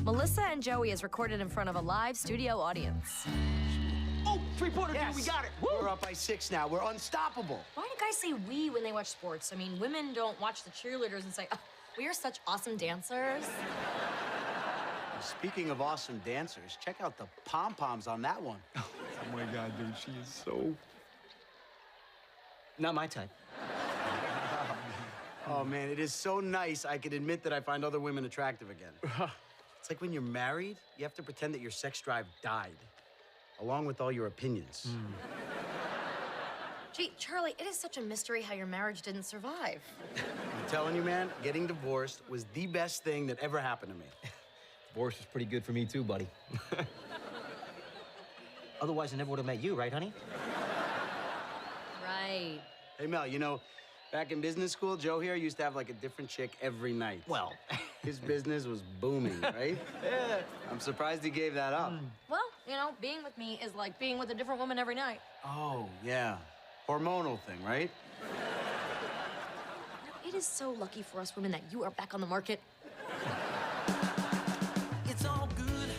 Melissa and Joey is recorded in front of a live studio audience. Oh, three-pointer, yes. we got it. Woo. We're up by 6 now. We're unstoppable. Why do guys say we when they watch sports? I mean, women don't watch the cheerleaders and say, oh, we are such awesome dancers. Speaking of awesome dancers, check out the pom-poms on that one. Oh my God, dude, she is so... not my type. Oh, man, it is so nice I can admit that I find other women attractive again. It's like when you're married, you have to pretend that your sex drive died, along with all your opinions. Gee, Charlie, it is such a mystery how your marriage didn't survive. I'm telling you, man, getting divorced was the best thing that ever happened to me. Divorce was pretty good for me too, buddy. Otherwise, I never would have met you, right, honey? Right. Hey, Mel, you know, back in business school, Joe here used to have like a different chick every night. Well, his business was booming, right? yeah. I'm surprised he gave that up. Well, you know, being with me is like being with a different woman every night. Oh, yeah. Hormonal thing, right? It is so lucky for us women that you are back on the market. It's all good,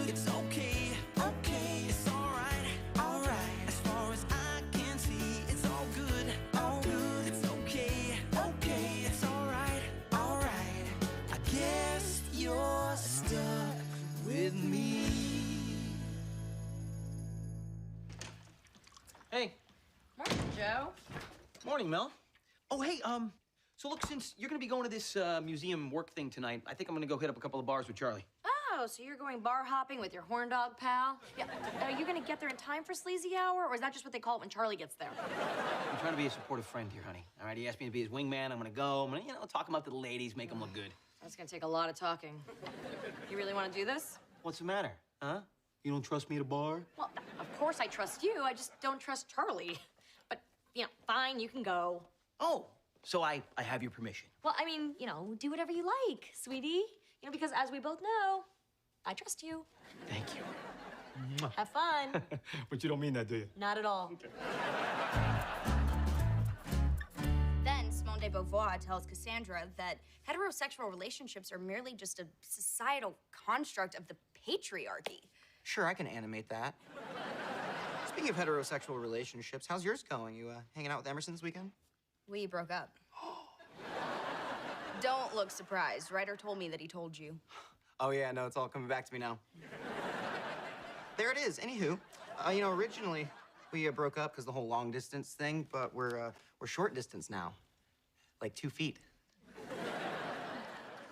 it's okay, it's all right, as far as I can see, it's all good, it's okay, it's all right, I guess you're stuck with me. Hey. Morning, Joe. Morning, Mel. Oh, hey, so look, since you're gonna be going to this museum work thing tonight, I think I'm gonna go hit up a couple of bars with Charlie. Oh, so you're going bar hopping with your horn dog pal? Yeah. Are you gonna get there in time for sleazy hour, or is that just what they call it when Charlie gets there? I'm trying to be a supportive friend here, honey. All right, he asked me to be his wingman. I'm gonna go. I'm gonna, talk him up to the ladies, make them look good. That's gonna take a lot of talking. You really want to do this? What's the matter, huh? You don't trust me at a bar? Well, of course I trust you. I just don't trust Charlie. But, fine, you can go. Oh, so I have your permission. Well, I mean, do whatever you like, sweetie. Because as we both know, I trust you. Thank you. Have fun. But you don't mean that, do you? Not at all. Then Simone de Beauvoir tells Cassandra that heterosexual relationships are merely just a societal construct of the patriarchy. Sure, I can animate that. Speaking of heterosexual relationships, how's yours going? You hanging out with Emerson this weekend? We broke up. Don't look surprised. Ryder told me that he told you. Oh, yeah, no, it's all coming back to me now. There it is. Anywho, originally we broke up because the whole long distance thing, but we're short distance now. Like 2 feet.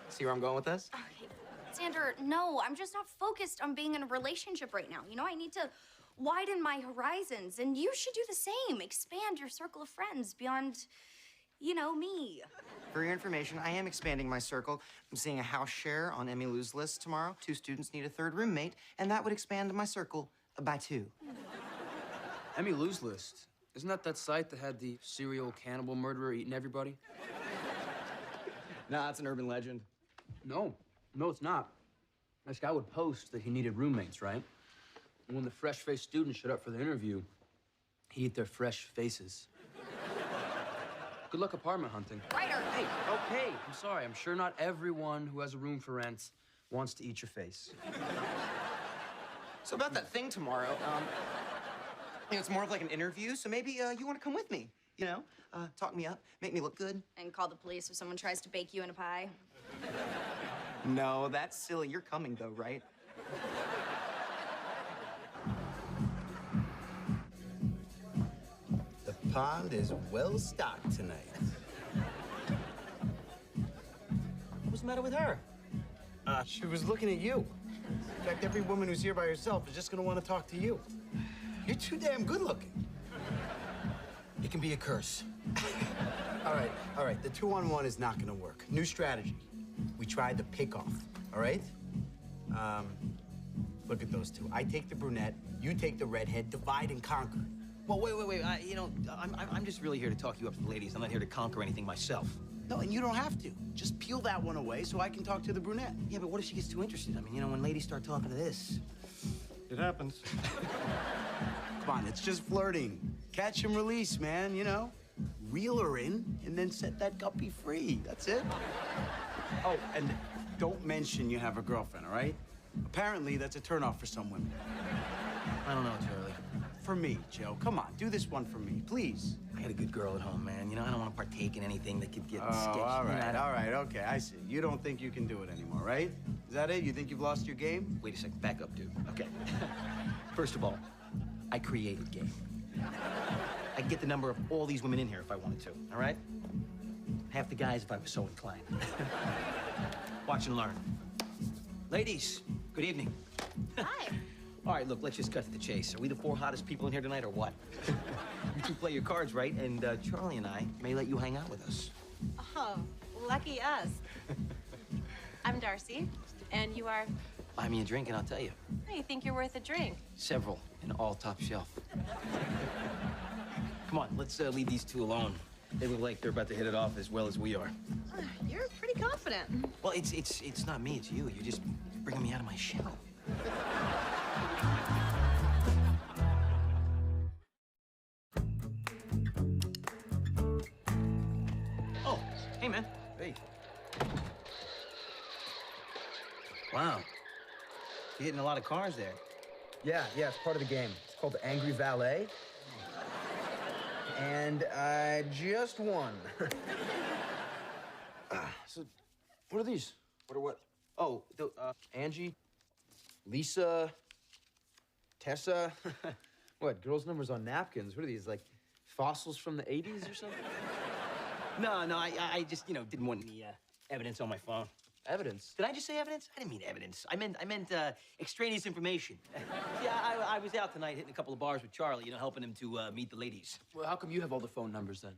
See where I'm going with this? Okay. Sandra, no, I'm just not focused on being in a relationship right now. I need to widen my horizons, and you should do the same. Expand your circle of friends beyond, me. For your information, I am expanding my circle. I'm seeing a house share on Emmy Lou's list tomorrow. 2 students need a 3rd roommate, and that would expand my circle by 2. Emmy Lou's list. Isn't that site that had the serial cannibal murderer eating everybody? Nah, it's an urban legend. No, it's not. This guy would post that he needed roommates, right? And when the fresh-faced students showed up for the interview, he'd eat their fresh faces. Good luck apartment hunting. Ryder! Hey, okay, I'm sorry. I'm sure not everyone who has a room for rent wants to eat your face. So about that thing tomorrow, it's more of like an interview, so maybe you want to come with me, talk me up, make me look good. And call the police if someone tries to bake you in a pie. No, that's silly. You're coming, though, right? The pond is well stocked tonight. What's the matter with her? She was looking at you. In fact, every woman who's here by herself is just gonna want to talk to you. You're too damn good looking. It can be a curse. All right. The 2-on-1 is not gonna work. New strategy. We tried the pick-off, all right? Look at those two. I take the brunette, you take the redhead, divide and conquer. Well, wait. I'm just really here to talk you up to the ladies. I'm not here to conquer anything myself. No, and you don't have to. Just peel that one away so I can talk to the brunette. Yeah, but what if she gets too interested? I mean, when ladies start talking to this. It happens. Come on, it's just flirting. Catch and release, man, Reel her in and then set that guppy free. That's it. Oh, and don't mention you have a girlfriend, all right? Apparently, that's a turnoff for some women. I don't know, Charlie. For me, Joe. Come on, do this one for me, please. I got a good girl at home, man. You know, I don't want to partake in anything that could get Oh, sketchy. all You know, right, all right, okay, I see. You don't think you can do it anymore, right? Is that it? You think you've lost your game? Wait a second, back up, dude. Okay. First of all, I created game. I could get the number of all these women in here if I wanted to, all right? Half the guys if I was so inclined. Watch and learn. Ladies, good evening. Hi. All right, look, let's just cut to the chase. Are we the 4 hottest people in here tonight or what? You two play your cards right, and Charlie and I may let you hang out with us. Oh, lucky us. I'm Darcy, and you are... Buy me a drink and I'll tell you. Oh, you think you're worth a drink? Several, and all top shelf. Come on, let's leave these two alone. They look like they're about to hit it off as well as we are. You're pretty confident. Well, it's not me, it's you. You're just bringing me out of my shell. Oh, hey, man. Hey. Wow. You're hitting a lot of cars there. Yeah, it's part of the game. It's called the Angry Valet. And I just won. So, what are these? What are what? Oh, Angie, Lisa, Tessa. What, girls' numbers on napkins? What are these, like fossils from the 80s or something? no, I just, didn't want any evidence on my phone. Evidence? Did I just say evidence? I didn't mean evidence. I meant extraneous information. Yeah, I was out tonight hitting a couple of bars with Charlie, helping him to meet the ladies. Well, how come you have all the phone numbers then?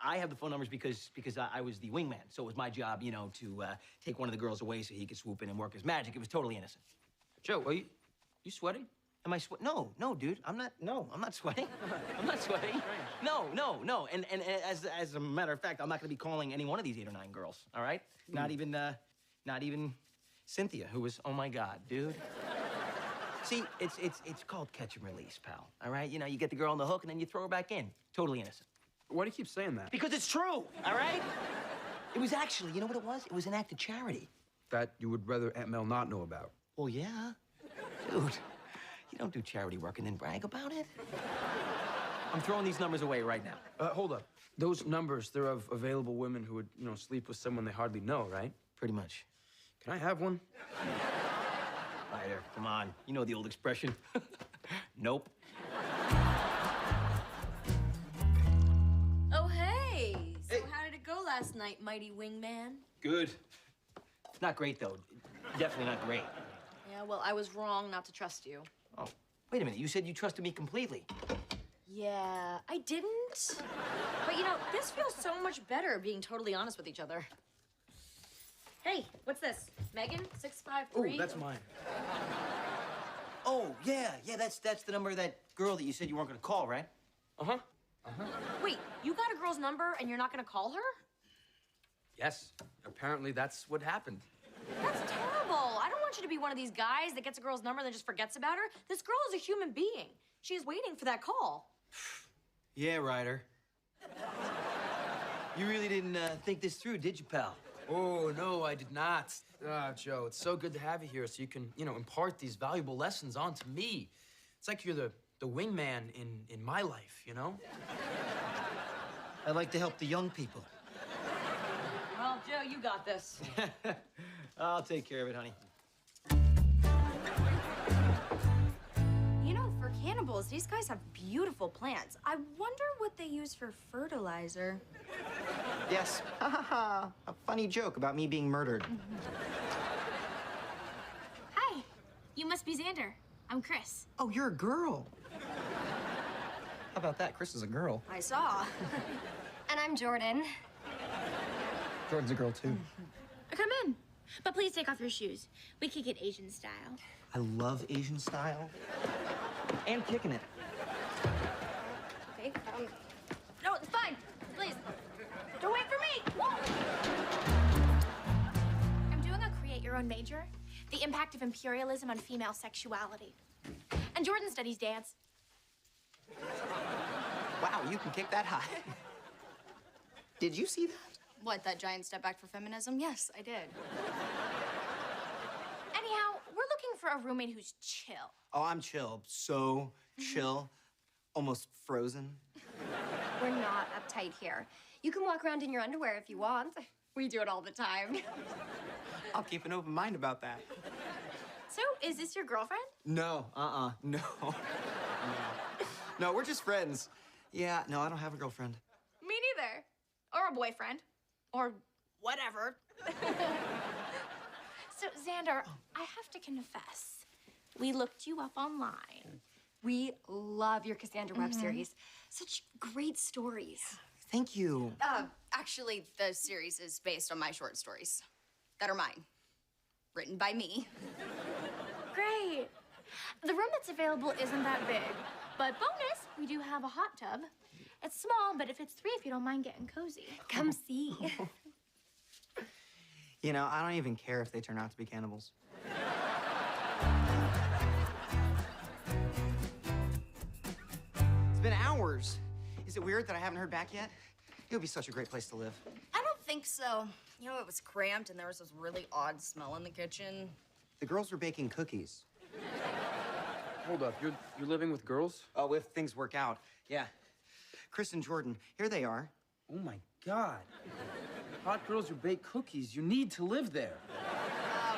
I have the phone numbers because I was the wingman, so it was my job, to take one of the girls away so he could swoop in and work his magic. It was totally innocent. Joe, are you sweating? Am I sweating? No, dude. I'm not sweating. I'm not sweating. No. And as a matter of fact, I'm not gonna be calling any one of these 8 or 9 girls, all right? Not even Cynthia, who was, oh my God, dude. See, it's called catch and release, pal, all right? You get the girl on the hook and then you throw her back in. Totally innocent. Why do you keep saying that? Because it's true, all right? It was actually, you know what it was? It was an act of charity. That you would rather Aunt Mel not know about. Well, yeah. Dude, you don't do charity work and then brag about it. I'm throwing these numbers away right now. Hold up. Those numbers, they're of available women who would, sleep with someone they hardly know, right? Pretty much. Can I have one? Ryder, come on. You know the old expression. Nope. Oh, hey. So how did it go last night, mighty wingman? Good. Not great, though. Definitely not great. Yeah, well, I was wrong not to trust you. Oh, wait a minute. You said you trusted me completely. Yeah, I didn't. But this feels so much better being totally honest with each other. Hey, what's this? Megan, 653? Oh, that's mine. Oh, yeah, that's the number of that girl that you said you weren't gonna call, right? Uh-huh. Wait, you got a girl's number and you're not gonna call her? Yes. Apparently that's what happened. That's terrible. I don't want you to be one of these guys that gets a girl's number and then just forgets about her. This girl is a human being. She is waiting for that call. Yeah, Ryder. You really didn't think this through, did you, pal? Oh, no, I did not. Joe, it's so good to have you here so you can, impart these valuable lessons onto me. It's like you're the wingman in my life, I like to help the young people. Well, Joe, you got this. I'll take care of it, honey. For cannibals, these guys have beautiful plants. I wonder what they use for fertilizer. Yes. A funny joke about me being murdered. Hi, you must be Xander. I'm Chris. Oh, you're a girl. How about that? Chris is a girl. I saw. And I'm Jordan. Jordan's a girl, too. Come in. But please take off your shoes. We kick it Asian style. I love Asian style. And kicking it. Okay, No, it's fine. Please. Don't wait for me. I'm doing a create your own major, the impact of imperialism on female sexuality. And Jordan studies dance. Wow, you can kick that high. Did you see that? what, that giant step back for feminism? Yes, I did. for a roommate who's chill. Oh, I'm chill. So chill. Almost frozen. We're not uptight here. You can walk around in your underwear if you want. We do it all the time. I'll keep an open mind about that. So, is this your girlfriend? No, no. No, we're just friends. Yeah, no, I don't have a girlfriend. Me neither. Or a boyfriend. Or whatever. So, Xander, I have to confess, we looked you up online. We love your Cassandra web series. Such great stories. Thank you. Actually, the series is based on my short stories that are mine, written by me. Great. The room that's available isn't that big, but bonus, we do have a hot tub. It's small, but it fits 3 if you don't mind getting cozy. Come see. You know, I don't even care if they turn out to be cannibals. It's been hours. Is it weird that I haven't heard back yet? It would be such a great place to live. I don't think so. You know, it was cramped and there was this really odd smell in the kitchen. The girls were baking cookies. Hold up, you're living with girls? Oh, if things work out, yeah. Chris and Jordan, here they are. Oh my God. Hot girls who bake cookies. You need to live there.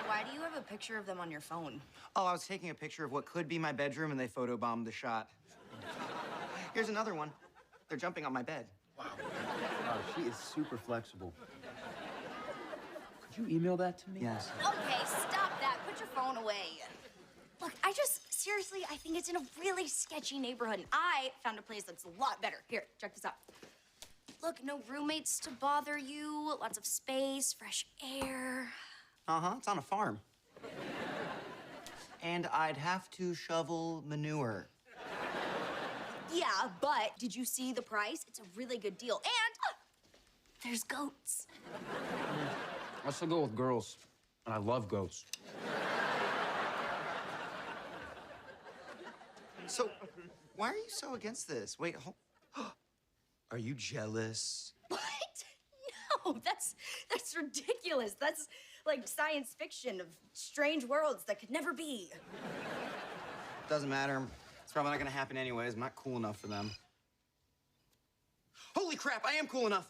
Why do you have a picture of them on your phone? Oh, I was taking a picture of what could be my bedroom and they photobombed the shot. Here's another one. They're jumping on my bed. Wow, she is super flexible. Could you email that to me? Yes. Okay, stop that. Put your phone away. Look, seriously, I think it's in a really sketchy neighborhood. And I found a place that's a lot better. Here, check this out. Look, no roommates to bother you, lots of space, fresh air. Uh-huh, it's on a farm. And I'd have to shovel manure. Yeah, but did you see the price? It's a really good deal. And there's goats. I still go with girls, and I love goats. So, why are you so against this? Wait, are you jealous? What? No, that's ridiculous. That's like science fiction of strange worlds that could never be. Doesn't matter. It's probably not gonna happen anyways. I'm not cool enough for them. Holy crap, I am cool enough.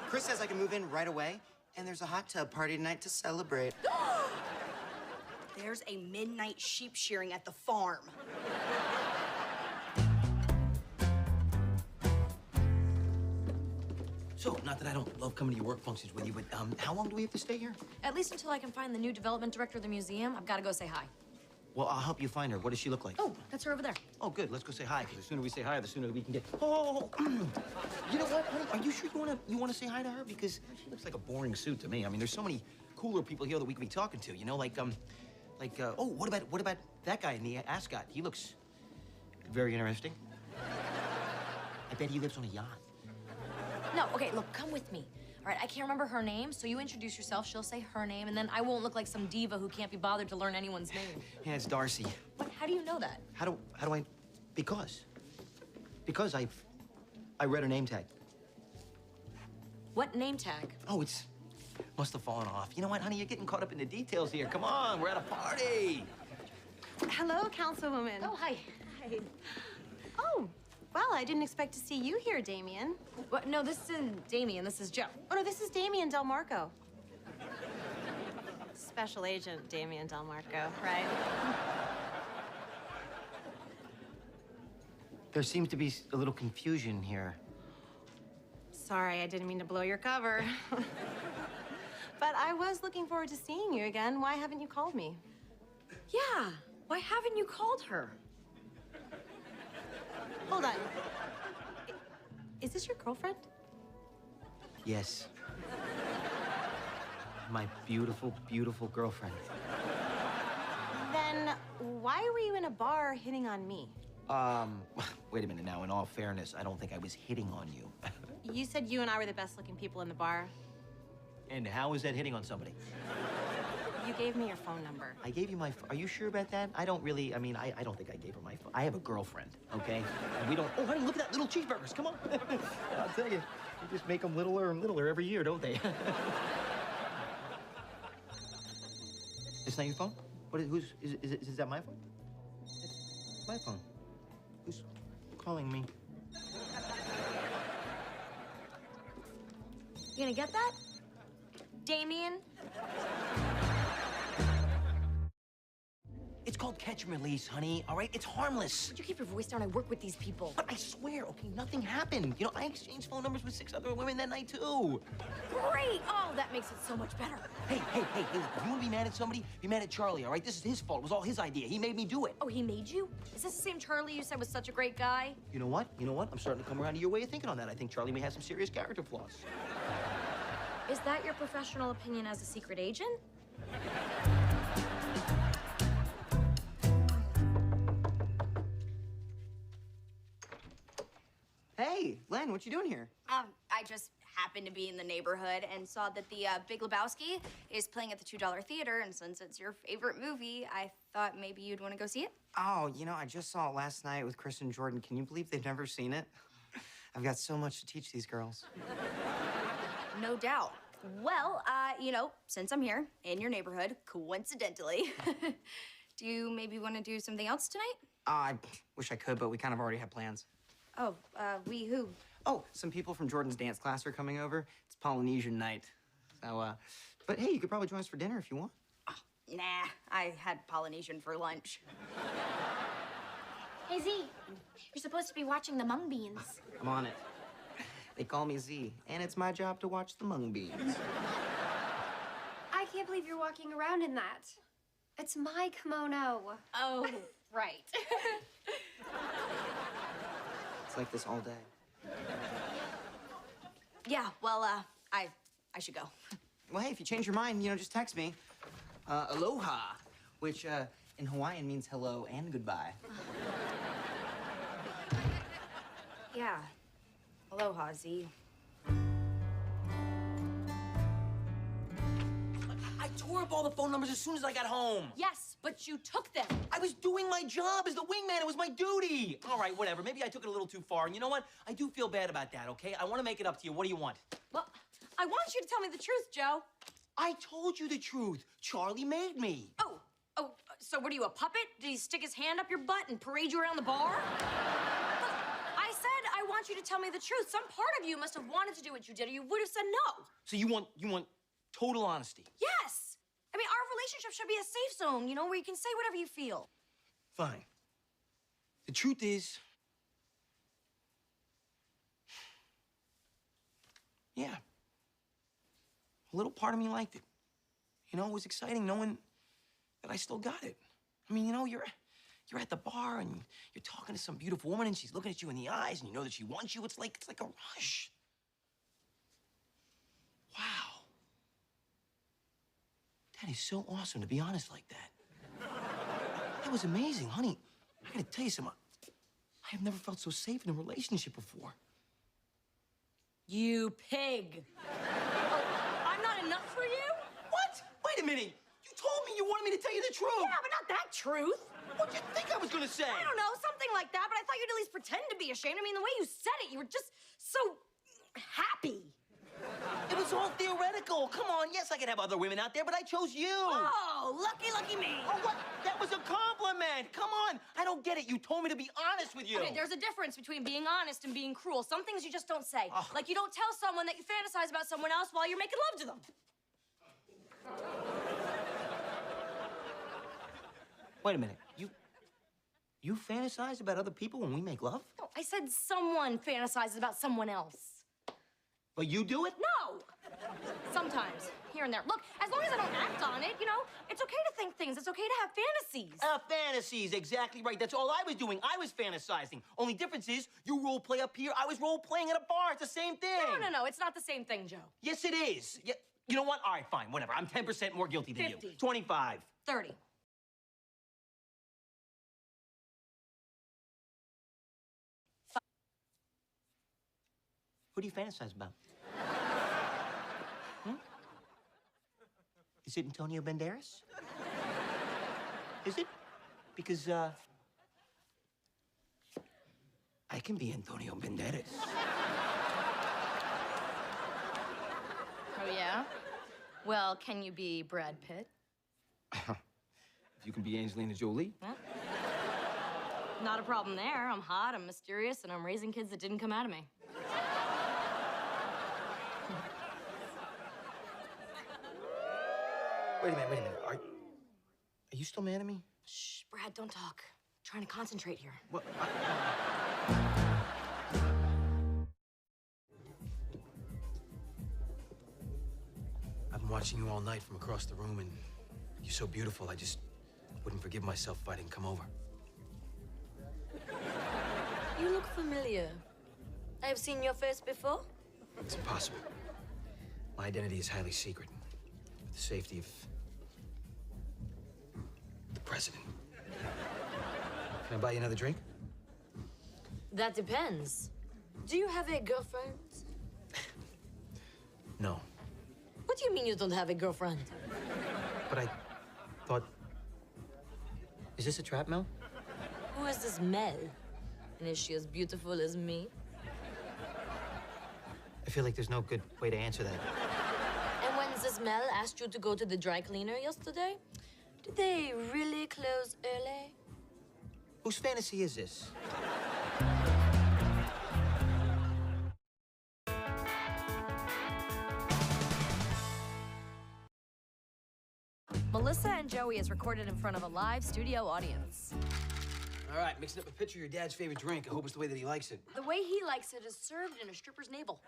Chris says I can move in right away, and there's a hot tub party tonight to celebrate. There's a midnight sheep shearing at the farm. So, not that I don't love coming to your work functions with you, but how long do we have to stay here? At least until I can find the new development director of the museum. I've got to go say hi. Well, I'll help you find her. What does she look like? Oh, that's her over there. Oh, good. Let's go say hi, because the sooner we say hi, the sooner we can get... Oh, you know what, honey? Are you sure you wanna say hi to her? Because she looks like a boring suit to me. I mean, there's so many cooler people here that we could be talking to, you know? Oh, what about that guy in the ascot? He looks very interesting. I bet he lives on a yacht. No, okay, look, come with me. All right, I can't remember her name, so you introduce yourself, she'll say her name, and then I won't look like some diva who can't be bothered to learn anyone's name. Yeah, it's Darcy. What? How do you know that? How do I... Because I read her name tag. What name tag? Oh, must have fallen off. You know what, honey? You're getting caught up in the details here. Come on, we're at a party. Hello, Councilwoman. Oh, hi. Hi. Oh, well, I didn't expect to see you here, Damien. What? No, this isn't Damien, this is Joe. Oh, no, this is Damien Del Marco. Special Agent Damien Del Marco, right? There seems to be a little confusion here. Sorry, I didn't mean to blow your cover. But I was looking forward to seeing you again. Why haven't you called me? Yeah, why haven't you called her? Hold on. Is this your girlfriend? Yes. My beautiful, beautiful girlfriend. Then why were you in a bar hitting on me? Wait a minute now. In all fairness, I don't think I was hitting on you. You said you and I were the best-looking people in the bar. And how is that hitting on somebody? You gave me your phone number. I gave you my... Are you sure about that? I don't really... I mean, I don't think I gave her my phone. I have a girlfriend, okay? And we don't... Oh, honey, look at that. Little cheeseburgers. Come on. I'll tell you. They just make them littler and littler every year, don't they? It's not your phone? What is that my phone? It's my phone. Who's calling me? You gonna get that? Damien? It's called catch and release, honey, all right? It's harmless. Would you keep your voice down? I work with these people. But I swear, okay, nothing happened. You know, I exchanged phone numbers with 6 other women that night, too. Great! Oh, that makes it so much better. Hey, look, if you want to be mad at somebody, be mad at Charlie, all right? This is his fault. It was all his idea. He made me do it. Oh, he made you? Is this the same Charlie you said was such a great guy? You know what? I'm starting to come around to your way of thinking on that. I think Charlie may have some serious character flaws. Is that your professional opinion as a secret agent? Hey, Len, what you doing here? I just happened to be in the neighborhood and saw that the Big Lebowski is playing at the $2 theater, and since it's your favorite movie, I thought maybe you'd want to go see it. Oh, you know, I just saw it last night with Chris and Jordan. Can you believe they've never seen it? I've got so much to teach these girls. No doubt. Well, you know, since I'm here in your neighborhood, coincidentally, do you maybe want to do something else tonight? I wish I could, but we kind of already have plans. Oh, we who? Oh, some people from Jordan's dance class are coming over. It's Polynesian night. So, but hey, you could probably join us for dinner if you want. Oh, nah, I had Polynesian for lunch. Hey, Z, you're supposed to be watching the mung beans. I'm on it. They call me Z, and it's my job to watch the mung beans. I can't believe you're walking around in that. It's my kimono. Oh, right. It's like this all day. Yeah, well, I should go. Well, hey, if you change your mind, you know, just text me. Aloha, which in Hawaiian means hello and goodbye. Yeah. Aloha, Z. I tore up all the phone numbers as soon as I got home. Yes, but you took them. I was doing my job as the wingman. It was my duty. All right, whatever. Maybe I took it a little too far. And you know what? I do feel bad about that, okay? I want to make it up to you. What do you want? Well, I want you to tell me the truth, Joe. I told you the truth. Charlie made me. Oh, so what are you, a puppet? Did he stick his hand up your butt and parade you around the bar? Look, I said I want you to tell me the truth. Some part of you must have wanted to do what you did, or you would have said no. So you want total honesty? Yes. I mean, our relationship should be a safe zone, you know, where you can say whatever you feel. Fine. The truth is, yeah, a little part of me liked it. You know, it was exciting knowing that I still got it. I mean, you know, you're at the bar and you're talking to some beautiful woman and she's looking at you in the eyes and you know that she wants you. It's like a rush. Wow. That is so awesome to be honest like that. That was amazing, honey. I gotta tell you something. I have never felt so safe in a relationship before. You pig. Oh, I'm not enough for you? What? Wait a minute. You told me you wanted me to tell you the truth. Yeah, but not that truth. What did you think I was gonna say? I don't know, something like that, but I thought you'd at least pretend to be ashamed. I mean, the way you said it, you were just so happy. It was all theoretical. Come on, yes, I could have other women out there, but I chose you. Oh, lucky me. Oh, what? That was a compliment. Come on. I don't get it. You told me to be honest with you. Okay, there's a difference between being honest and being cruel. Some things you just don't say. Oh. Like you don't tell someone that you fantasize about someone else while you're making love to them. Wait a minute. You fantasize about other people when we make love? No, I said someone fantasizes about someone else. But you do it? No! Sometimes, here and there. Look, as long as I don't act on it, you know, it's okay to think things. It's okay to have fantasies. Fantasies, exactly right. That's all I was doing. I was fantasizing. Only difference is you role play up here, I was role playing at a bar. It's the same thing. No, it's not the same thing, Joe. Yes, it is. Yeah, you know what? All right, fine, whatever. I'm 10% more guilty than 50. you. 25. 30. Who do you fantasize about? Is it Antonio Banderas? Is it? Because, I can be Antonio Banderas. Oh, yeah? Well, can you be Brad Pitt? If you can be Angelina Jolie. Huh? Not a problem there. I'm hot, I'm mysterious, and I'm raising kids that didn't come out of me. Wait a minute. Are you still mad at me? Shh, Brad, don't talk. I'm trying to concentrate here. What? I've been watching you all night from across the room, and you're so beautiful, I just wouldn't forgive myself if I didn't come over. You look familiar. I have seen your face before. It's impossible. My identity is highly secret, for the safety of the president. Can I buy you another drink? That depends. Do you have a girlfriend? No, What do you mean you don't have a girlfriend? but I thought... Is this a trap, Mel? Who is this Mel? And is she as beautiful as me? I feel like there's no good way to answer that. And when this Mel asked you to go to the dry cleaner yesterday, did they really close early? Whose fantasy is this? Melissa and Joey is recorded in front of a live studio audience. All right, mixing up a picture of your dad's favorite drink. I hope it's the way that he likes it. The way he likes it is served in a stripper's navel.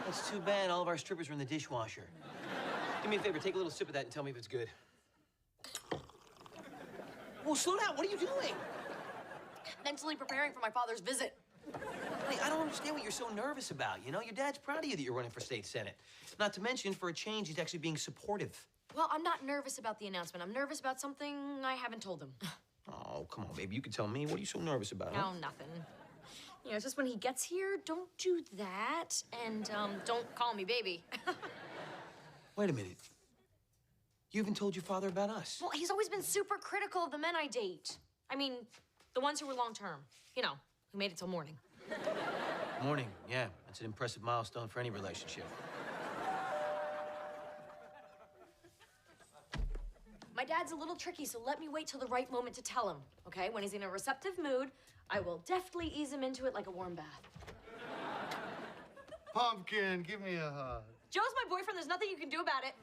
That's too bad. All of our strippers are in the dishwasher. Do me a favor, take a little sip of that and tell me if it's good. Whoa, slow down. What are you doing? Mentally preparing for my father's visit. Honey, I don't understand what you're so nervous about. You know, your dad's proud of you that you're running for state senate. Not to mention, for a change, he's actually being supportive. Well, I'm not nervous about the announcement. I'm nervous about something I haven't told him. Oh, come on, baby. You can tell me. What are you so nervous about? No, nothing. You know, it's just when he gets here, don't do that. And don't call me baby. Wait a minute. You even told your father about us. Well, he's always been super critical of the men I date. I mean, the ones who were long-term. You know, who made it till morning. Morning, yeah. That's an impressive milestone for any relationship. My dad's a little tricky, so let me wait till the right moment to tell him, okay? When he's in a receptive mood, I will deftly ease him into it like a warm bath. Pumpkin, give me a hug. Joe's my boyfriend. There's nothing you can do about it.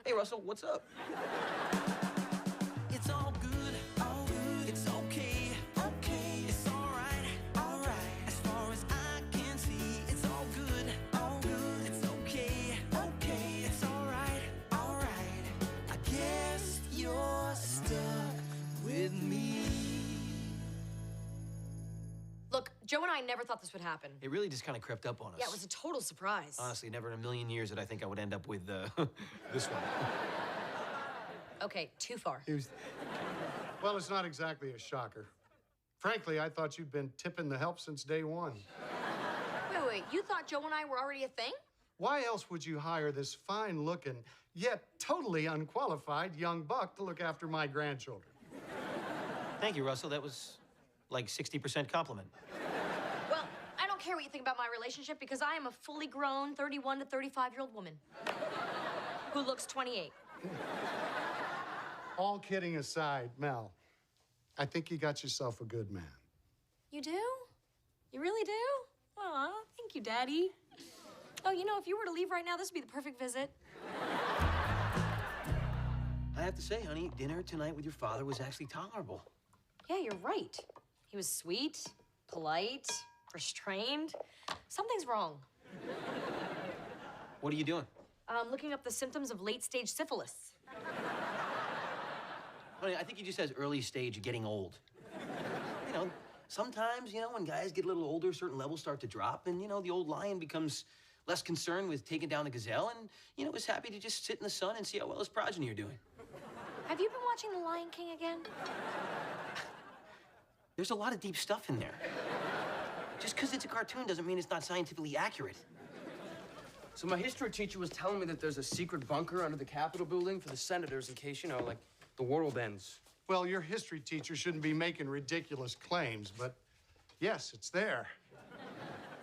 Hey, Russell, what's up? It's all good, it's okay, it's all right, as far as I can see, it's all good, it's okay, it's all right, I guess you're stuck with me. Look, Joe and I never thought this would happen. It really just kind of crept up on us. Yeah, it was a total surprise. Honestly, never in a million years did I think I would end up with this one. Okay, too far. Well, it's not exactly a shocker. Frankly, I thought you'd been tipping the help since day one. Wait, you thought Joe and I were already a thing? Why else would you hire this fine-looking, yet totally unqualified young buck to look after my grandchildren? Thank you, Russell. That was like 60% compliment. Well, I don't care what you think about my relationship because I am a fully grown 31 to 35-year-old woman who looks 28. All kidding aside, Mel, I think you got yourself a good man. You do? You really do? Aw, thank you, Daddy. Oh, you know, if you were to leave right now, this would be the perfect visit. I have to say, honey, dinner tonight with your father was actually tolerable. Yeah, you're right. He was sweet, polite, restrained. Something's wrong. What are you doing? Looking up the symptoms of late-stage syphilis. Honey, I think he just has early stage of getting old. You know, sometimes, you know, when guys get a little older, certain levels start to drop, and, you know, the old lion becomes less concerned with taking down the gazelle and, you know, is happy to just sit in the sun and see how well his progeny are doing. Have you been watching The Lion King again? There's a lot of deep stuff in there. Just because it's a cartoon doesn't mean it's not scientifically accurate. So my history teacher was telling me that there's a secret bunker under the Capitol building for the senators in case, you know, like, the world ends. Well, your history teacher shouldn't be making ridiculous claims, but yes, it's there.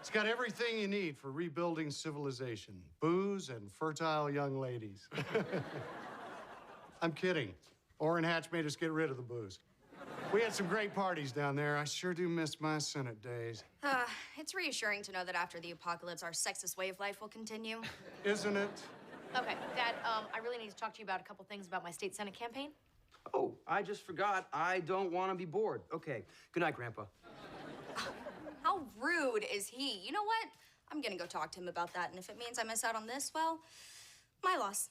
It's got everything you need for rebuilding civilization. Booze and fertile young ladies. I'm kidding. Orrin Hatch made us get rid of the booze. We had some great parties down there. I sure do miss my Senate days. It's reassuring to know that after the apocalypse, our sexist way of life will continue. Isn't it? Okay, Dad, I really need to talk to you about a couple things about my state Senate campaign. Oh, I just forgot. I don't want to be bored. Okay. Good night, Grandpa. How rude is he? You know what? I'm gonna go talk to him about that, and if it means I miss out on this, well, my loss.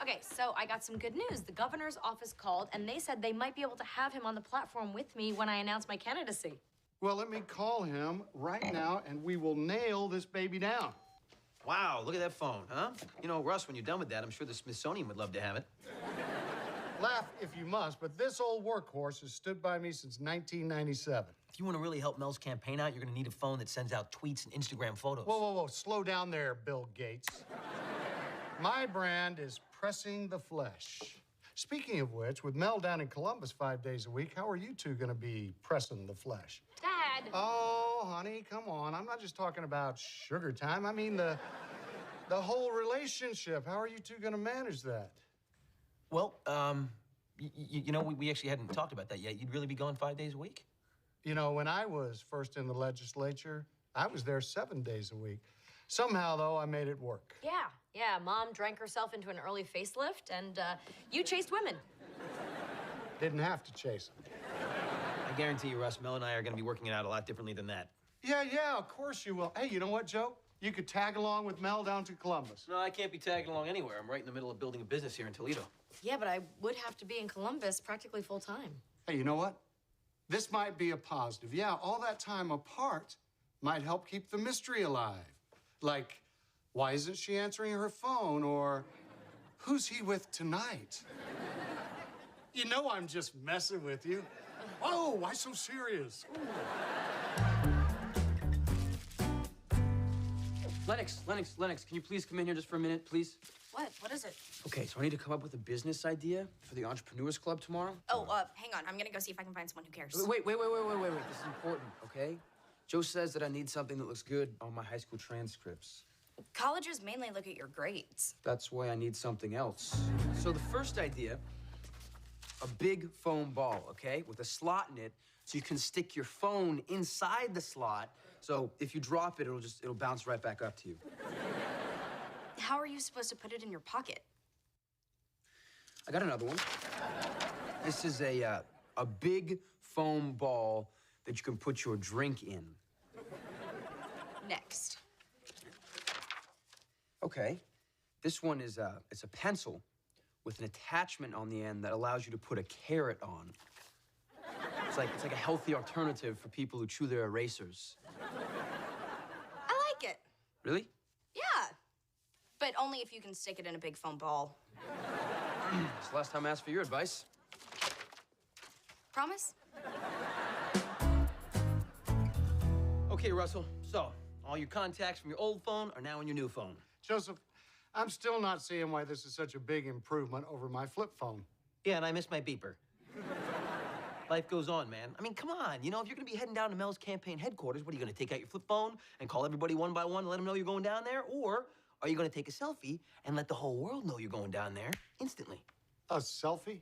Okay, so I got some good news. The governor's office called, and they said they might be able to have him on the platform with me when I announce my candidacy. Well, let me call him right now, and we will nail this baby down. Wow, look at that phone, huh? You know, Russ, when you're done with that, I'm sure the Smithsonian would love to have it. Laugh if you must, but this old workhorse has stood by me since 1997. If you want to really help Mel's campaign out, you're going to need a phone that sends out tweets and Instagram photos. Whoa, whoa, whoa. Slow down there, Bill Gates. My brand is pressing the flesh. Speaking of which, with Mel down in Columbus 5 days a week, how are you two going to be pressing the flesh? Dad! Oh, honey, come on. I'm not just talking about sugar time. I mean the whole relationship. How are you two going to manage that? Well, you know, we actually hadn't talked about that yet. You'd really be gone 5 days a week? You know, when I was first in the legislature, I was there 7 days a week. Somehow, though, I made it work. Yeah, Mom drank herself into an early facelift, and you chased women. Didn't have to chase them. I guarantee you, Russ, Mel and I are going to be working it out a lot differently than that. Yeah, of course you will. Hey, you know what, Joe? You could tag along with Mel down to Columbus. No, I can't be tagging along anywhere. I'm right in the middle of building a business here in Toledo. Yeah, but I would have to be in Columbus practically full time. Hey, you know what? This might be a positive. Yeah, all that time apart might help keep the mystery alive. Like, why isn't she answering her phone? Or, who's he with tonight? You know I'm just messing with you. Oh, why so serious? Ooh. Lennox, can you please come in here just for a minute, please? What? What is it? Okay, so I need to come up with a business idea for the Entrepreneurs Club tomorrow. Oh, hang on. I'm gonna go see if I can find someone who cares. Wait. This is important, okay? Joe says that I need something that looks good on my high school transcripts. Colleges mainly look at your grades. That's why I need something else. So the first idea, a big foam ball, okay? With a slot in it, so you can stick your phone inside the slot. So if you drop it, it'll bounce right back up to you. How are you supposed to put it in your pocket? I got another one. This is a big foam ball that you can put your drink in. Next. Okay. This one is it's a pencil with an attachment on the end that allows you to put a carrot on. It's like a healthy alternative for people who chew their erasers. I like it. Really? Yeah. But only if you can stick it in a big foam ball. It's the last time I asked for your advice. Promise? Okay, Russell, so all your contacts from your old phone are now on your new phone. Joseph, I'm still not seeing why this is such a big improvement over my flip phone. Yeah, and I missed my beeper. Life goes on, man. I mean, come on. You know, if you're going to be heading down to Mel's campaign headquarters, what are you going to take out your flip phone and call everybody one by one and let them know you're going down there? Or are you going to take a selfie and let the whole world know you're going down there instantly? A selfie?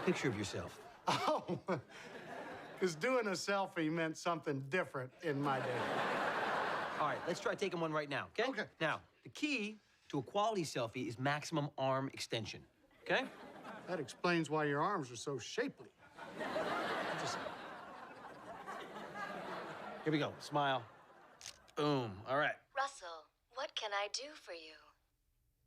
Picture of yourself. Oh, because doing a selfie meant something different in my day. All right, let's try taking one right now, okay? Okay. Now, the key to a quality selfie is maximum arm extension, okay? That explains why your arms are so shapely. Here we go. Smile. Boom. All right. Russell, what can I do for you?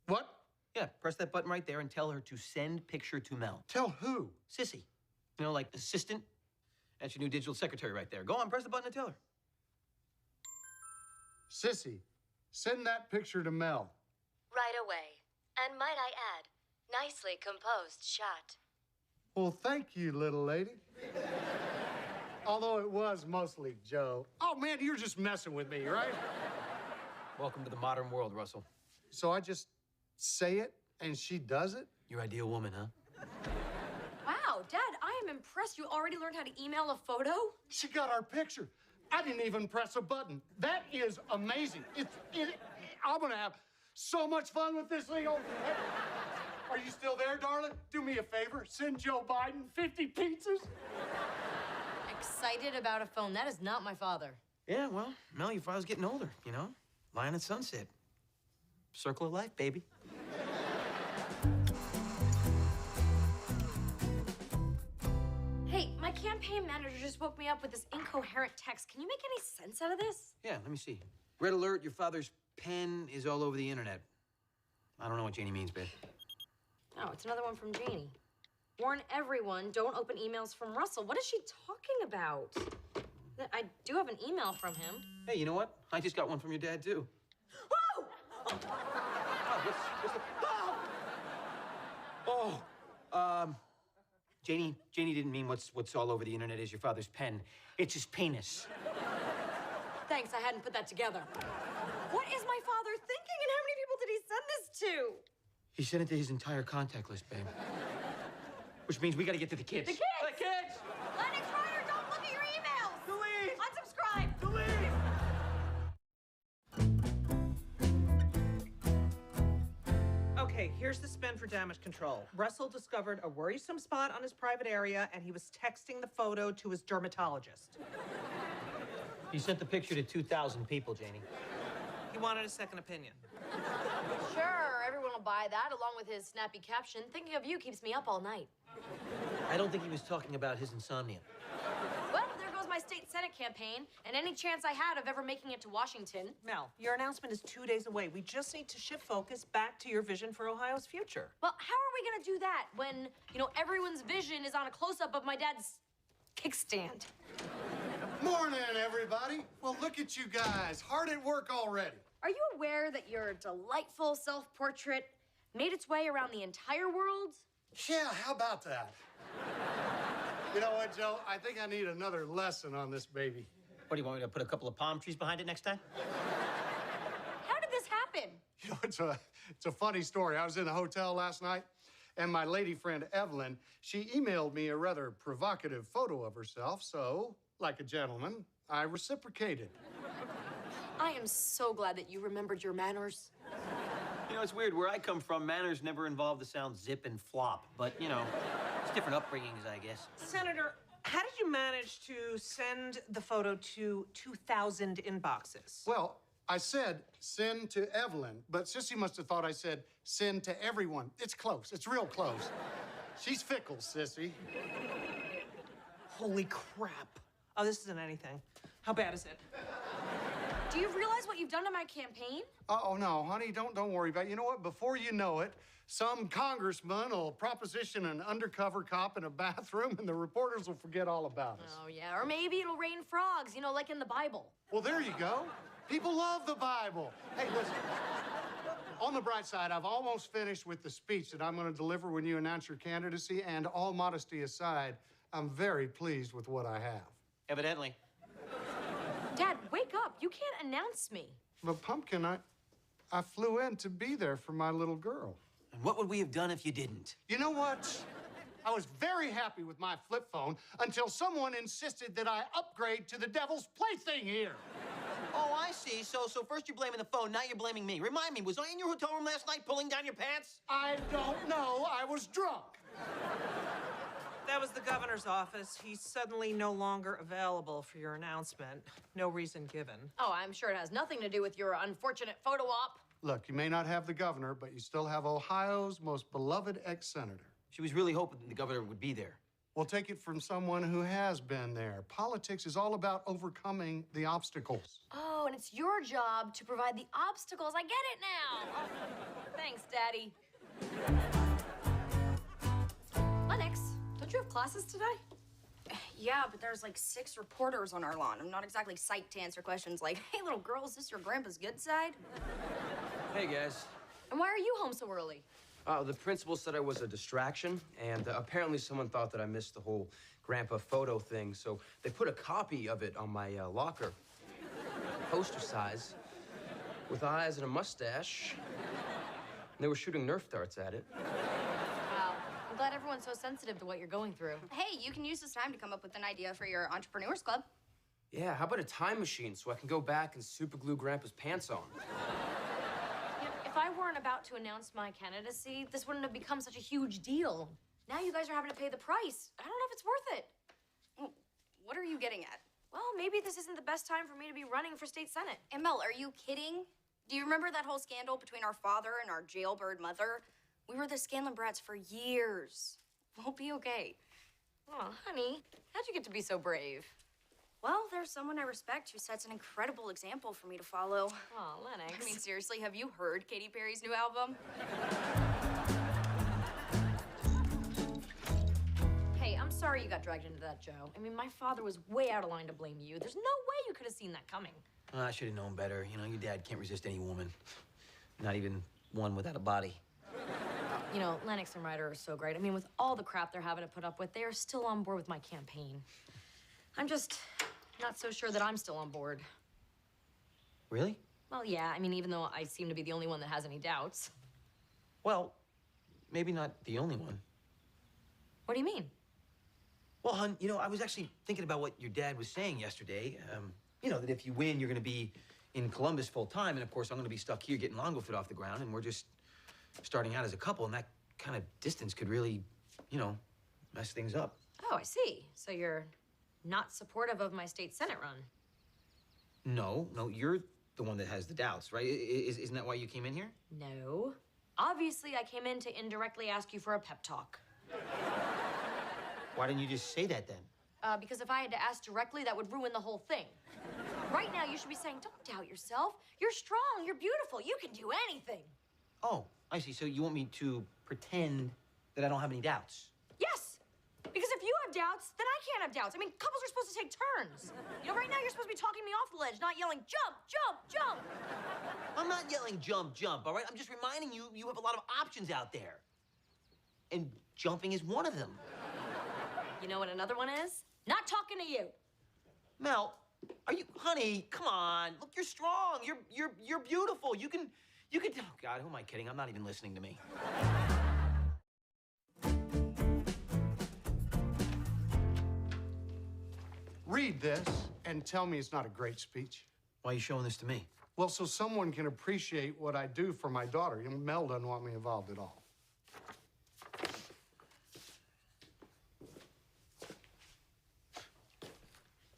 What? Yeah, press that button right there and tell her to send picture to Mel. Tell who? Sissy. You know, like assistant. That's your new digital secretary right there. Go on, press the button and tell her. Sissy, send that picture to Mel. Right away. And might I add, nicely composed shot. Well, thank you, little lady. Although it was mostly Joe. Oh, man, you're just messing with me, right? Welcome to the modern world, Russell. So I just say it and she does it? Your ideal woman, huh? Wow, Dad, I am impressed you already learned how to email a photo. She got our picture. I didn't even press a button. That is amazing. I'm gonna have so much fun with this thing. Are you still there, darling? Do me a favor. Send Joe Biden 50 pizzas. Excited about a phone. That is not my father. Yeah, well, Mel, your father's getting older, you know? Lying at sunset. Circle of life, baby. Hey, my campaign manager just woke me up with this incoherent text. Can you make any sense out of this? Yeah, let me see. Red alert, your father's pen is all over the internet. I don't know what Janie means, babe. Oh, it's another one from Janie. Warn everyone, don't open emails from Russell. What is she talking about? I do have an email from him. Hey, you know what? I just got one from your dad, too. Whoa! Janie didn't mean what's all over the internet is your father's pen. It's his penis. Thanks, I hadn't put that together. What is my father thinking, and how many people did he send this to? He sent it to his entire contact list, babe. Which means we gotta get to the kids. The kids! The kids! Lennox Ryder, don't look at your emails! Delete! Unsubscribe! Delete! Okay, here's the spin for damage control. Russell discovered a worrisome spot on his private area, and he was texting the photo to his dermatologist. He sent the picture to 2,000 people, Janie. He wanted a second opinion. Sure, everyone will buy that, along with his snappy caption. Thinking of you keeps me up all night. I don't think he was talking about his insomnia. Well, there goes my state senate campaign, and any chance I had of ever making it to Washington. Mel, your announcement is 2 days away. We just need to shift focus back to your vision for Ohio's future. Well, how are we gonna do that when, everyone's vision is on a close-up of my dad's kickstand? Morning, everybody. Well, look at you guys. Hard at work already. Are you aware that your delightful self-portrait made its way around the entire world? Yeah, how about that? You know what, Joe? I think I need another lesson on this baby. What, do you want me to put a couple of palm trees behind it next time? How did this happen? You know, it's a funny story. I was in a hotel last night, and my lady friend, Evelyn, she emailed me a rather provocative photo of herself, so, like a gentleman, I reciprocated. I am so glad that you remembered your manners. You know, it's weird. Where I come from, manners never involve the sound zip and flop. But, it's different upbringings, I guess. Senator, how did you manage to send the photo to 2,000 inboxes? Well, I said send to Evelyn, but Sissy must have thought I said send to everyone. It's close. It's real close. She's fickle, Sissy. Holy crap. Oh, this isn't anything. How bad is it? Do you realize what you've done to my campaign? Oh, no, honey, don't worry about it. You know what? Before you know it, some congressman will proposition an undercover cop in a bathroom, and the reporters will forget all about us. Oh, yeah. Or maybe it'll rain frogs, like in the Bible. Well, there you go. People love the Bible. Hey, listen. On the bright side, I've almost finished with the speech that I'm going to deliver when you announce your candidacy, and all modesty aside, I'm very pleased with what I have. Evidently. Dad, wake up. You can't announce me. But, Pumpkin, I flew in to be there for my little girl. And what would we have done if you didn't? You know what? I was very happy with my flip phone until someone insisted that I upgrade to the devil's plaything here. Oh, I see. So first you're blaming the phone, now you're blaming me. Remind me, was I in your hotel room last night pulling down your pants? I don't know. I was drunk. That was the governor's office. He's suddenly no longer available for your announcement. No reason given. Oh, I'm sure it has nothing to do with your unfortunate photo op. Look, you may not have the governor, but you still have Ohio's most beloved ex-senator. She was really hoping the governor would be there. We'll take it from someone who has been there. Politics is all about overcoming the obstacles. Oh, and it's your job to provide the obstacles. I get it now. Oh, thanks, Daddy. Lennox, don't you have classes today? Yeah, but there's like 6 reporters on our lawn. I'm not exactly psyched to answer questions like, hey, little girl, is this your grandpa's good side? Hey, guys. And why are you home so early? The principal said I was a distraction, and apparently someone thought that I missed the whole grandpa photo thing, so they put a copy of it on my locker, poster size, with eyes and a mustache, and they were shooting Nerf darts at it. Wow. I'm glad everyone's so sensitive to what you're going through. Hey, you can use this time to come up with an idea for your entrepreneurs club. Yeah, how about a time machine so I can go back and super glue Grandpa's pants on? You know, if I weren't about to announce my candidacy, this wouldn't have become such a huge deal. Now you guys are having to pay the price. I don't know if it's worth it. What are you getting at? Well, maybe this isn't the best time for me to be running for state senate. And Mel, are you kidding? Do you remember that whole scandal between our father and our jailbird mother? We were the Scanlon brats for years. We'll be okay. Oh, honey, how'd you get to be so brave? Well, there's someone I respect who sets an incredible example for me to follow. Oh, Lennox. I mean, seriously, have you heard Katy Perry's new album? Hey, I'm sorry you got dragged into that, Joe. I mean, my father was way out of line to blame you. There's no way you could have seen that coming. I should have known better. You know, your dad can't resist any woman. Not even one without a body. You know, Lennox and Ryder are so great. I mean, with all the crap they're having to put up with, they are still on board with my campaign. I'm just not so sure that I'm still on board. Really? Well, yeah, I mean, even though I seem to be the only one that has any doubts. Well, maybe not the only one. What do you mean? Well, hon, you know, I was actually thinking about what your dad was saying yesterday. You know, that if you win, you're going to be in Columbus full time, and of course, I'm going to be stuck here getting Longo Fit off the ground, and we're just starting out as a couple, and that kind of distance could really, you know, mess things up. Oh, I see. So you're not supportive of my state senate run? No, you're the one that has the doubts, right? Isn't that why you came in here? No. Obviously, I came in to indirectly ask you for a pep talk. Why didn't you just say that then? Because if I had to ask directly, that would ruin the whole thing. Right now, you should be saying, don't doubt yourself. You're strong, you're beautiful, you can do anything. Oh, I see. So you want me to pretend that I don't have any doubts? Yes, because if you have doubts, then I can't have doubts. I mean, couples are supposed to take turns. You know, right now, you're supposed to be talking me off the ledge, not yelling, jump, jump, jump. I'm not yelling jump, jump, all right? I'm just reminding you, you have a lot of options out there. And jumping is one of them. You know what another one is? Not talking to you. Mel, are you, honey, come on. Look, you're strong. You're beautiful. You can, oh God, who am I kidding? I'm not even listening to me. Read this and tell me it's not a great speech. Why are you showing this to me? Well, so someone can appreciate what I do for my daughter. You know, Mel doesn't want me involved at all.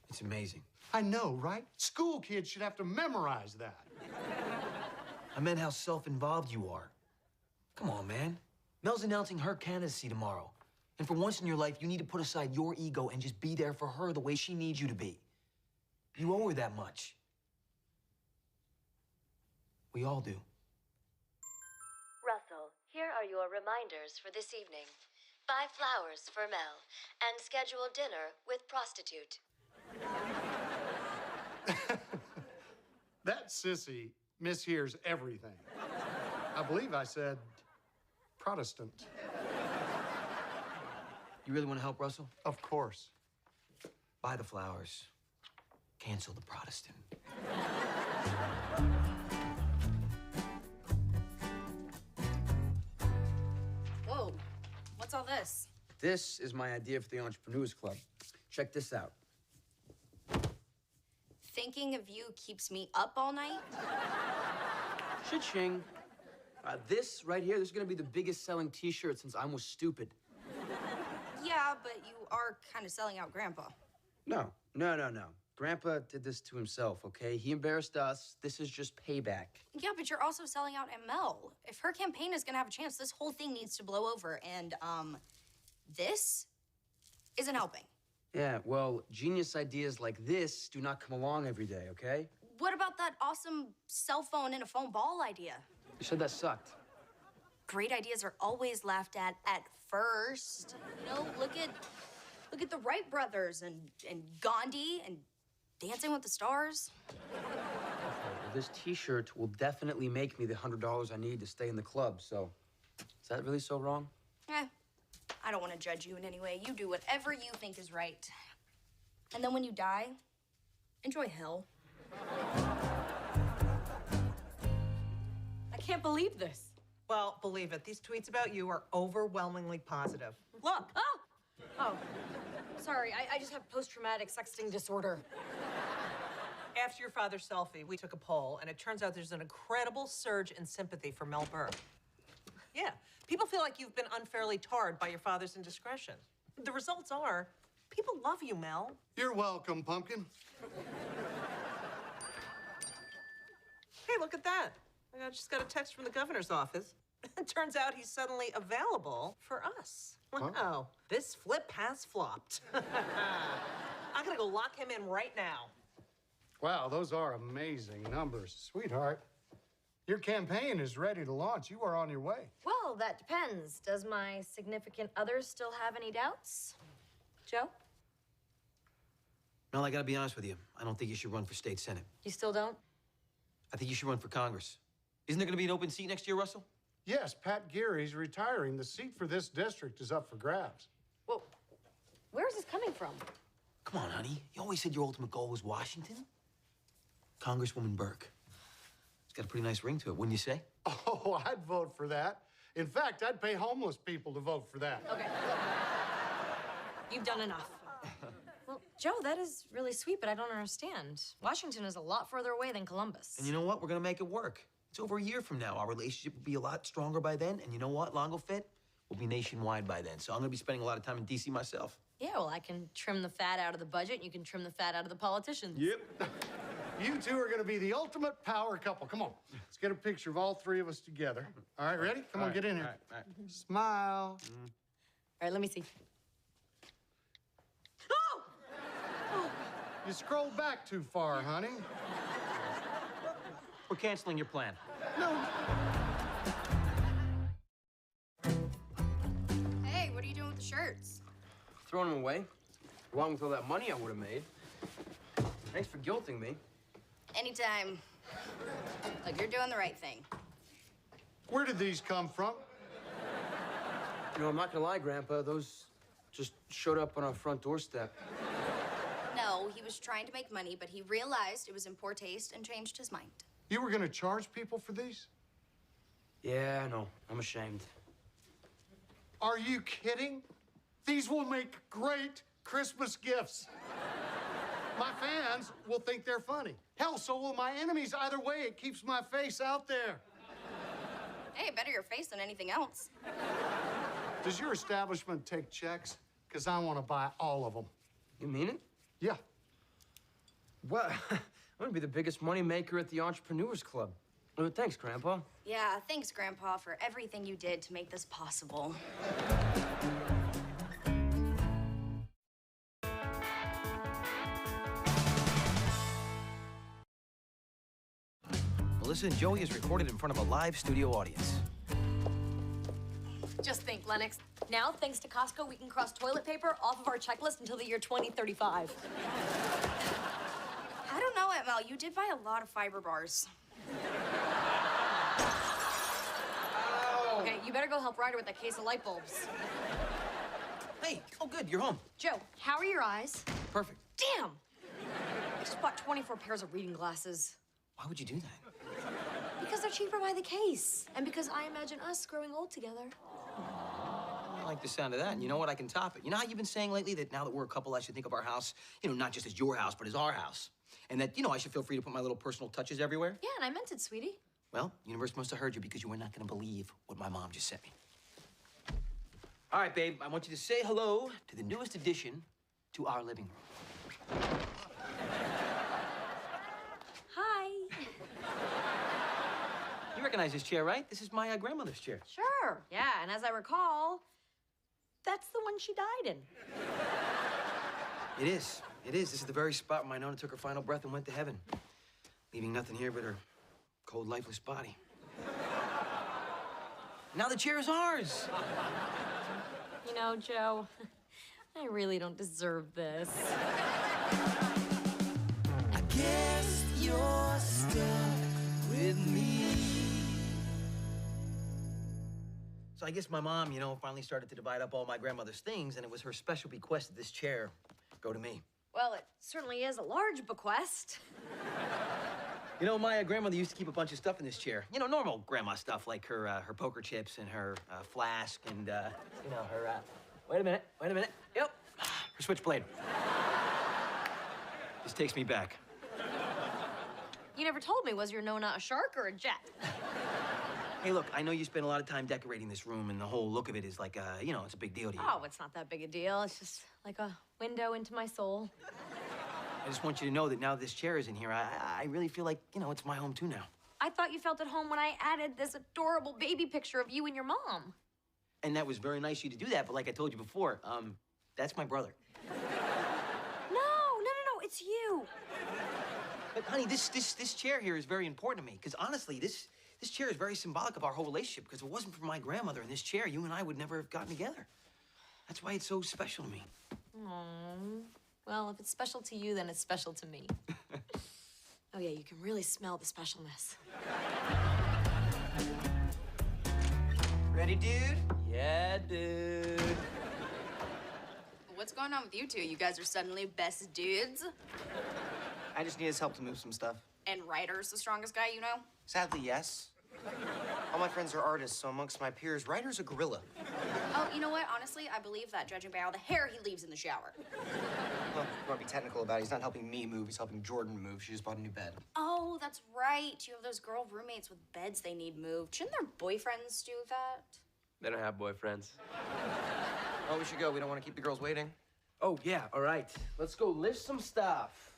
It's amazing. I know, right? School kids should have to memorize that. I meant how self-involved you are. Come on, man. Mel's announcing her candidacy tomorrow. And for once in your life, you need to put aside your ego and just be there for her the way she needs you to be. You owe her that much. We all do. Russell, here are your reminders for this evening. Buy flowers for Mel and schedule dinner with prostitute. That sissy mishears everything. I believe I said Protestant. You really want to help, Russell? Of course. Buy the flowers. Cancel the Protestant. Whoa, what's all this? This is my idea for the Entrepreneurs Club. Check this out. Thinking of you keeps me up all night? Cha-ching. This right here, this is gonna be the biggest selling t-shirt since I was stupid. Yeah, but you are kind of selling out Grandpa. No. Grandpa did this to himself, okay? He embarrassed us. This is just payback. Yeah, but you're also selling out at Mel. If her campaign is gonna have a chance, this whole thing needs to blow over, and, this isn't helping. Yeah, well, genius ideas like this do not come along every day, okay? What about that awesome cell phone and a foam ball idea? You said that sucked. Great ideas are always laughed at first. You know, look at the Wright brothers and Gandhi and Dancing with the Stars. Okay, well, this t-shirt will definitely make me the $100 I need to stay in the club, so is that really so wrong? I don't want to judge you in any way. You do whatever you think is right. And then when you die, enjoy hell. I can't believe this. Well, believe it, these tweets about you are overwhelmingly positive. Look, oh, sorry, I just have post-traumatic sexting disorder. After your father's selfie, we took a poll, and it turns out there's an incredible surge in sympathy for Mel Burke. Yeah, people feel like you've been unfairly tarred by your father's indiscretion. The results are, people love you, Mel. You're welcome, Pumpkin. Hey, look at that. I just got a text from the governor's office. It turns out he's suddenly available for us. Wow, Huh? this flip has flopped. I'm gonna go lock him in right now. Wow, those are amazing numbers. Sweetheart, your campaign is ready to launch. You are on your way. Well, that depends. Does my significant other still have any doubts? Joe? Mel, I gotta be honest with you. I don't think you should run for state senate. You still don't? I think you should run for Congress. Isn't there gonna be an open seat next year, Russell? Yes, Pat Geary's retiring. The seat for this district is up for grabs. Well, where's this coming from? Come on, honey. You always said your ultimate goal was Washington. Congresswoman Burke. It's got a pretty nice ring to it, wouldn't you say? Oh, I'd vote for that. In fact, I'd pay homeless people to vote for that. Okay, look. You've done enough. Well, Joe, that is really sweet, but I don't understand. Washington is a lot further away than Columbus. And you know what? We're gonna make it work. It's over a year from now. Our relationship will be a lot stronger by then. And you know what? Longo Fit will be nationwide by then. So I'm gonna be spending a lot of time in D.C. myself. Yeah, well, I can trim the fat out of the budget, and you can trim the fat out of the politicians. Yep. You two are going to be the ultimate power couple. Come on. Let's get a picture of all three of us together. All right, ready? Come on, get in here. All right. Smile. All right, let me see. You scrolled back too far, honey. We're canceling your plan. Hey, what are you doing with the shirts? Throwing them away, along with all that money I would have made. Thanks for guilting me. Anytime. Look, you're doing the right thing. Where did these come from? You know, I'm not gonna lie, Grandpa, those just showed up on our front doorstep. No, he was trying to make money, but he realized it was in poor taste and changed his mind. You were going to charge people for these? Yeah, I know. I'm ashamed. Are you kidding? These will make great Christmas gifts. My fans will think they're funny. Hell, so will my enemies. Either way, it keeps my face out there. Hey, better your face than anything else. Does your establishment take checks? Because I want to buy all of them. You mean it? Yeah. Well, I'm gonna be the biggest money maker at the Entrepreneurs Club. Oh, thanks, Grandpa. Yeah, thanks, Grandpa, for everything you did to make this possible. Melissa and Joey is recorded in front of a live studio audience. Just think, Lennox. Now, thanks to Costco, we can cross toilet paper off of our checklist until the year 2035. I don't know, Aunt Mel. You did buy a lot of fiber bars. Okay, you better go help Ryder with that case of light bulbs. Hey, oh good, you're home. Joe, how are your eyes? Perfect. Damn! I just bought 24 pairs of reading glasses. Why would you do that? Because they're cheaper by the case. And because I imagine us growing old together. I like the sound of that, and you know what? I can top it. You know how you've been saying lately that now that we're a couple, I should think of our house, you know, not just as your house, but as our house. And that, you know, I should feel free to put my little personal touches everywhere? Yeah, and I meant it, sweetie. Well, the universe must have heard you because you were not gonna believe what my mom just sent me. All right, babe, I want you to say hello to the newest addition to our living room. Hi. You recognize this chair, right? This is my grandmother's chair. Sure. Yeah, and as I recall, that's the one she died in. It is. It is. This is the very spot where my Nona took her final breath and went to heaven, leaving nothing here but her cold, lifeless body. Now the chair is ours. You know, Joe, I really don't deserve this. I guess you're stuck with me. So I guess my mom, you know, finally started to divide up all my grandmother's things, and it was her special bequest that this chair go to me. Well, it certainly is a large bequest. You know, my grandmother used to keep a bunch of stuff in this chair. You know, normal grandma stuff, like her poker chips and her flask and, you know, her, wait a minute. Yep, her switchblade. This takes me back. You never told me. Was your Nona a shark or a jet? Hey, look, I know you spent a lot of time decorating this room, and the whole look of it is like, you know, it's a big deal to you. Oh, it's not that big a deal. It's just like a window into my soul. I just want you to know that now this chair is in here, I really feel like, you know, it's my home too now. I thought you felt at home when I added this adorable baby picture of you and your mom. And that was very nice of you to do that, but like I told you before, that's my brother. No, it's you. But honey, this chair here is very important to me, because honestly, this chair is very symbolic of our whole relationship, because if it wasn't for my grandmother and this chair, you and I would never have gotten together. That's why it's so special to me. Aww. Well, if it's special to you, then it's special to me. Oh, yeah, you can really smell the specialness. Ready, dude? Yeah, dude. What's going on with you two? You guys are suddenly best dudes? I just need his help to move some stuff. And Ryder's the strongest guy you know? Sadly, yes. All my friends are artists, so amongst my peers, Ryder's a gorilla. Oh, you know what? Honestly, I believe that, judging by all the hair he leaves in the shower. Well, you want to be technical about it. He's not helping me move. He's helping Jordan move. She just bought a new bed. Oh, that's right. You have those girl roommates with beds they need moved. Shouldn't their boyfriends do that? They don't have boyfriends. Oh, we should go. We don't want to keep the girls waiting. Oh, yeah, all right. Let's go lift some stuff.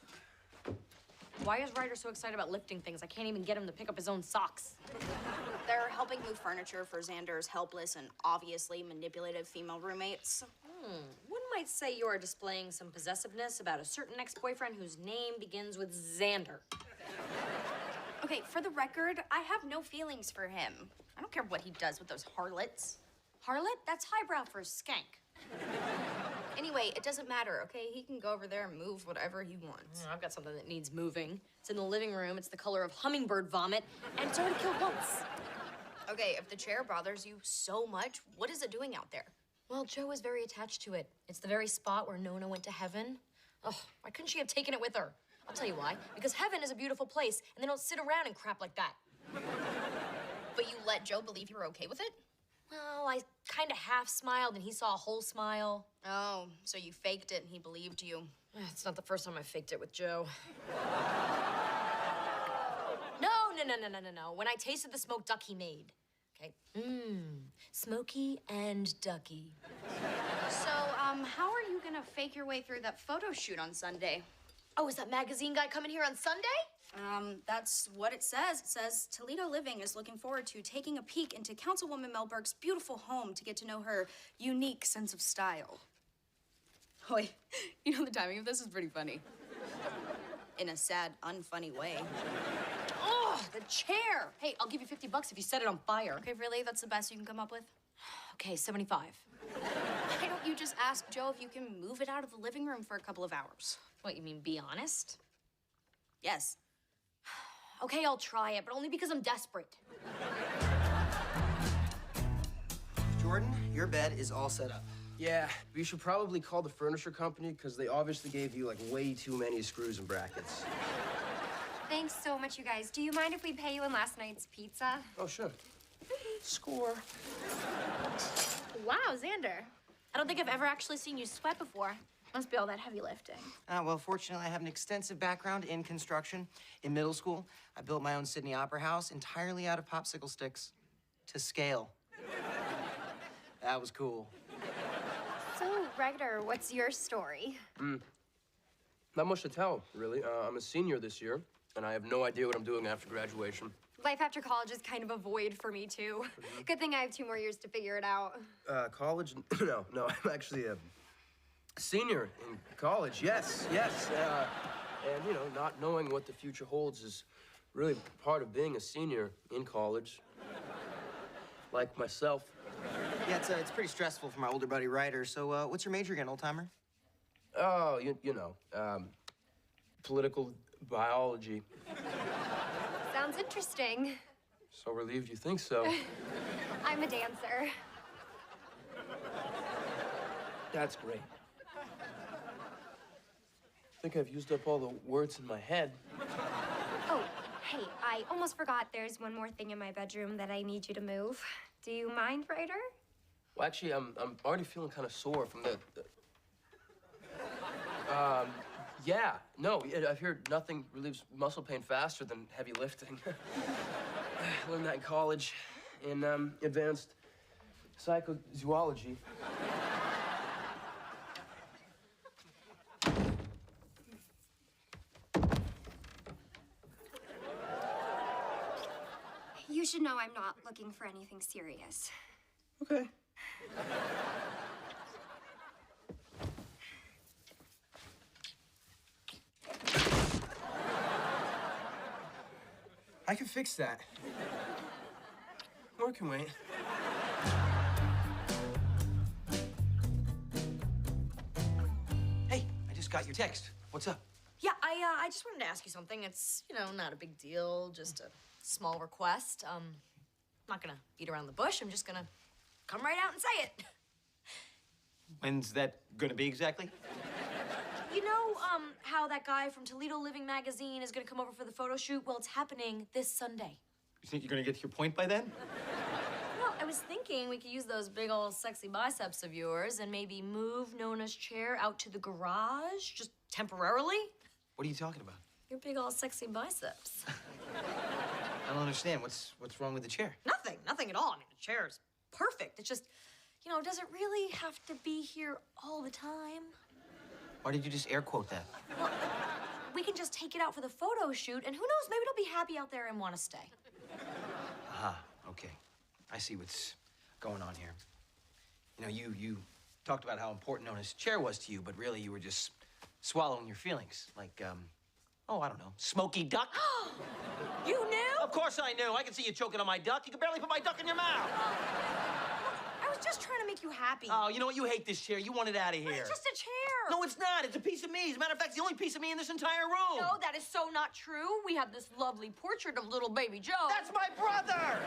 Why is Ryder so excited about lifting things? I can't even get him to pick up his own socks. They're helping move furniture for Xander's helpless and obviously manipulative female roommates. One might say you are displaying some possessiveness about a certain ex-boyfriend whose name begins with Xander. Okay, for the record, I have no feelings for him. I don't care what he does with those harlots. Harlot? That's highbrow for a skank. Anyway, it doesn't matter, okay? He can go over there and move whatever he wants. I've got something that needs moving. It's in the living room. It's the color of hummingbird vomit, and it's already killed once. Okay, if the chair bothers you so much, what is it doing out there? Well, Joe is very attached to it. It's the very spot where Nona went to heaven. Oh, why couldn't she have taken it with her? I'll tell you why. Because heaven is a beautiful place, and they don't sit around and crap like that. But you let Joe believe you were okay with it? Well, I kind of half smiled, and he saw a whole smile. Oh, so you faked it and he believed you. It's not the first time I faked it with Joe. No. When I tasted the smoked duck he made. Okay. Smoky and ducky. So, how are you gonna fake your way through that photo shoot on Sunday? Oh, is that magazine guy coming here on Sunday? That's what it says. It says, Toledo Living is looking forward to taking a peek into Councilwoman Melberg's beautiful home to get to know her unique sense of style. Oh, wait, you know the timing of this is pretty funny. In a sad, unfunny way. Oh, the chair! Hey, I'll give you $50 if you set it on fire. Okay, really? That's the best you can come up with? Okay, 75. Why don't you just ask Joe if you can move it out of the living room for a couple of hours? What, you mean be honest? Yes. Okay, I'll try it, but only because I'm desperate. Jordan, your bed is all set up. Yeah, we should probably call the furniture company because they obviously gave you like way too many screws and brackets. Thanks so much, you guys. Do you mind if we pay you in last night's pizza? Oh, sure. Score. Wow, Xander. I don't think I've ever actually seen you sweat before. Must be all that heavy lifting. Well, fortunately, I have an extensive background in construction. In middle school, I built my own Sydney Opera House entirely out of popsicle sticks to scale. That was cool. So, Ryder, what's your story? Not much to tell, really. I'm a senior this year, and I have no idea what I'm doing after graduation. Life after college is kind of a void for me, too. Good thing I have 2 more years to figure it out. College? No, I'm actually a senior in college, yes. And, you know, not knowing what the future holds is really part of being a senior in college, like myself. Yeah, it's pretty stressful for my older buddy Ryder. So, what's your major again, old-timer? Oh, you know, political biology. Sounds interesting. So relieved you think so. I'm a dancer. That's great. I think I've used up all the words in my head. Oh, hey, I almost forgot there's one more thing in my bedroom that I need you to move. Do you mind, Ryder? Well, actually, I'm already feeling kind of sore from the Yeah, no, I've heard nothing relieves muscle pain faster than heavy lifting. I learned that in college in advanced psychozoology. You should know I'm not looking for anything serious. Okay. I can fix that. Or can wait. Hey, I just got your text. What's up? Yeah, I just wanted to ask you something. It's, not a big deal, just a small request. I'm not gonna beat around the bush. I'm just gonna come right out and say it. When's that gonna be exactly? You know, how that guy from Toledo Living magazine is gonna come over for the photo shoot? Well, it's happening this Sunday. You think you're gonna get to your point by then? Well, I was thinking we could use those big old sexy biceps of yours and maybe move Nona's chair out to the garage, just temporarily. What are you talking about? Your big old sexy biceps. I don't understand. What's wrong with the chair? Nothing at all. I mean, the chair is perfect. It's just, does it really have to be here all the time? Why did you just air quote that? Well, we can just take it out for the photo shoot, and who knows, maybe it'll be happy out there and want to stay. Ah, okay. I see what's going on here. You talked about how important Nona's chair was to you, but really you were just swallowing your feelings. Like, I don't know, smoky duck? You knew? Of course I knew. I can see you choking on my duck. You can barely put my duck in your mouth. I was just trying to make you happy. Oh, you know what? You hate this chair. You want it out of here. It's just a chair. No, it's not. It's a piece of me. As a matter of fact, it's the only piece of me in this entire room. No, that is so not true. We have this lovely portrait of little baby Joe. That's my brother!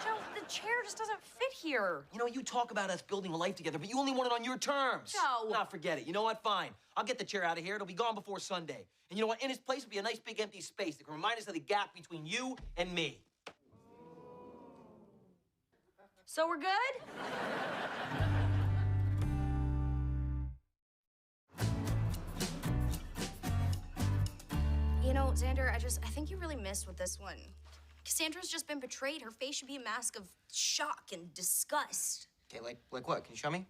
Joe, the chair just doesn't fit here. You talk about us building a life together, but you only want it on your terms. Joe. Nah, forget it. You know what? Fine. I'll get the chair out of here. It'll be gone before Sunday. And you know what? In its place will be a nice big empty space that can remind us of the gap between you and me. So we're good? Xander, I think you really missed with this one. Cassandra's just been betrayed. Her face should be a mask of shock and disgust. Okay, like what? Can you show me?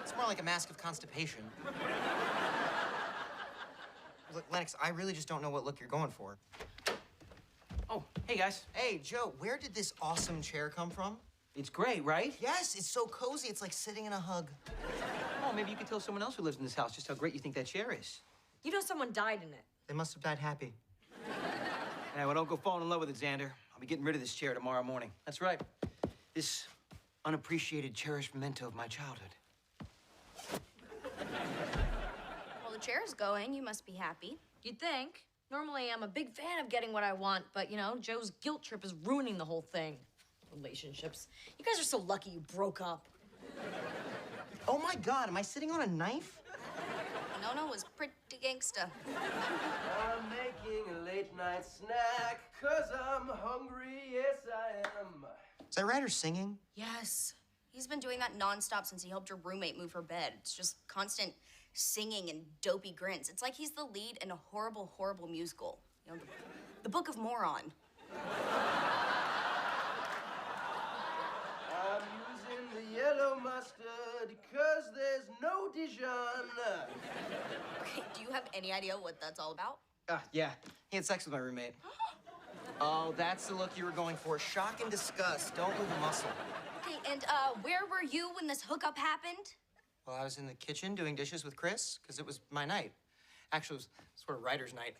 It's more like a mask of constipation. Look, Lennox, I really just don't know what look you're going for. Oh, hey, guys. Hey, Joe, where did this awesome chair come from? It's great, right? Yes, it's so cozy. It's like sitting in a hug. Oh, maybe you could tell someone else who lives in this house just how great you think that chair is. Someone died in it. They must have died happy. Hey, well, don't go falling in love with it, Xander. I'll be getting rid of this chair tomorrow morning. That's right. This unappreciated, cherished memento of my childhood. Well, the chair's going. You must be happy. You'd think. Normally, I'm a big fan of getting what I want, but, Joe's guilt trip is ruining the whole thing. Relationships. You guys are so lucky you broke up. Oh, my God, am I sitting on a knife? Nona was pretty gangsta. I'm making a late-night snack, 'cause I'm hungry, yes I am. Is that Ryder singing? Yes. He's been doing that nonstop since he helped her roommate move her bed. It's just constant singing and dopey grins. It's like he's the lead in a horrible, horrible musical. The Book of Moron. I'm using the yellow mustard, 'cause there's no Dijon. Okay, do you have any idea what that's all about? Yeah. He had sex with my roommate. Oh, that's the look you were going for. Shock and disgust. Don't move a muscle. Okay, and where were you when this hookup happened? Well, I was in the kitchen doing dishes with Chris, because it was my night. Actually, it was sort of Ryder's night.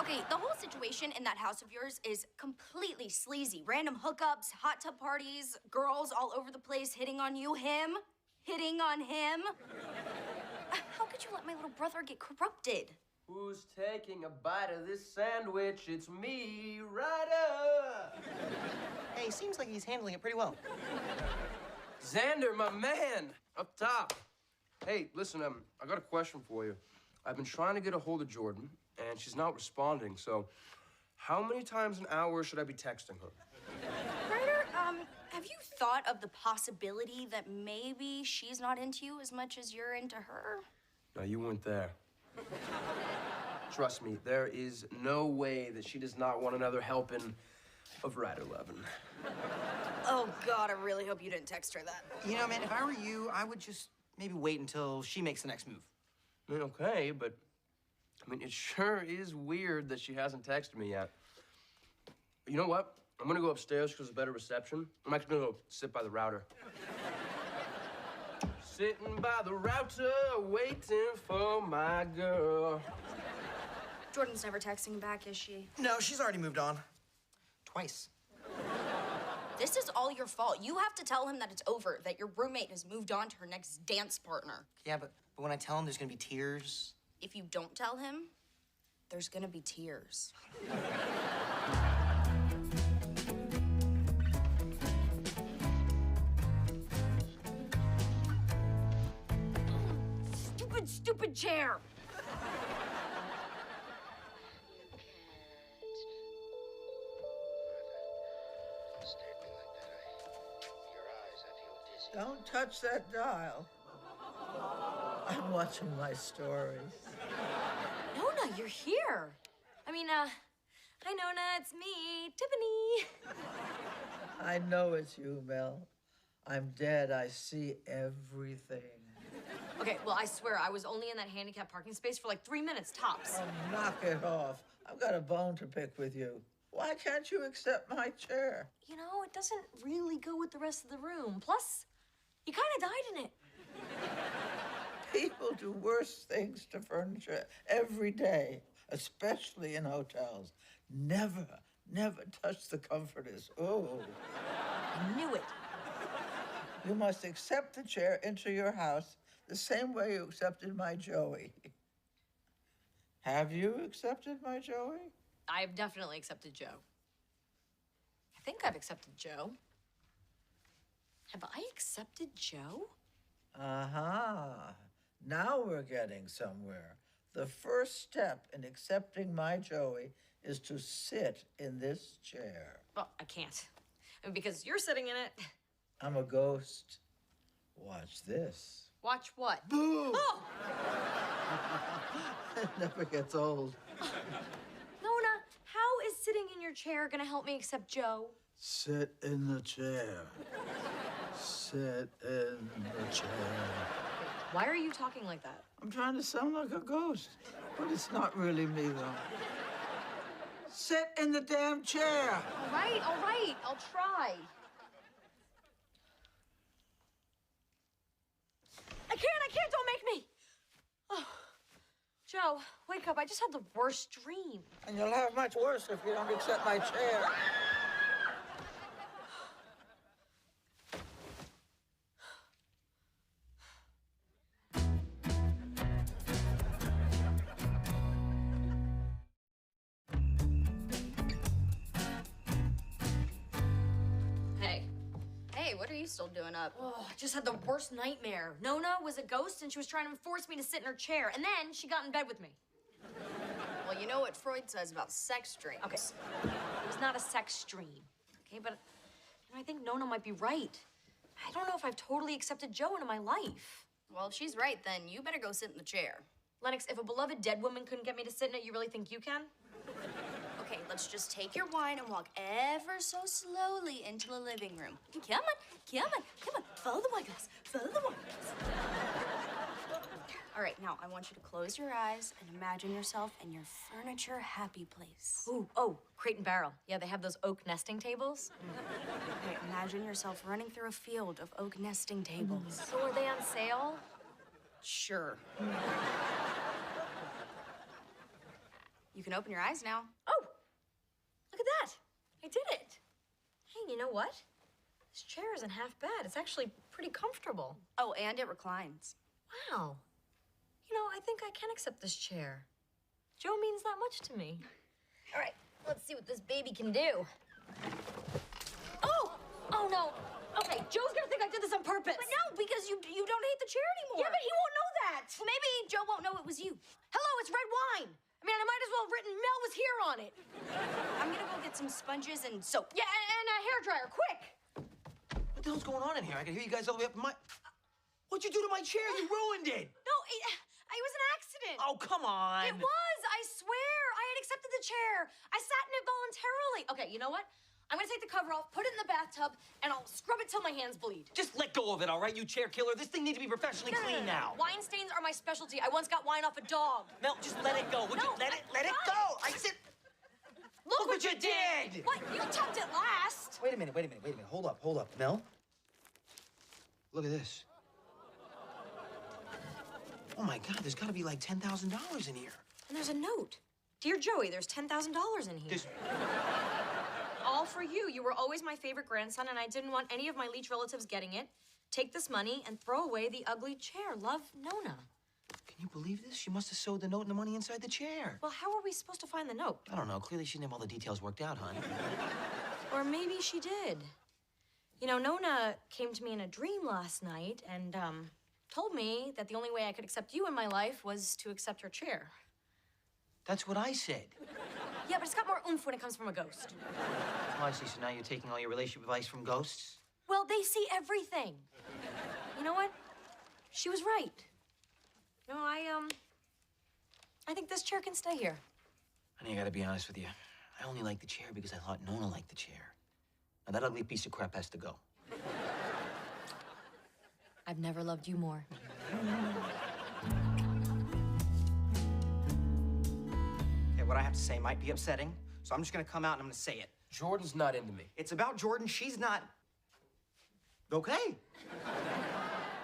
Okay, the whole situation in that house of yours is completely sleazy. Random hookups, hot tub parties, girls all over the place hitting on you, him hitting on him. How could you let my little brother get corrupted? Who's taking a bite of this sandwich? It's me, Ryder. Hey, seems like he's handling it pretty well. Xander, my man, up top. Hey, listen, I got a question for you. I've been trying to get a hold of Jordan, and she's not responding, so how many times an hour should I be texting her? Ryder, Have you thought of the possibility that maybe she's not into you as much as you're into her? No, you weren't there. Trust me, there is no way that she does not want another helping of Rider Lovin'. Oh, God, I really hope you didn't text her that. You know, man, if I were you, I would just maybe wait until she makes the next move. I mean, okay, but I mean, it sure is weird that she hasn't texted me yet. You know what? I'm gonna go upstairs because there's better reception. I'm actually gonna go sit by the router. Sitting by the router, waiting for my girl. Jordan's never texting back, is she? No, she's already moved on. Twice. This is all your fault. You have to tell him that it's over, that your roommate has moved on to her next dance partner. Yeah, but when I tell him there's gonna be tears. If you don't tell him, there's gonna be tears. Stupid chair! Don't touch that dial. I'm watching my stories. Nona, you're here. I mean, hi, Nona, it's me, Tiffany. I know it's you, Mel. I'm dead. I see everything. Okay, well, I swear, I was only in that handicapped parking space for like 3 minutes, tops. Oh, knock it off. I've got a bone to pick with you. Why can't you accept my chair? You know, it doesn't really go with the rest of the room. Plus, you kind of died in it. People do worse things to furniture every day, especially in hotels. Never touch the comforters. Oh. I knew it. You must accept the chair into your house the same way you accepted my Joey. Have you accepted my Joey? I've definitely accepted Joe. I think I've accepted Joe. Have I accepted Joe? Uh-huh. Now we're getting somewhere. The first step in accepting my Joey is to sit in this chair. Well, I can't. I mean, because you're sitting in it. I'm a ghost. Watch this. Watch what? Boo! Oh! It never gets old. Nona, how is sitting in your chair gonna help me accept Joe? Sit in the chair. Sit in the chair. Why are you talking like that? I'm trying to sound like a ghost, but it's not really me, though. Sit in the damn chair. All right, I'll try. I can't, don't make me. Oh, Joe, wake up, I just had the worst dream. And you'll have much worse if you don't accept my chair. Hey, what are you still doing up? Oh, I just had the worst nightmare. Nona was a ghost and she was trying to force me to sit in her chair, and then she got in bed with me. Well, you know what Freud says about sex dreams. Okay, it was not a sex dream, okay? But you know, I think Nona might be right. I don't know if I've totally accepted Joe into my life. Well, if she's right, then you better go sit in the chair. Lennox, if a beloved dead woman couldn't get me to sit in it, you really think you can? Okay, let's just take your wine and walk ever so slowly into the living room. Come on. Follow the wine glass. Follow the wine glass. All right, now I want you to close your eyes and imagine yourself in your furniture happy place. Ooh, oh, Crate and Barrel. Yeah, they have those oak nesting tables. Okay, imagine yourself running through a field of oak nesting tables. So are they on sale? Sure. You can open your eyes now. Oh, look at that. I did it. Hey, you know what? This chair isn't half bad. It's actually pretty comfortable. Oh, and it reclines. Wow. You know, I think I can accept this chair. Joe means that much to me. All right, let's see what this baby can do. Oh no. Okay, Joe's gonna think I did this on purpose. But no, because you don't hate the chair anymore. Yeah, but he won't know that. Well, maybe Joe won't know it was you. Hello, it's red wine. I mean, I might as well have written Mel was here on it. I'm gonna go get some sponges and soap. Yeah, and a hairdryer, quick. the hell's going on in here? I can hear you guys all the way up in my... What'd you do to my chair? You ruined it! No, it was an accident. Oh, come on. It was, I swear. I had accepted the chair. I sat in it voluntarily. Okay, you know what? I'm gonna take the cover off, put it in the bathtub, and I'll scrub it till my hands bleed. Just let go of it, all right, you chair killer? This thing needs to be professionally clean now. Wine stains are my specialty. I once got wine off a dog. Mel, just let it go. Would you let it go? I said... Look what you did! What? You tucked it last. Wait a minute. Hold up. Mel? Look at this. Oh, my God, there's got to be like $10,000 in here. And there's a note. Dear Joey, there's $10,000 in here. All for you. You were always my favorite grandson, and I didn't want any of my leech relatives getting it. Take this money and throw away the ugly chair. Love, Nona. Can you believe this? She must have sewed the note and the money inside the chair. Well, how are we supposed to find the note? I don't know. Clearly, she didn't have all the details worked out, hon. Or maybe she did. You know, Nona came to me in a dream last night and, told me that the only way I could accept you in my life was to accept her chair. That's what I said. Yeah, but it's got more oomph when it comes from a ghost. Oh, I see. So now you're taking all your relationship advice from ghosts? Well, they see everything. You know what? She was right. No, I think this chair can stay here. Honey, I gotta be honest with you. I only like the chair because I thought Nona liked the chair. Now, that ugly piece of crap has to go. I've never loved you more. Okay, what I have to say might be upsetting, so I'm just gonna come out and I'm gonna say it. Jordan's not into me. It's about Jordan. She's not... Okay.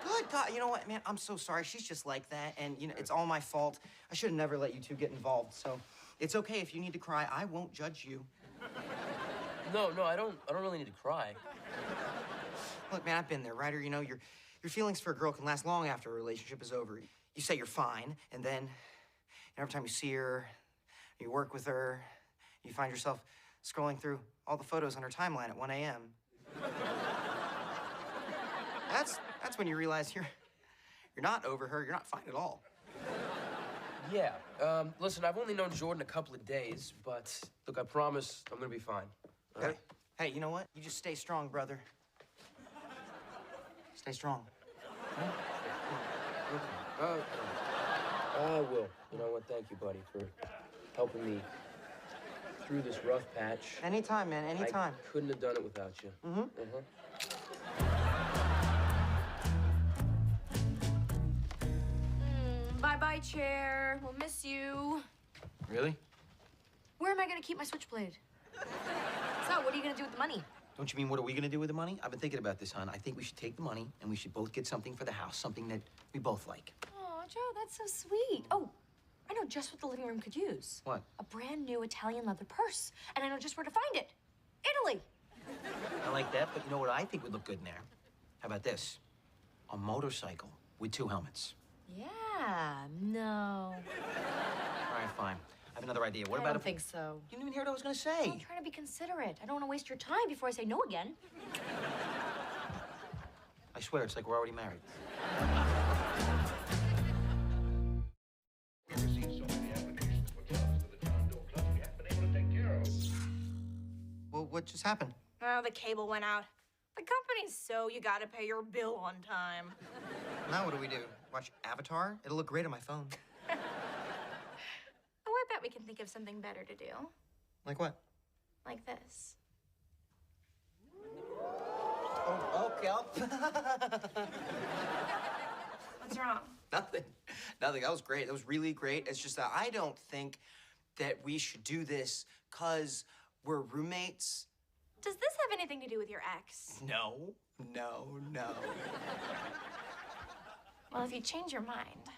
Good God, you know what, man? I'm so sorry. She's just like that, and, you know, it's all my fault. I should have never let you two get involved, so it's okay if you need to cry. I won't judge you. No, I don't really need to cry. Look, man, I've been there, Ryder. You know, your feelings for a girl can last long after a relationship is over. You say you're fine, and then every time you see her, you work with her, you find yourself scrolling through all the photos on her timeline at 1 a.m. That's when you realize you're not over her. You're not fine at all. Yeah. Listen, I've only known Jordan a couple of days, but look, I promise I'm gonna be fine. All right? Hey, you know what? You just stay strong, brother. Stay strong. I will. You know what? Thank you, buddy, for helping me through this rough patch. Anytime, man. Anytime. I couldn't have done it without you. Bye-bye, chair. We'll miss you. Really? Where am I gonna keep my switchblade? So, what are you gonna do with the money? Don't you mean what are we gonna do with the money? I've been thinking about this, hon. I think we should take the money and we should both get something for the house, something that we both like. Oh, Joe, that's so sweet. Oh, I know just what the living room could use. What? A brand new Italian leather purse. And I know just where to find it. Italy. I like that, but you know what I think would look good in there? How about this? A motorcycle with 2 helmets. Yeah, no. All right, fine. I have another idea. What about I don't if... think so. You didn't even hear what I was gonna say. I'm trying to be considerate. I don't want to waste your time before I say no again. I swear, it's like we're already married. Well, what just happened? Oh, the cable went out. The company's so you gotta pay your bill on time. Now what do we do? Watch Avatar? It'll look great on my phone. Oh, I bet we can think of something better to do. Like what? Like this. Oh, okay. What's wrong? Nothing. That was great. That was really great. It's just that I don't think that we should do this because we're roommates. Does this have anything to do with your ex? No. Well, if you change your mind,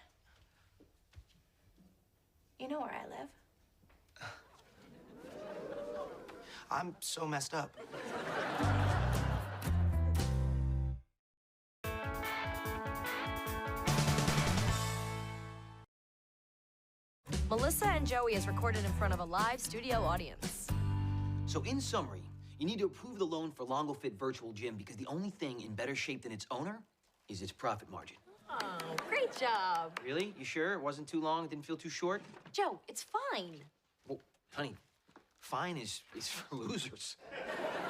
you know where I live. I'm so messed up. Melissa and Joey is recorded in front of a live studio audience. So in summary, you need to approve the loan for Longo Fit Virtual Gym because the only thing in better shape than its owner is its profit margin. Oh, great job. Really? You sure? It wasn't too long? It didn't feel too short? Joe, it's fine. Well, honey, fine is for losers.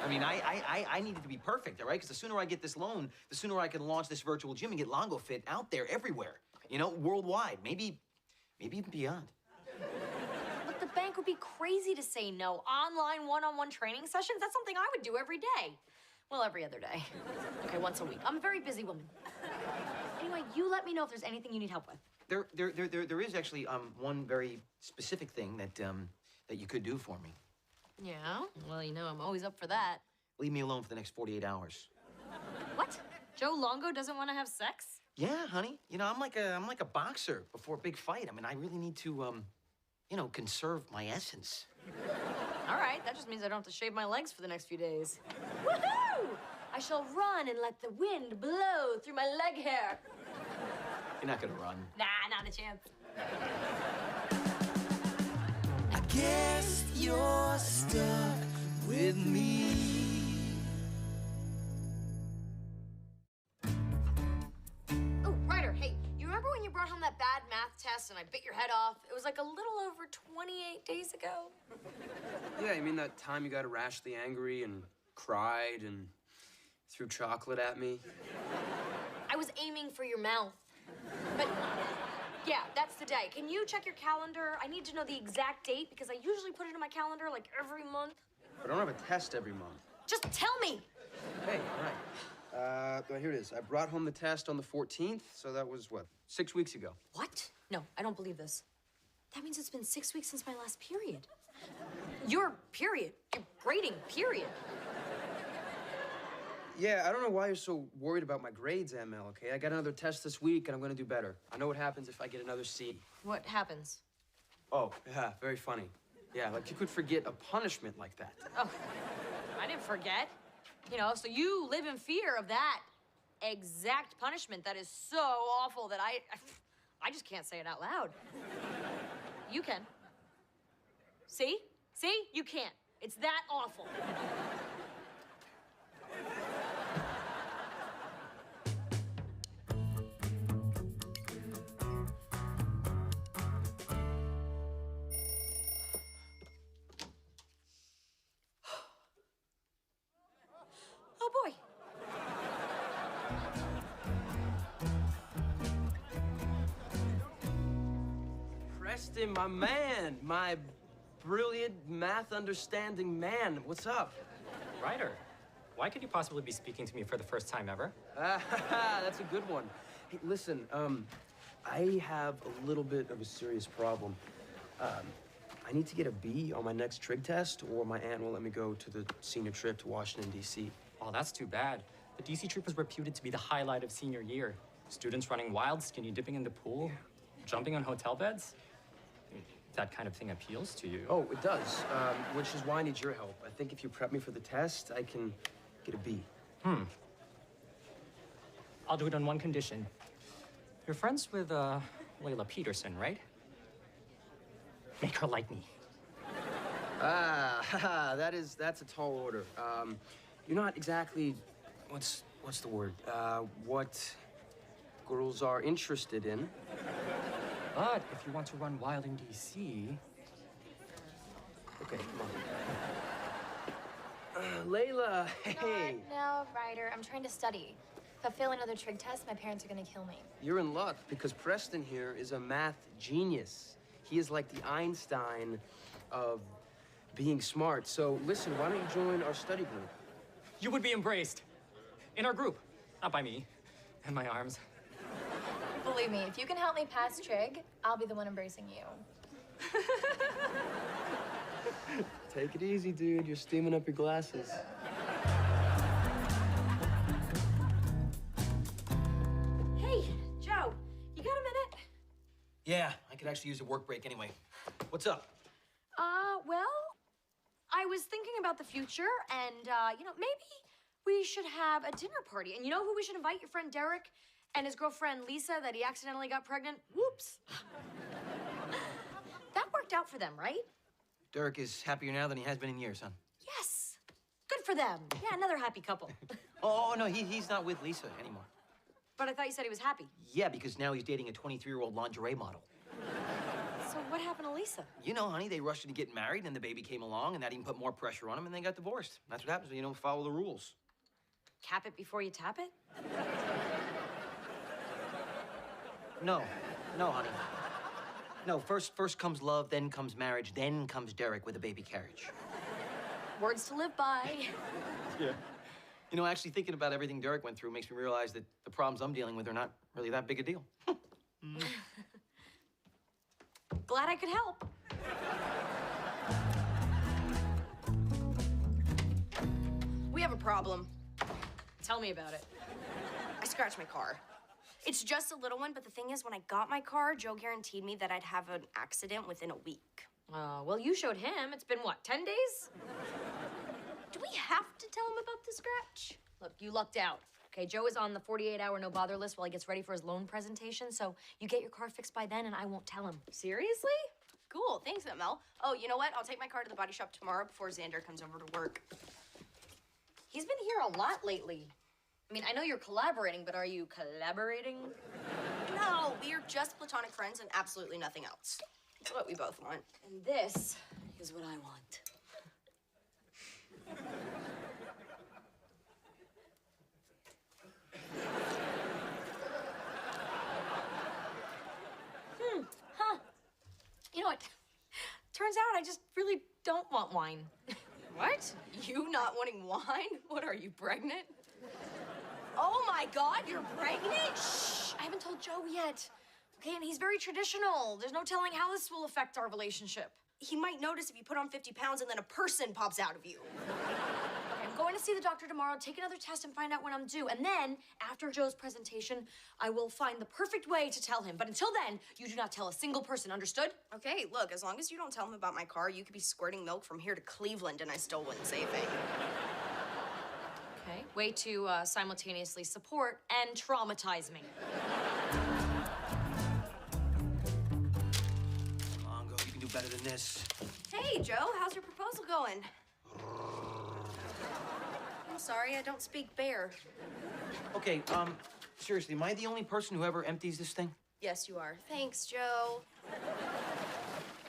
I mean, I need it to be perfect, all right? Because the sooner I get this loan, the sooner I can launch this virtual gym and get Longo Fit out there everywhere. You know, worldwide, maybe even beyond. Look, the bank would be crazy to say no. Online one-on-one training sessions, that's something I would do every day. Well, every other day. Okay, once a week. I'm a very busy woman. Anyway, you let me know if there's anything you need help with. There is actually one very specific thing that you could do for me. Yeah? Well, you know, I'm always up for that. Leave me alone for the next 48 hours. What? Joe Longo doesn't want to have sex? Yeah, honey. You know, I'm like a boxer before a big fight. I mean, I really need to, you know, conserve my essence. All right, that just means I don't have to shave my legs for the next few days. Woohoo! I shall run and let the wind blow through my leg hair. You're not gonna run. Nah, not a chance. I guess you're stuck with me. Oh, Ryder, hey, you remember when you brought home that bad math test and I bit your head off? It was like a little over 28 days ago. Yeah, you mean that time you got irrationally angry and cried and threw chocolate at me? I was aiming for your mouth. But, yeah, that's the day. Can you check your calendar? I need to know the exact date because I usually put it in my calendar like every month. But I don't have a test every month. Just tell me. Hey, all right. Well, here it is. I brought home the test on the 14th, so that was, what, 6 weeks ago. What? No, I don't believe this. That means it's been 6 weeks since my last period. Your period. Your grading period. Yeah, I don't know why you're so worried about my grades, ML, okay? I got another test this week, and I'm gonna do better. I know what happens if I get another C. What happens? Oh, yeah, very funny. Yeah, like you could forget a punishment like that. Oh, I didn't forget. You know, so you live in fear of that exact punishment that is so awful that I just can't say it out loud. You can. See? See? You can't. It's that awful. Oh, boy. Preston, my man, my brilliant math-understanding man. What's up? Ryder, why could you possibly be speaking to me for the first time ever? That's a good one. Hey, listen, I have a little bit of a serious problem. I need to get a B on my next trig test, or my aunt won't let me go to the senior trip to Washington, D.C. Oh, that's too bad. The DC trip was reputed to be the highlight of senior year. Students running wild, skinny dipping in the pool, jumping on hotel beds. That kind of thing appeals to you. Oh, it does, which is why I need your help. I think if you prep me for the test, I can get a B. I'll do it on one condition. You're friends with, Layla Peterson, right? Make her like me. That's a tall order. You're not exactly, what's the word? What girls are interested in. But if you want to run wild in DC... Okay, come on. Layla, hey. No, Ryder, I'm trying to study. If I fail another trig test, my parents are gonna kill me. You're in luck, because Preston here is a math genius. He is like the Einstein of being smart. So listen, why don't you join our study group? You would be embraced. In our group. Not by me. And my arms. Believe me, if you can help me pass trig, I'll be the one embracing you. Take it easy, dude. You're steaming up your glasses. Hey, Joe, you got a minute? Yeah, I could actually use a work break anyway. What's up? Well, I was thinking about the future, and, you know, maybe we should have a dinner party. And you know who we should invite? Your friend Derek and his girlfriend Lisa that he accidentally got pregnant? Whoops. That worked out for them, right? Derek is happier now than he has been in years, huh? Yes. Good for them. Yeah, another happy couple. Oh, no, he's not with Lisa anymore. But I thought you said he was happy. Yeah, because now he's dating a 23-year-old lingerie model. So what happened to Lisa? You know, honey, they rushed into getting married, and the baby came along, and that even put more pressure on them, and they got divorced. That's what happens when you don't follow the rules. Cap it before you tap it? No, honey. No, first comes love, then comes marriage, then comes Derek with a baby carriage. Words to live by. Yeah. You know, actually thinking about everything Derek went through makes me realize that the problems I'm dealing with are not really that big a deal. Glad I could help. We have a problem. Tell me about it. I scratched my car. It's just a little one, but the thing is, when I got my car, Joe guaranteed me that I'd have an accident within a week. Well, you showed him. It's been, what, 10 days? Do we have to tell him about the scratch? Look, you lucked out. Okay, Joe is on the 48-hour no-bother list while he gets ready for his loan presentation, so you get your car fixed by then and I won't tell him. Seriously? Cool, thanks, Mel. Oh, you know what? I'll take my car to the body shop tomorrow before Xander comes over to work. He's been here a lot lately. I mean, I know you're collaborating, but are you collaborating? No, we are just platonic friends and absolutely nothing else. It's what we both want. And this is what I want. You know what? Turns out I just really don't want wine. What? You not wanting wine? What are you, pregnant? Oh my God, you're pregnant? Shh, I haven't told Joe yet. Okay, and he's very traditional. There's no telling how this will affect our relationship. He might notice if you put on 50 pounds and then a person pops out of you. Okay, I'm going to see the doctor tomorrow, take another test and find out when I'm due. And then, after Joe's presentation, I will find the perfect way to tell him. But until then, you do not tell a single person, understood? Okay, look, as long as you don't tell him about my car, you could be squirting milk from here to Cleveland and I still wouldn't say a thing. Okay, way to simultaneously support and traumatize me. Come on, girl, you can do better than this. Hey, Joe, how's your proposal going? I'm sorry, I don't speak bear. Okay, seriously, am I the only person who ever empties this thing? Yes, you are. Thanks, Joe.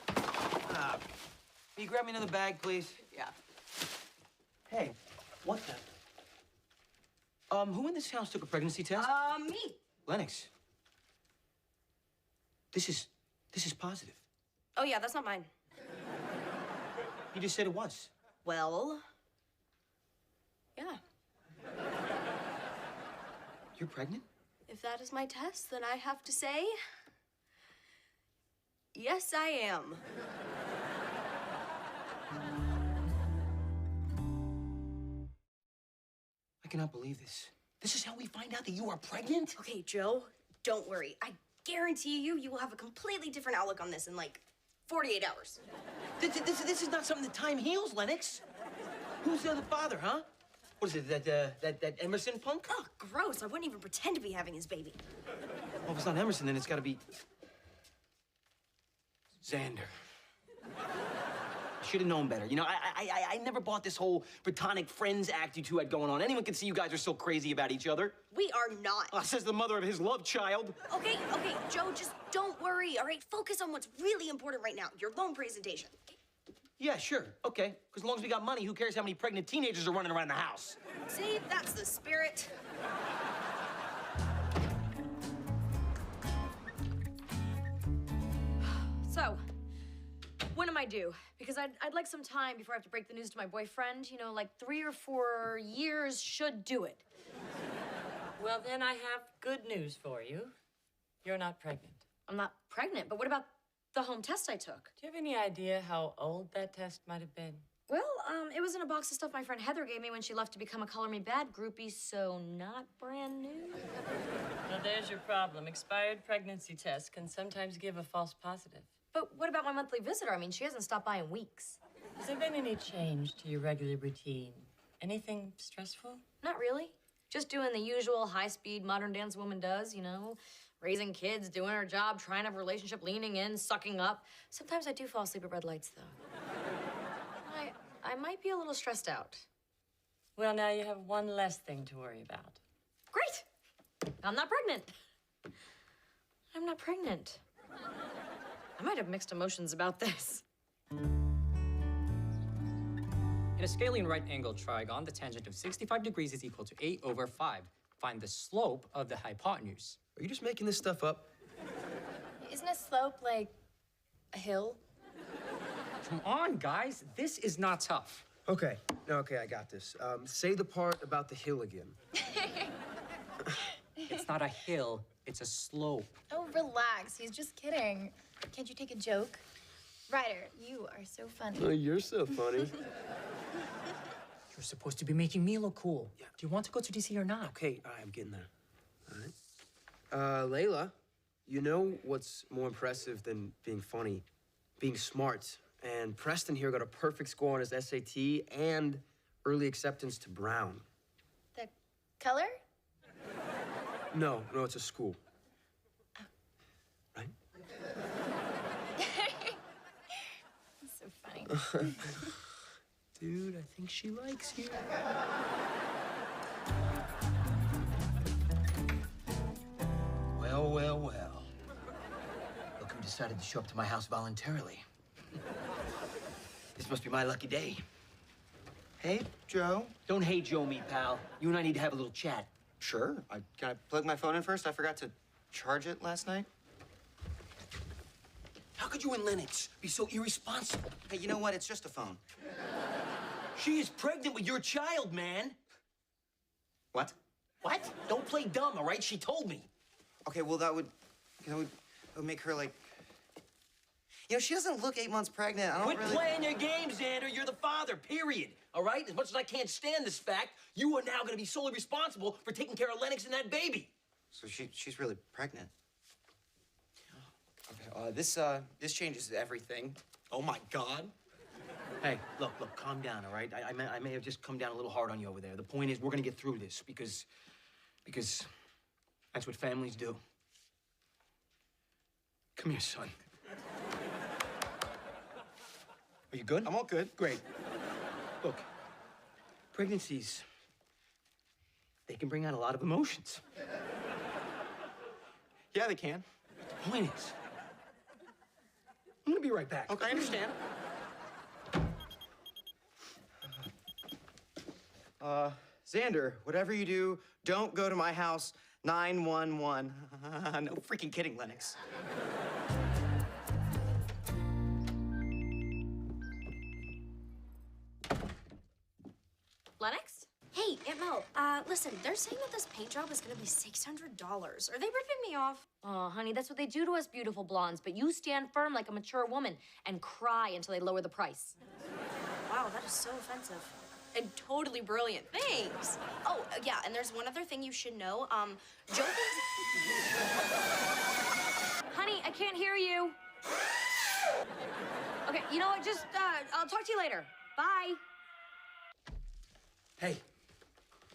Can you grab me another bag, please? Yeah. Hey, what the? Who in this house took a pregnancy test? Me. Lennox. This is positive. Oh, yeah, that's not mine. You just said it was. Well, yeah. You're pregnant? If that is my test, then I have to say, yes, I am. I cannot believe this. This is how we find out that you are pregnant? Okay, Joe, don't worry. I guarantee you will have a completely different outlook on this in like 48 hours. This is not something that time heals, Lennox. Who's the other father, huh? What is it, that Emerson punk? Oh, gross. I wouldn't even pretend to be having his baby. Well, if it's not Emerson, then it's gotta be Xander. I should have known better. You know, I never bought this whole platonic friends act you two had going on. Anyone can see you guys are so crazy about each other. We are not. Says the mother of his love child. Okay, Joe, just don't worry, all right? Focus on what's really important right now, your loan presentation. Yeah, sure, okay. Because as long as we got money, who cares how many pregnant teenagers are running around the house? See, that's the spirit. So, when am I due? Because I'd like some time before I have to break the news to my boyfriend. You know, like 3 or 4 years should do it. Well, then I have good news for you. You're not pregnant. I'm not pregnant, but what about the home test I took? Do you have any idea how old that test might have been? Well, it was in a box of stuff my friend Heather gave me when she left to become a Color Me Bad groupie, so not brand new. Well, there's your problem. Expired pregnancy tests can sometimes give a false positive. But what about my monthly visitor? I mean, she hasn't stopped by in weeks. Has there been any change to your regular routine? Anything stressful? Not really. Just doing the usual high-speed modern dance woman does, you know? Raising kids, doing her job, trying to have a relationship, leaning in, sucking up. Sometimes I do fall asleep at red lights, though. I might be a little stressed out. Well, now you have one less thing to worry about. Great! I'm not pregnant. I'm not pregnant. I might have mixed emotions about this. In a scalene right-angled trigon, the tangent of 65 degrees is equal to 8/5. Find the slope of the hypotenuse. Are you just making this stuff up? Isn't a slope like a hill? Come on, guys. This is not tough. Okay. No, okay, I got this. Say the part about the hill again. It's not a hill, it's a slope. Oh, relax. He's just kidding. Can't you take a joke? Ryder, you are so funny. Oh, you're so funny. You're supposed to be making me look cool. Yeah. Do you want to go to DC or not? Okay, all right, I'm getting there. All right. Layla, you know what's more impressive than being funny? Being smart. And Preston here got a perfect score on his SAT and early acceptance to Brown. The color? No, it's a school. Right? That's so funny. Dude, I think she likes you. Well. Look who decided to show up to my house voluntarily. This must be my lucky day. Hey, Joe. Don't hey Joe me, pal. You and I need to have a little chat. Sure. Can I plug my phone in first? I forgot to charge it last night. How could you and Lennox be so irresponsible? Hey, you know what? It's just a phone. She is pregnant with your child, man. What? What? Don't play dumb, all right? She told me. Okay, well, that would make her, like... You know, she doesn't look 8 months pregnant. I don't Quit really... playing your games, Xander. You're the father, period. All right? As much as I can't stand this fact, you are now going to be solely responsible for taking care of Lennox and that baby. So she's really pregnant. Okay, this changes everything. Oh, my God. Hey, look, calm down, all right? I may have just come down a little hard on you over there. The point is, we're going to get through this because that's what families do. Come here, son. Are you good? I'm all good. Great. Look, pregnancies, they can bring out a lot of emotions. Yeah, they can. The point is, I'm gonna be right back. Okay, I understand. Xander, whatever you do, don't go to my house. 911. No freaking kidding, Lennox. Lennox? Hey, Aunt Mel, listen, they're saying that this paint job is gonna be $600. Are they ripping me off? Oh, honey, that's what they do to us beautiful blondes, but you stand firm like a mature woman and cry until they lower the price. Wow, that is so offensive. And totally brilliant. Thanks. Oh, yeah, and there's one other thing you should know. Joe thinks... Honey, I can't hear you. Okay, you know what? Just, I'll talk to you later. Bye. Hey,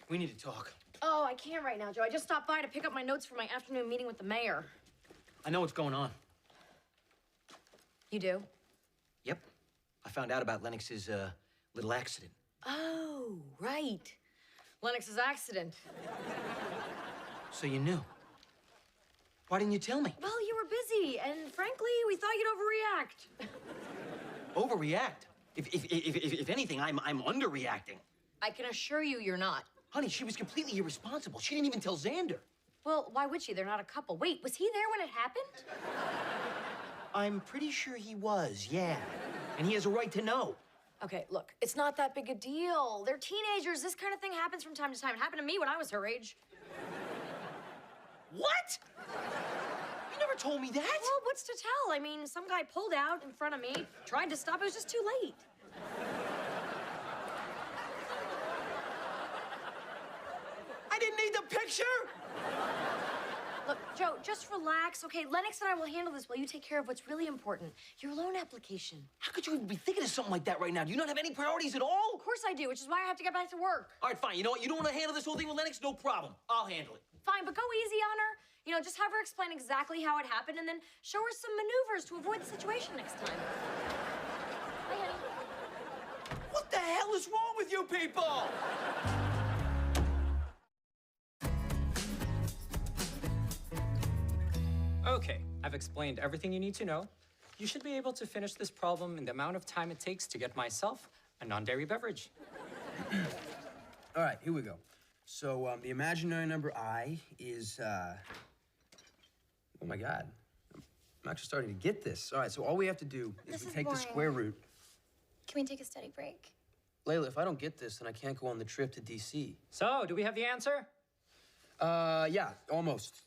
we need to talk. Oh, I can't right now, Joe. I just stopped by to pick up my notes for my afternoon meeting with the mayor. I know what's going on. You do? Yep. I found out about Lennox's, little accident. Oh, right. Lennox's accident. So you knew. Why didn't you tell me? Well, you were busy, and frankly, we thought you'd overreact. Overreact? If anything, I'm underreacting. I can assure you you're not. Honey, she was completely irresponsible. She didn't even tell Xander. Well, why would she? They're not a couple. Wait, was he there when it happened? I'm pretty sure he was, yeah. And he has a right to know. Okay, look, it's not that big a deal. They're teenagers. This kind of thing happens from time to time. It happened to me when I was her age. What? You never told me that. Well, what's to tell? I mean, some guy pulled out in front of me, tried to stop. It was just too late. I didn't need the picture! Look, Joe, just relax, okay? Lennox and I will handle this while you take care of what's really important, your loan application. How could you even be thinking of something like that right now? Do you not have any priorities at all? Of course I do, which is why I have to get back to work. All right, fine. You know what? You don't want to handle this whole thing with Lennox? No problem. I'll handle it. Fine, but go easy on her. You know, just have her explain exactly how it happened and then show her some maneuvers to avoid the situation next time. Bye, honey. What the hell is wrong with you people? Okay, I've explained everything you need to know. You should be able to finish this problem in the amount of time it takes to get myself a non-dairy beverage. All right, here we go. So the imaginary number I is, oh my God. I'm actually starting to get this. All right, so all we have to do is we take the square root. Can we take a study break? Layla, if I don't get this, then I can't go on the trip to DC. So, do we have the answer? Yeah, almost.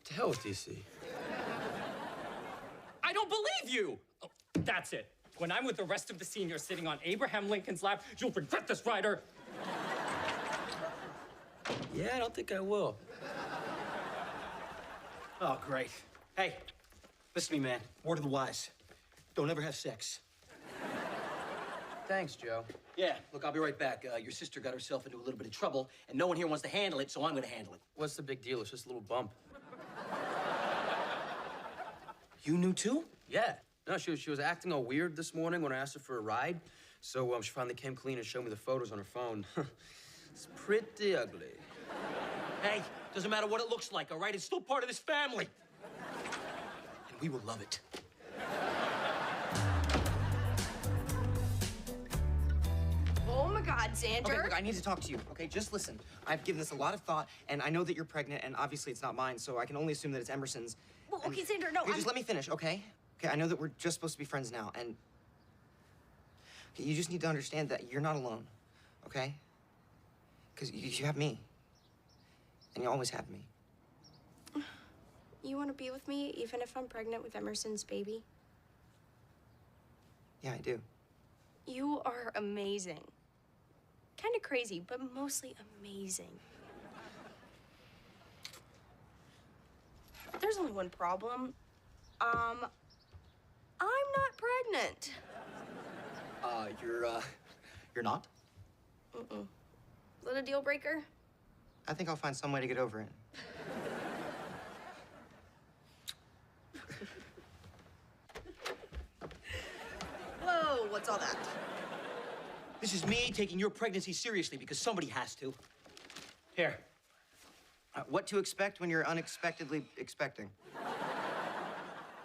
To hell with DC. I don't believe you! Oh, that's it. When I'm with the rest of the seniors sitting on Abraham Lincoln's lap, you'll regret this, Ryder. Yeah, I don't think I will. Oh, great. Hey, listen to me, man. Word of the wise. Don't ever have sex. Thanks, Joe. Yeah, look, I'll be right back. Your sister got herself into a little bit of trouble, and no one here wants to handle it, so I'm gonna handle it. What's the big deal? It's just a little bump. You knew too? Yeah. No, she was acting all weird this morning when I asked her for a ride. So she finally came clean and showed me the photos on her phone. It's pretty ugly. Hey, doesn't matter what it looks like, all right? It's still part of this family. And we will love it. Oh my God, Xander. Okay, look, I need to talk to you, okay? Just listen. I've given this a lot of thought, and I know that you're pregnant, and obviously it's not mine, so I can only assume that it's Emerson's. Well, okay, Xander, no, Okay, just let me finish, okay? Okay, I know that we're just supposed to be friends now, and... Okay, you just need to understand that you're not alone, okay? Because you have me. And you always have me. You want to be with me even if I'm pregnant with Emerson's baby? Yeah, I do. You are amazing. Kind of crazy, but mostly amazing. There's only one problem. I'm not pregnant. You're not? Mm-mm. Is that a deal breaker? I think I'll find some way to get over it. Whoa, what's all that? This is me taking your pregnancy seriously because somebody has to. Here. What to expect when you're unexpectedly expecting?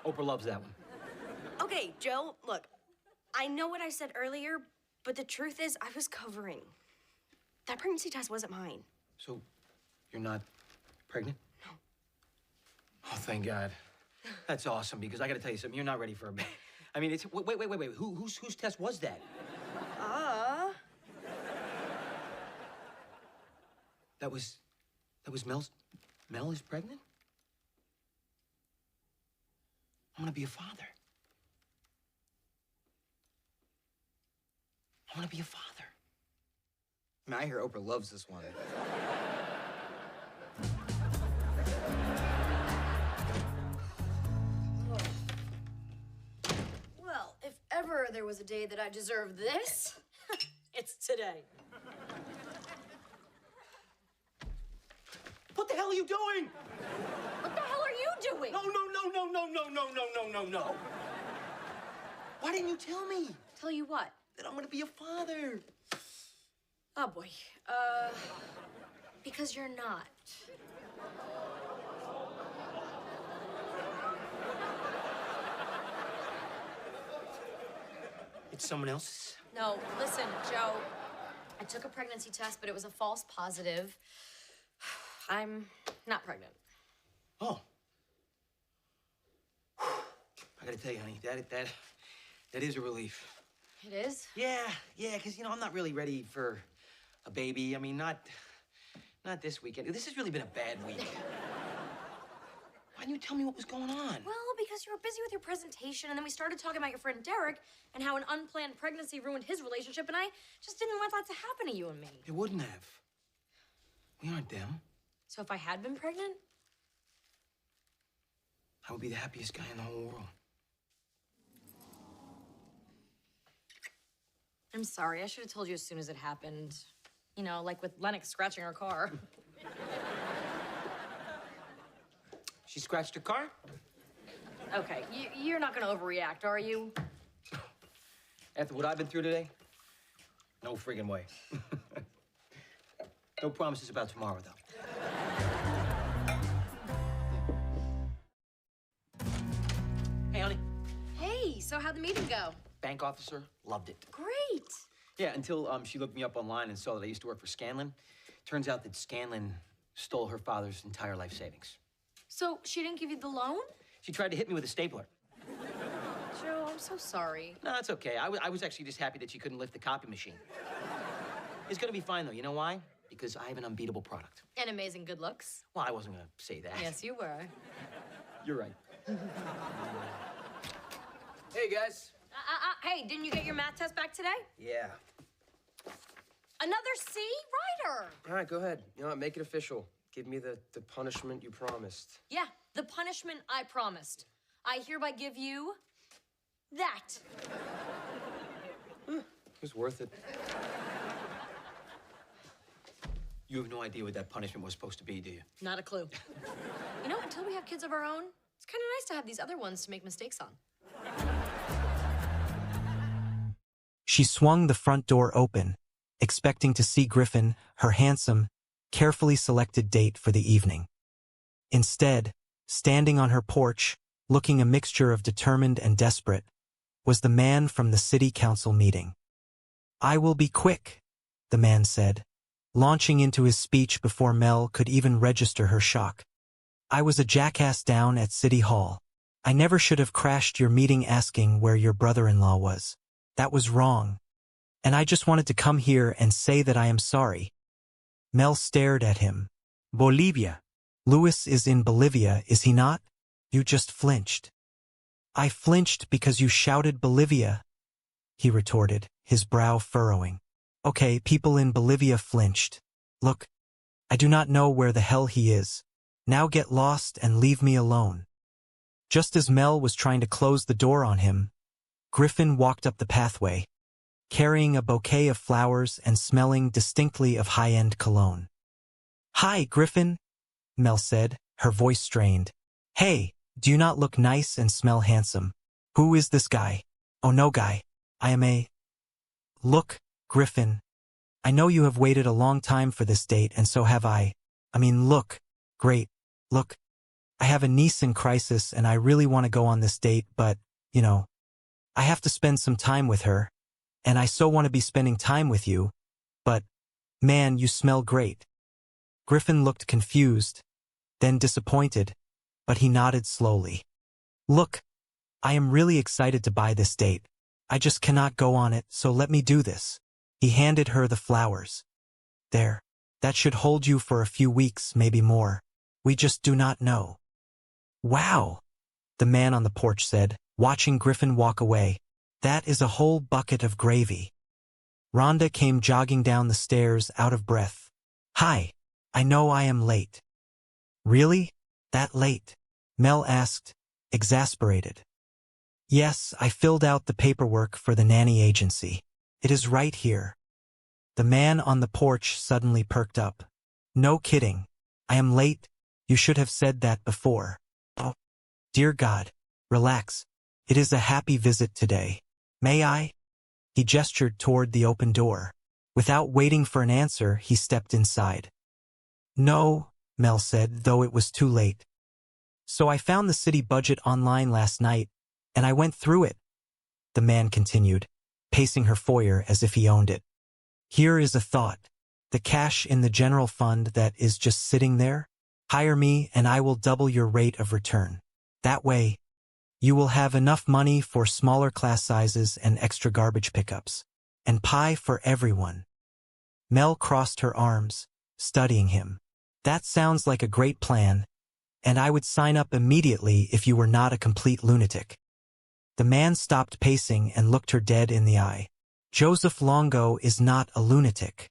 Oprah loves that one. Okay, Joe, look, I know what I said earlier, but the truth is I was covering. That pregnancy test wasn't mine. So, you're not pregnant? No. Oh, thank God. That's awesome, because I gotta tell you something, you're not ready for a baby. I mean, it's, wait, whose test was that? That was Mel's, Mel is pregnant? I'm gonna be a father. I wanna be a father. I mean, I hear Oprah loves this one. Well, if ever there was a day that I deserved this, it's today. What the hell are you doing? What the hell are you doing? No. Why didn't you tell me? Tell you what? That I'm gonna be a father. Oh, boy. Because you're not. It's someone else's? No, listen, Joe. I took a pregnancy test, but it was a false positive. I'm not pregnant. Oh. I gotta tell you, honey, that is a relief. It is? Yeah, because, you know, I'm not really ready for a baby. I mean, not this weekend. This has really been a bad week. Why didn't you tell me what was going on? Well, because you were busy with your presentation, and then we started talking about your friend Derek and how an unplanned pregnancy ruined his relationship, and I just didn't want that to happen to you and me. It wouldn't have. We aren't them. So if I had been pregnant? I would be the happiest guy in the whole world. I'm sorry. I should have told you as soon as it happened. You know, like with Lennox scratching her car. She scratched her car? Okay, you're not gonna overreact, are you? After what I've been through today? No friggin' way. No promises about tomorrow, though. So how'd the meeting go? Bank officer, loved it. Great. Yeah, until she looked me up online and saw that I used to work for Scanlon. Turns out that Scanlon stole her father's entire life savings. So she didn't give you the loan? She tried to hit me with a stapler. Joe, I'm so sorry. No, it's okay. I was actually just happy that she couldn't lift the copy machine. It's gonna be fine, though. You know why? Because I have an unbeatable product. And amazing good looks. Well, I wasn't gonna say that. Yes, you were. You're right. Hey, guys. Hey, didn't you get your math test back today? Yeah. Another C? Writer! All right, go ahead. You know what? Make it official. Give me the punishment you promised. Yeah, the punishment I promised. I hereby give you that. It was worth it. You have no idea what that punishment was supposed to be, do you? Not a clue. You know, until we have kids of our own, it's kind of nice to have these other ones to make mistakes on. She swung the front door open, expecting to see Griffin, her handsome, carefully selected date for the evening. Instead, standing on her porch, looking a mixture of determined and desperate, was the man from the city council meeting. "I will be quick," the man said, launching into his speech before Mel could even register her shock. "I was a jackass down at City Hall. I never should have crashed your meeting asking where your brother-in-law was. That was wrong. And I just wanted to come here and say that I am sorry." Mel stared at him. "Bolivia. Louis is in Bolivia, is he not? You just flinched." "I flinched because you shouted Bolivia," he retorted, his brow furrowing. "Okay, people in Bolivia flinched. Look, I do not know where the hell he is. Now get lost and leave me alone." Just as Mel was trying to close the door on him, Griffin walked up the pathway, carrying a bouquet of flowers and smelling distinctly of high-end cologne. "Hi, Griffin," Mel said, her voice strained. "Hey, do you not look nice and smell handsome? Who is this guy?" "Oh no, guy. I am a—" "Look, Griffin. I know you have waited a long time for this date, and so have I. I mean, look. Great. Look. I have a niece in crisis, and I really want to go on this date, but, you know, I have to spend some time with her, and I so want to be spending time with you, but, man, you smell great." Griffin looked confused, then disappointed, but he nodded slowly. "Look, I am really excited to buy this date. I just cannot go on it, so let me do this." He handed her the flowers. "There, that should hold you for a few weeks, maybe more. We just do not know." "Wow," the man on the porch said, watching Griffin walk away. "That is a whole bucket of gravy." Rhonda came jogging down the stairs out of breath. "Hi, I know I am late." "Really? That late?" Mel asked, exasperated. "Yes, I filled out the paperwork for the nanny agency. It is right here." The man on the porch suddenly perked up. "No kidding. I am late. You should have said that before." "Oh, dear God. Relax. It is a happy visit today. May I?" He gestured toward the open door. Without waiting for an answer, he stepped inside. "No," Mel said, though it was too late. "So I found the city budget online last night, and I went through it," the man continued, pacing her foyer as if he owned it. "Here is a thought. The cash in the general fund that is just sitting there? Hire me and I will double your rate of return. That way, you will have enough money for smaller class sizes and extra garbage pickups. And pie for everyone." Mel crossed her arms, studying him. "That sounds like a great plan, and I would sign up immediately if you were not a complete lunatic." The man stopped pacing and looked her dead in the eye. "Joseph Longo is not a lunatic."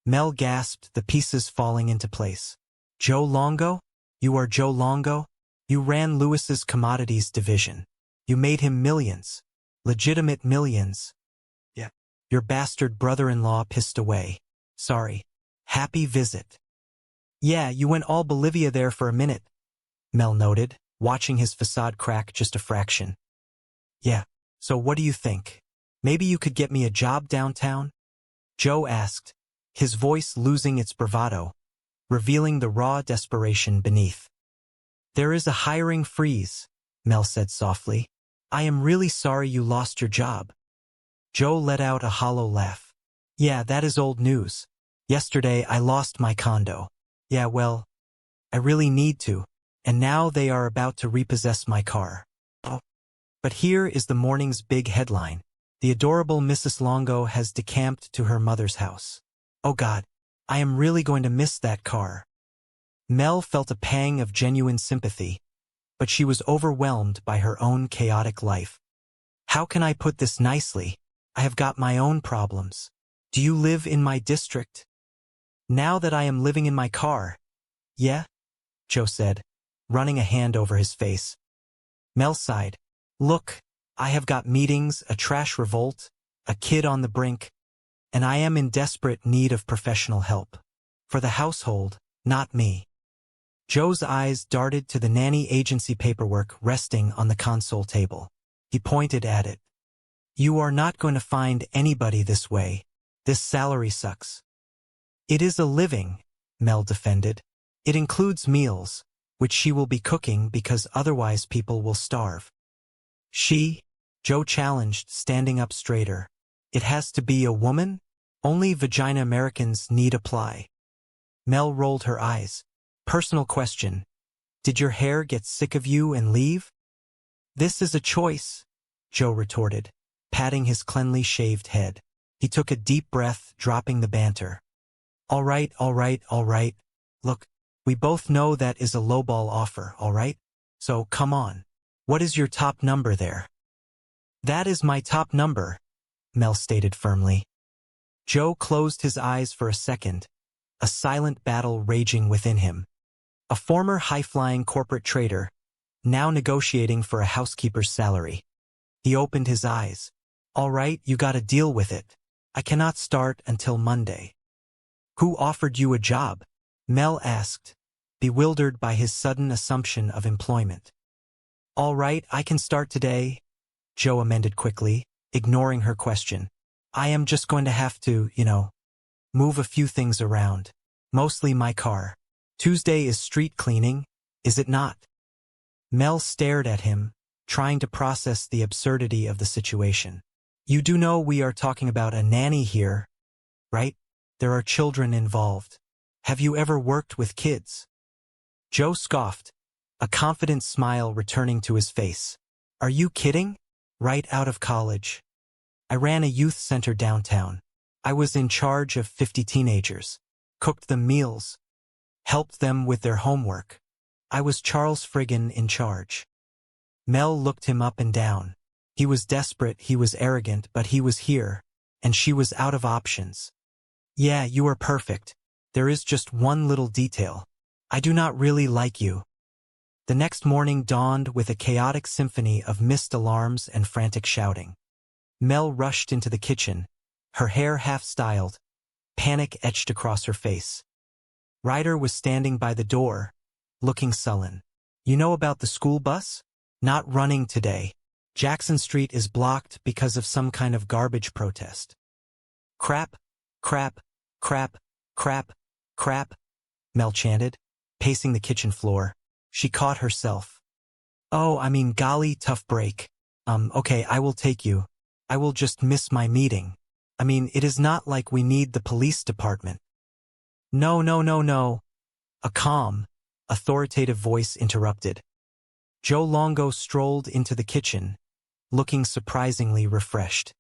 Mel gasped, the pieces falling into place. "Joe Longo? You are Joe Longo? You ran Lewis's commodities division. You made him millions. Legitimate millions. Yeah. Your bastard brother-in-law pissed away. Sorry. Happy visit." "Yeah, you went all Bolivia there for a minute," Mel noted, watching his facade crack just a fraction. "Yeah, so what do you think? Maybe you could get me a job downtown?" Joe asked, his voice losing its bravado, revealing the raw desperation beneath. "There is a hiring freeze," Mel said softly. I am really sorry you lost your job. Joe let out a hollow laugh. Yeah, that is old news. Yesterday I lost my condo. Yeah, well, I really need to, and now they are about to repossess my car. Oh. But here is the morning's big headline. The adorable Mrs. Longo has decamped to her mother's house. Oh God, I am really going to miss that car. Mel felt a pang of genuine sympathy, but she was overwhelmed by her own chaotic life. How can I put this nicely? I have got my own problems. Do you live in my district? Now that I am living in my car. Yeah? Joe said, running a hand over his face. Mel sighed. Look, I have got meetings, a trash revolt, a kid on the brink, and I am in desperate need of professional help. For the household, not me. Joe's eyes darted to the nanny agency paperwork resting on the console table. He pointed at it. You are not going to find anybody this way. This salary sucks. It is a living, Mel defended. It includes meals, which she will be cooking because otherwise people will starve. Joe challenged, standing up straighter. It has to be a woman? Only vagina Americans need apply. Mel rolled her eyes. Personal question. Did your hair get sick of you and leave? This is a choice, Joe retorted, patting his cleanly shaved head. He took a deep breath, dropping the banter. All right. Look, we both know that is a lowball offer, all right? So come on. What is your top number there? That is my top number, Mel stated firmly. Joe closed his eyes for a second, a silent battle raging within him. A former high-flying corporate trader, now negotiating for a housekeeper's salary. He opened his eyes. All right, you gotta deal with it. I cannot start until Monday. Who offered you a job? Mel asked, bewildered by his sudden assumption of employment. All right, I can start today, Joe amended quickly, ignoring her question. I am just going to have to, move a few things around. Mostly my car. Tuesday is street cleaning, is it not? Mel stared at him, trying to process the absurdity of the situation. You do know we are talking about a nanny here, right? There are children involved. Have you ever worked with kids? Joe scoffed, a confident smile returning to his face. Are you kidding? Right out of college. I ran a youth center downtown. I was in charge of 50 teenagers. Cooked them meals. Helped them with their homework. I was Charles Friggin in charge. Mel looked him up and down. He was desperate, he was arrogant, but he was here, and she was out of options. Yeah, you are perfect. There is just one little detail. I do not really like you. The next morning dawned with a chaotic symphony of missed alarms and frantic shouting. Mel rushed into the kitchen, her hair half-styled, panic etched across her face. Ryder was standing by the door, looking sullen. You know about the school bus? Not running today. Jackson Street is blocked because of some kind of garbage protest. Crap, crap, crap, crap, crap, Mel chanted, pacing the kitchen floor. She caught herself. Oh, I mean, golly, tough break. Okay, I will take you. I will just miss my meeting. I mean, it is not like we need the police department. No. A calm, authoritative voice interrupted. Joe Longo strolled into the kitchen, looking surprisingly refreshed.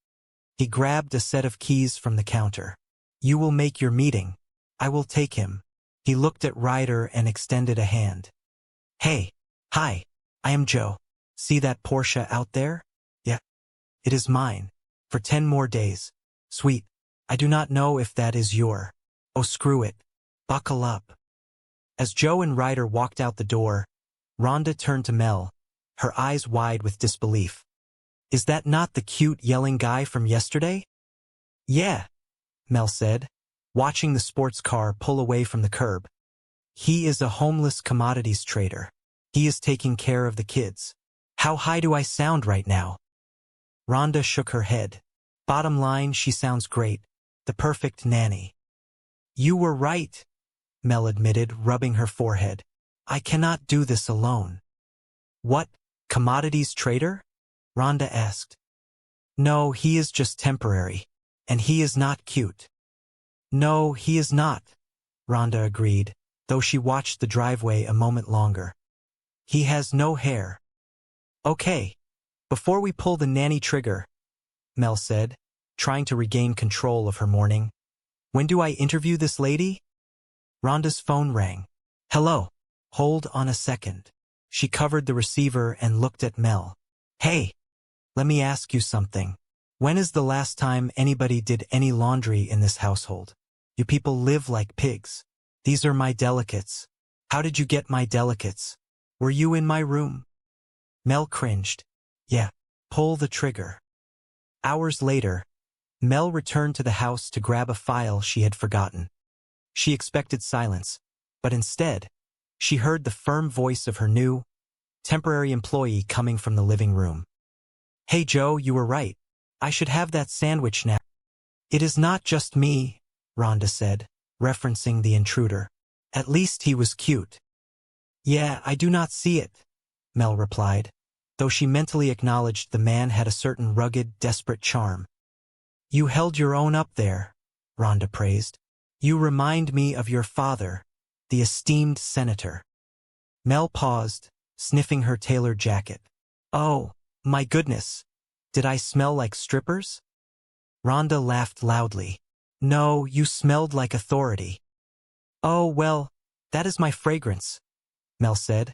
He grabbed a set of keys from the counter. You will make your meeting. I will take him. He looked at Ryder and extended a hand. Hey, hi, I am Joe. See that Porsche out there? Yeah, it is mine. For 10 more days. Sweet. I do not know if that is your. Oh, screw it. Buckle up. As Joe and Ryder walked out the door, Rhonda turned to Mel, her eyes wide with disbelief. Is that not the cute yelling guy from yesterday? Yeah, Mel said, watching the sports car pull away from the curb. He is a homeless commodities trader. He is taking care of the kids. How high do I sound right now? Rhonda shook her head. Bottom line, she sounds great. The perfect nanny. You were right, Mel admitted, rubbing her forehead. I cannot do this alone. What? Commodities trader? Rhonda asked. No, he is just temporary. And he is not cute. No, he is not, Rhonda agreed, though she watched the driveway a moment longer. He has no hair. Okay. Before we pull the nanny trigger, Mel said, trying to regain control of her morning. When do I interview this lady? Rhonda's phone rang. Hello. Hold on a second. She covered the receiver and looked at Mel. Hey, let me ask you something. When is the last time anybody did any laundry in this household? You people live like pigs. These are my delicates. How did you get my delicates? Were you in my room? Mel cringed. Yeah, pull the trigger. Hours later, Mel returned to the house to grab a file she had forgotten. She expected silence, but instead, she heard the firm voice of her new, temporary employee coming from the living room. Hey Joe, you were right. I should have that sandwich now. It is not just me, Rhonda said, referencing the intruder. At least he was cute. Yeah, I do not see it, Mel replied, though she mentally acknowledged the man had a certain rugged, desperate charm. You held your own up there, Rhonda praised. You remind me of your father, the esteemed senator. Mel paused, sniffing her tailored jacket. Oh, my goodness. Did I smell like strippers? Rhonda laughed loudly. No, you smelled like authority. Oh, well, that is my fragrance, Mel said,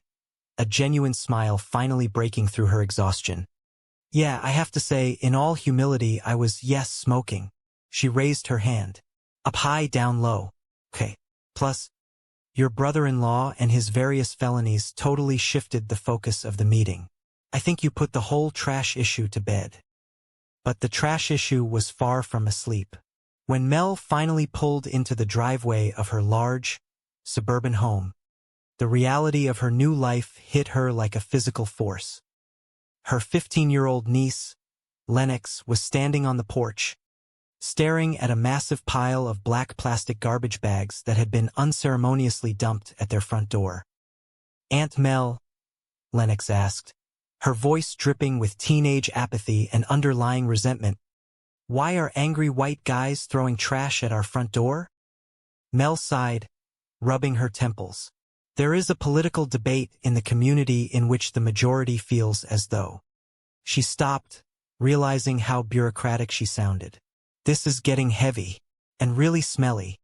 a genuine smile finally breaking through her exhaustion. Yeah, I have to say, in all humility, I was, yes, smoking. She raised her hand. Up high, down low. Okay. Plus, your brother-in-law and his various felonies totally shifted the focus of the meeting. I think you put the whole trash issue to bed. But the trash issue was far from asleep. When Mel finally pulled into the driveway of her large, suburban home, the reality of her new life hit her like a physical force. Her 15-year-old niece, Lennox, was standing on the porch, staring at a massive pile of black plastic garbage bags that had been unceremoniously dumped at their front door. Aunt Mel, Lennox asked, her voice dripping with teenage apathy and underlying resentment. Why are angry white guys throwing trash at our front door? Mel sighed, rubbing her temples. There is a political debate in the community in which the majority feels as though. She stopped, realizing how bureaucratic she sounded. This is getting heavy and really smelly.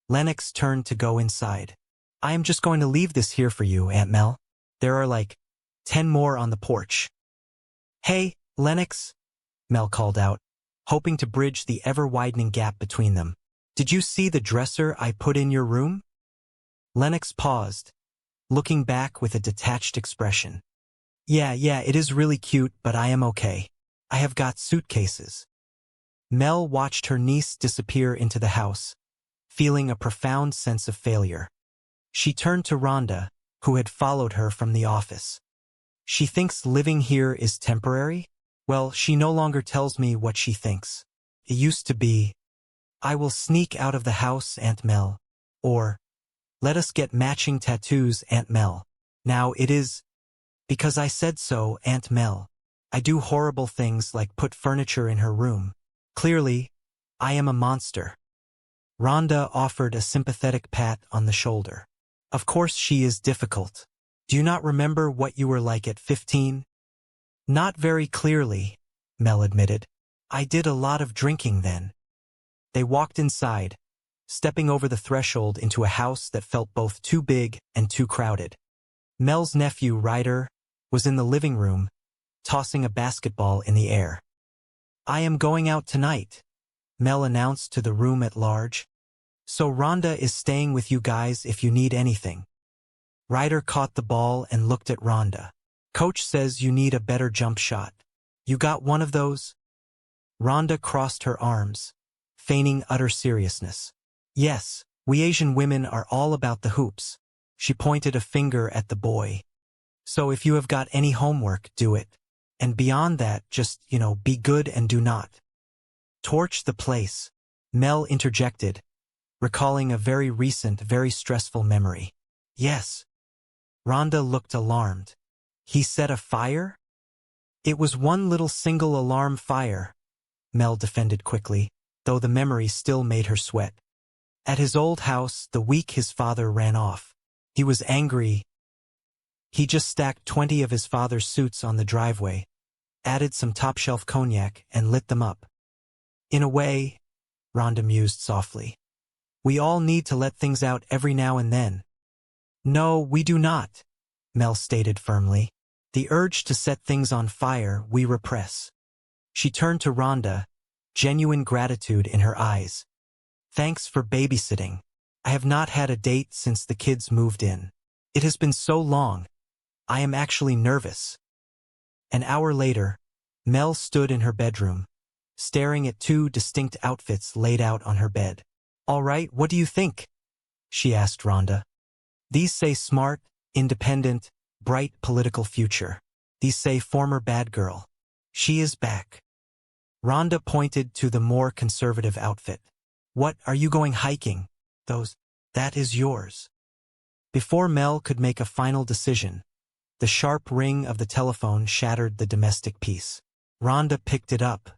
Lennox turned to go inside. I am just going to leave this here for you, Aunt Mel. There are like 10 more on the porch. Hey, Lennox, Mel called out, hoping to bridge the ever-widening gap between them. Did you see the dresser I put in your room? Lennox paused, looking back with a detached expression. Yeah, it is really cute, but I am okay. I have got suitcases. Mel watched her niece disappear into the house, feeling a profound sense of failure. She turned to Rhonda, who had followed her from the office. She thinks living here is temporary? Well, she no longer tells me what she thinks. It used to be, I will sneak out of the house, Aunt Mel. Or, let us get matching tattoos, Aunt Mel. Now it is, because I said so, Aunt Mel. I do horrible things like put furniture in her room. Clearly, I am a monster. Rhonda offered a sympathetic pat on the shoulder. Of course she is difficult. Do you not remember what you were like at 15? Not very clearly, Mel admitted. I did a lot of drinking then. They walked inside, stepping over the threshold into a house that felt both too big and too crowded. Mel's nephew, Ryder, was in the living room, tossing a basketball in the air. I am going out tonight, Mel announced to the room at large. So Rhonda is staying with you guys if you need anything. Ryder caught the ball and looked at Rhonda. Coach says you need a better jump shot. You got one of those? Rhonda crossed her arms, feigning utter seriousness. Yes, we Asian women are all about the hoops. She pointed a finger at the boy. So if you have got any homework, do it. And beyond that, just, be good and do not torch the place, Mel interjected, recalling a very recent, very stressful memory. Yes. Rhonda looked alarmed. He set a fire? It was one little single alarm fire, Mel defended quickly, though the memory still made her sweat. At his old house, the week his father ran off. He was angry. He just stacked 20 of his father's suits on the driveway, added some top-shelf cognac, and lit them up. In a way, Rhonda mused softly, we all need to let things out every now and then. No, we do not, Mel stated firmly. The urge to set things on fire we repress. She turned to Rhonda, genuine gratitude in her eyes. Thanks for babysitting. I have not had a date since the kids moved in. It has been so long. I am actually nervous. An hour later, Mel stood in her bedroom, staring at two distinct outfits laid out on her bed. All right, what do you think? She asked Rhonda. These say smart, independent, bright political future. These say former bad girl. She is back. Rhonda pointed to the more conservative outfit. What, are you going hiking? That is yours. Before Mel could make a final decision, the sharp ring of the telephone shattered the domestic peace. Rhonda picked it up.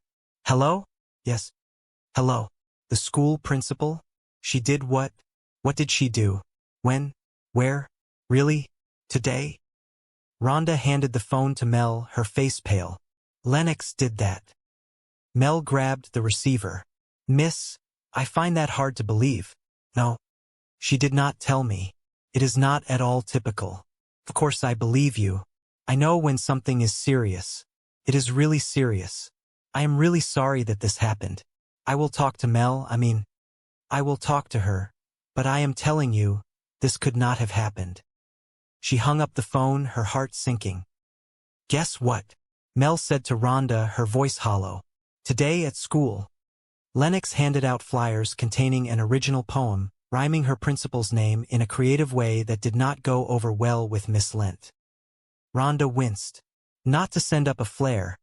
Hello? Yes. Hello. The school principal? She did what? What did she do? When? Where? Really? Today? Rhonda handed the phone to Mel, her face pale. Lennox did that. Mel grabbed the receiver. Miss, I find that hard to believe. No. She did not tell me. It is not at all typical. Of course I believe you. I know when something is serious. It is really serious. I am really sorry that this happened. I will talk to Mel, I will talk to her. But I am telling you, this could not have happened. She hung up the phone, her heart sinking. Guess what? Mel said to Rhonda, her voice hollow. Today at school, Lennox handed out flyers containing an original poem, rhyming her principal's name in a creative way that did not go over well with Miss Lent. Rhonda winced. Not to send up a flare,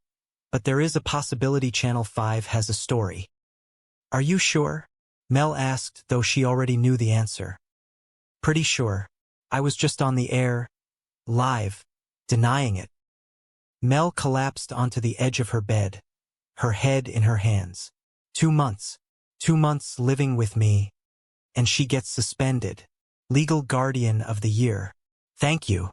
but there is a possibility Channel 5 has a story. Are you sure? Mel asked, though she already knew the answer. Pretty sure. I was just on the air, live, denying it. Mel collapsed onto the edge of her bed, her head in her hands. 2 months. 2 months living with me. And she gets suspended. Legal guardian of the year. Thank you.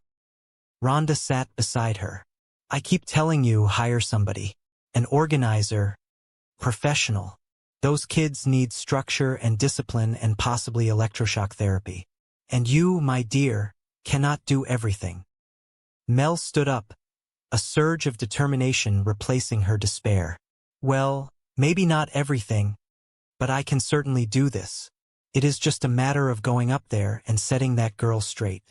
Rhonda sat beside her. I keep telling you, hire somebody. An organizer. Professional. Those kids need structure and discipline and possibly electroshock therapy. And you, my dear, cannot do everything. Mel stood up, a surge of determination replacing her despair. Well, maybe not everything, but I can certainly do this. It is just a matter of going up there and setting that girl straight.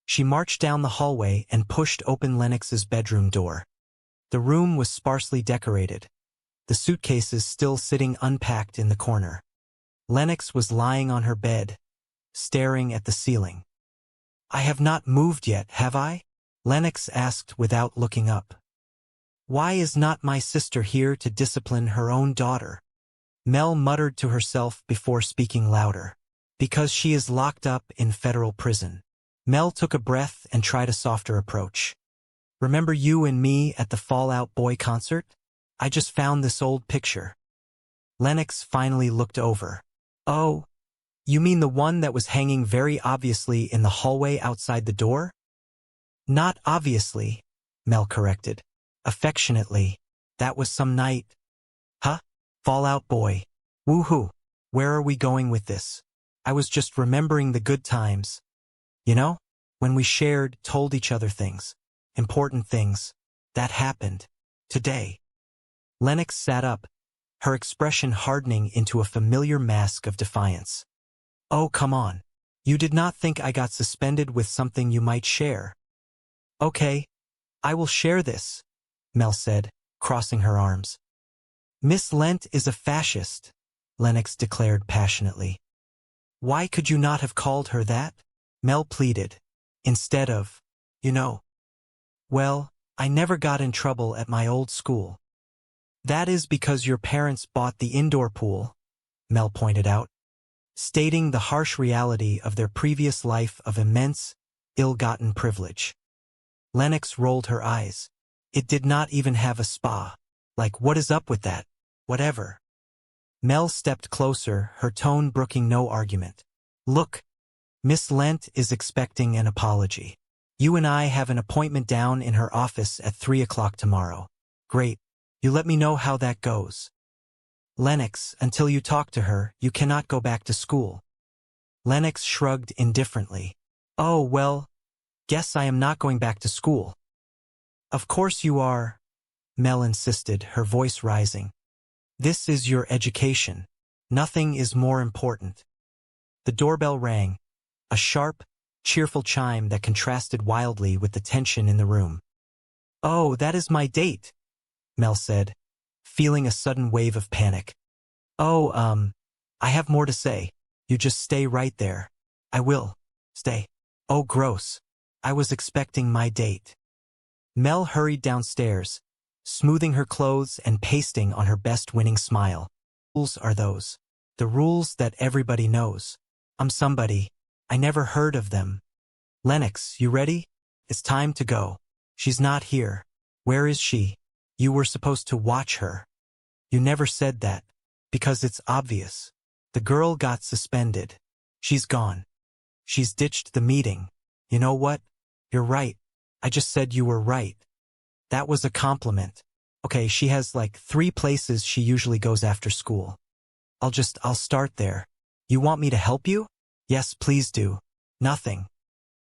She marched down the hallway and pushed open Lennox's bedroom door. The room was sparsely decorated, the suitcases still sitting unpacked in the corner. Lennox was lying on her bed, staring at the ceiling. I have not moved yet, have I? Lennox asked without looking up. Why is not my sister here to discipline her own daughter? Mel muttered to herself before speaking louder. Because she is locked up in federal prison. Mel took a breath and tried a softer approach. Remember you and me at the Fall Out Boy concert? I just found this old picture. Lennox finally looked over. Oh, you mean the one that was hanging very obviously in the hallway outside the door? Not obviously, Mel corrected. Affectionately. That was some night. Huh? Fall Out Boy. Woohoo. Where are we going with this? I was just remembering the good times. You know? When we shared, told each other things. Important things. That happened. Today. Lennox sat up, her expression hardening into a familiar mask of defiance. Oh, come on. You did not think I got suspended with something you might share. Okay. I will share this, Mel said, crossing her arms. Miss Lent is a fascist, Lennox declared passionately. Why could you not have called her that? Mel pleaded. Instead of, you know. Well, I never got in trouble at my old school. That is because your parents bought the indoor pool, Mel pointed out, stating the harsh reality of their previous life of immense, ill-gotten privilege. Lennox rolled her eyes. It did not even have a spa. Like, what is up with that? Whatever. Mel stepped closer, her tone brooking no argument. Look, Miss Lent is expecting an apology. You and I have an appointment down in her office at 3 o'clock tomorrow. Great. You let me know how that goes. Lennox, until you talk to her, you cannot go back to school. Lennox shrugged indifferently. Oh, well, guess I am not going back to school. Of course you are, Mel insisted, her voice rising. This is your education. Nothing is more important. The doorbell rang, a sharp, cheerful chime that contrasted wildly with the tension in the room. Oh, that is my date, Mel said, feeling a sudden wave of panic. Oh, I have more to say. You just stay right there. I will. Stay. Oh, gross. I was expecting my date. Mel hurried downstairs, smoothing her clothes and pasting on her best winning smile. Rules are those. The rules that everybody knows. I'm somebody. I never heard of them. Lennox, you ready? It's time to go. She's not here. Where is she? You were supposed to watch her. You never said that. Because it's obvious. The girl got suspended. She's gone. She's ditched the meeting. You know what? You're right. I just said you were right. That was a compliment. Okay, she has like 3 places she usually goes after school. I'll start there. You want me to help you? Yes, please do. Nothing.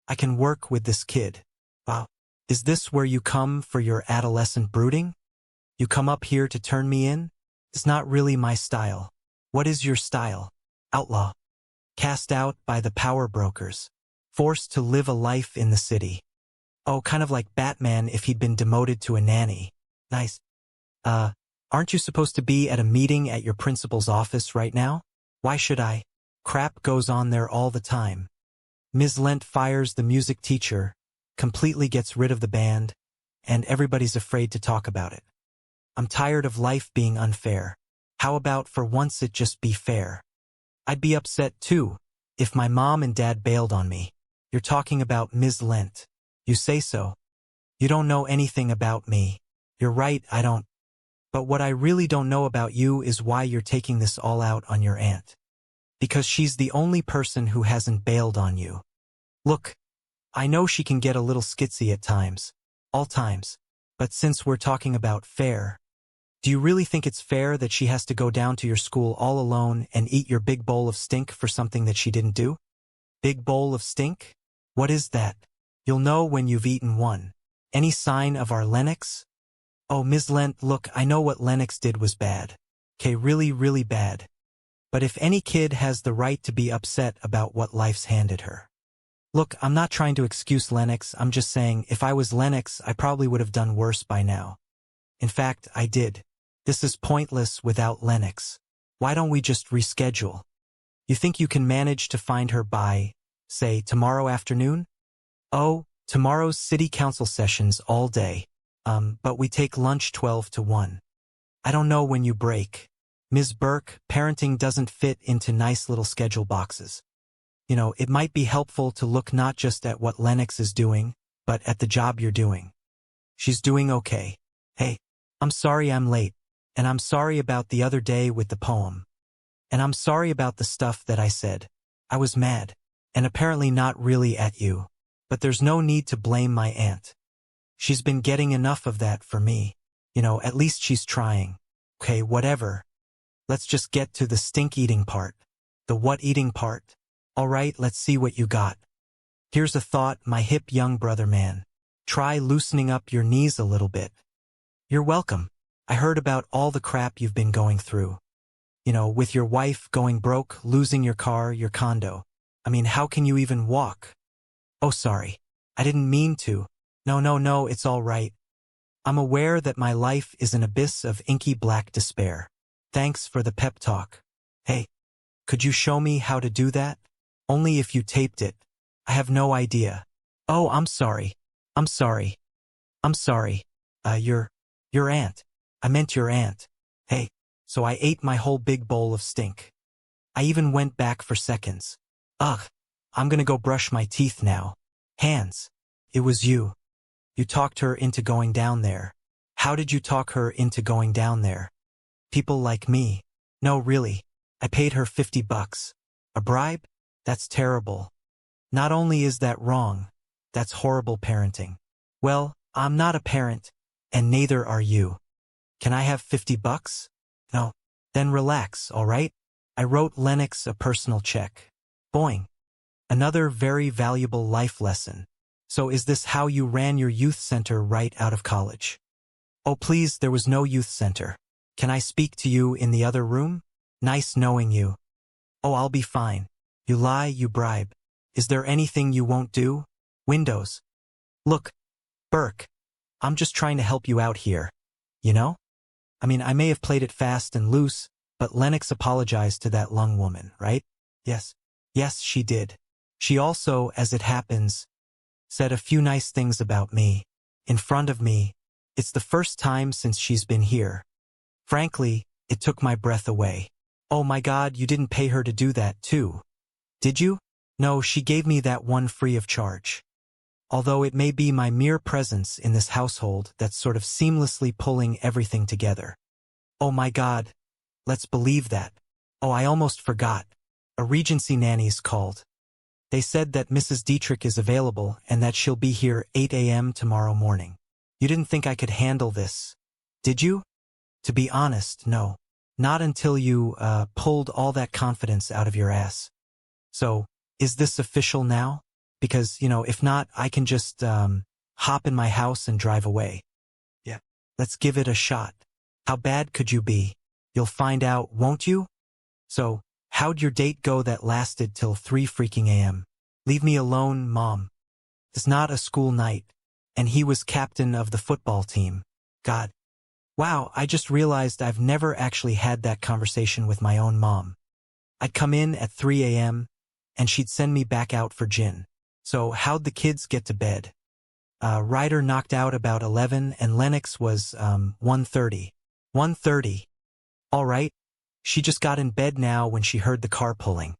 I can work with this kid. Wow. Is this where you come for your adolescent brooding? You come up here to turn me in? It's not really my style. What is your style? Outlaw. Cast out by the power brokers. Forced to live a life in the city. Oh, kind of like Batman if he'd been demoted to a nanny. Nice. Aren't you supposed to be at a meeting at your principal's office right now? Why should I? Crap goes on there all the time. Ms. Lent fires the music teacher, completely gets rid of the band, and everybody's afraid to talk about it. I'm tired of life being unfair. How about for once it just be fair? I'd be upset too, if my mom and dad bailed on me. You're talking about Ms. Lent. You say so. You don't know anything about me. You're right, I don't. But what I really don't know about you is why you're taking this all out on your aunt. Because she's the only person who hasn't bailed on you. Look, I know she can get a little skitsy at times. All times. But since we're talking about fair, do you really think it's fair that she has to go down to your school all alone and eat your big bowl of stink for something that she didn't do? Big bowl of stink? What is that? You'll know when you've eaten one. Any sign of our Lennox? Oh, Ms. Lent, look, I know what Lennox did was bad. Okay, really, really bad. But if any kid has the right to be upset about what life's handed her. Look, I'm not trying to excuse Lennox, I'm just saying, if I was Lennox, I probably would have done worse by now. In fact, I did. This is pointless without Lennox. Why don't we just reschedule? You think you can manage to find her by, say, tomorrow afternoon? Oh, tomorrow's city council sessions all day. But we take lunch 12 to 1. I don't know when you break. Ms. Burke, parenting doesn't fit into nice little schedule boxes. You know, it might be helpful to look not just at what Lennox is doing, but at the job you're doing. She's doing okay. Hey, I'm sorry I'm late. And I'm sorry about the other day with the poem. And I'm sorry about the stuff that I said. I was mad. And apparently not really at you. But there's no need to blame my aunt. She's been getting enough of that for me. You know, at least she's trying. Okay, whatever. Let's just get to the stink-eating part. The what-eating part. All right, let's see what you got. Here's a thought, my hip young brother man. Try loosening up your knees a little bit. You're welcome. I heard about all the crap you've been going through. You know, with your wife going broke, losing your car, your condo. I mean, how can you even walk? Oh, sorry. I didn't mean to. No, it's all right. I'm aware that my life is an abyss of inky black despair. Thanks for the pep talk. Hey, could you show me how to do that? Only if you taped it. I have no idea. Oh, I'm sorry. Your aunt. I meant your aunt. Hey, so I ate my whole big bowl of stink. I even went back for seconds. Ugh, I'm gonna go brush my teeth now. Hands. It was you. You talked her into going down there. How did you talk her into going down there? People like me. No, really. I paid her $50. A bribe? That's terrible. Not only is that wrong, that's horrible parenting. Well, I'm not a parent, and neither are you. Can I have $50? No. Then relax, all right? I wrote Lennox a personal check. Boing. Another very valuable life lesson. So is this how you ran your youth center right out of college? Oh, please, there was no youth center. Can I speak to you in the other room? Nice knowing you. Oh, I'll be fine. You lie, you bribe. Is there anything you won't do? Windows. Look, Burke, I'm just trying to help you out here. You know? I mean, I may have played it fast and loose, but Lennox apologized to that lung woman, right? Yes. Yes, she did. She also, as it happens, said a few nice things about me. In front of me. It's the first time since she's been here. Frankly, it took my breath away. Oh my God, you didn't pay her to do that too. Did you? No, she gave me that one free of charge. Although it may be my mere presence in this household that's sort of seamlessly pulling everything together. Oh my God. Let's believe that. Oh, I almost forgot. A Regency nanny's called. They said that Mrs. Dietrich is available and that she'll be here 8 a.m. tomorrow morning. You didn't think I could handle this, did you? To be honest, no. Not until you, pulled all that confidence out of your ass. So, is this official now? Because, if not, I can just, hop in my house and drive away. Yeah. Let's give it a shot. How bad could you be? You'll find out, won't you? So, how'd your date go that lasted till 3 freaking a.m.? Leave me alone, Mom. It's not a school night. And he was captain of the football team. God. Wow, I just realized I've never actually had that conversation with my own mom. I'd come in at 3 a.m., and she'd send me back out for gin. So how'd the kids get to bed? Ryder knocked out about 11, and Lennox was, 1:30. 1:30. All right. She just got in bed now when she heard the car pulling.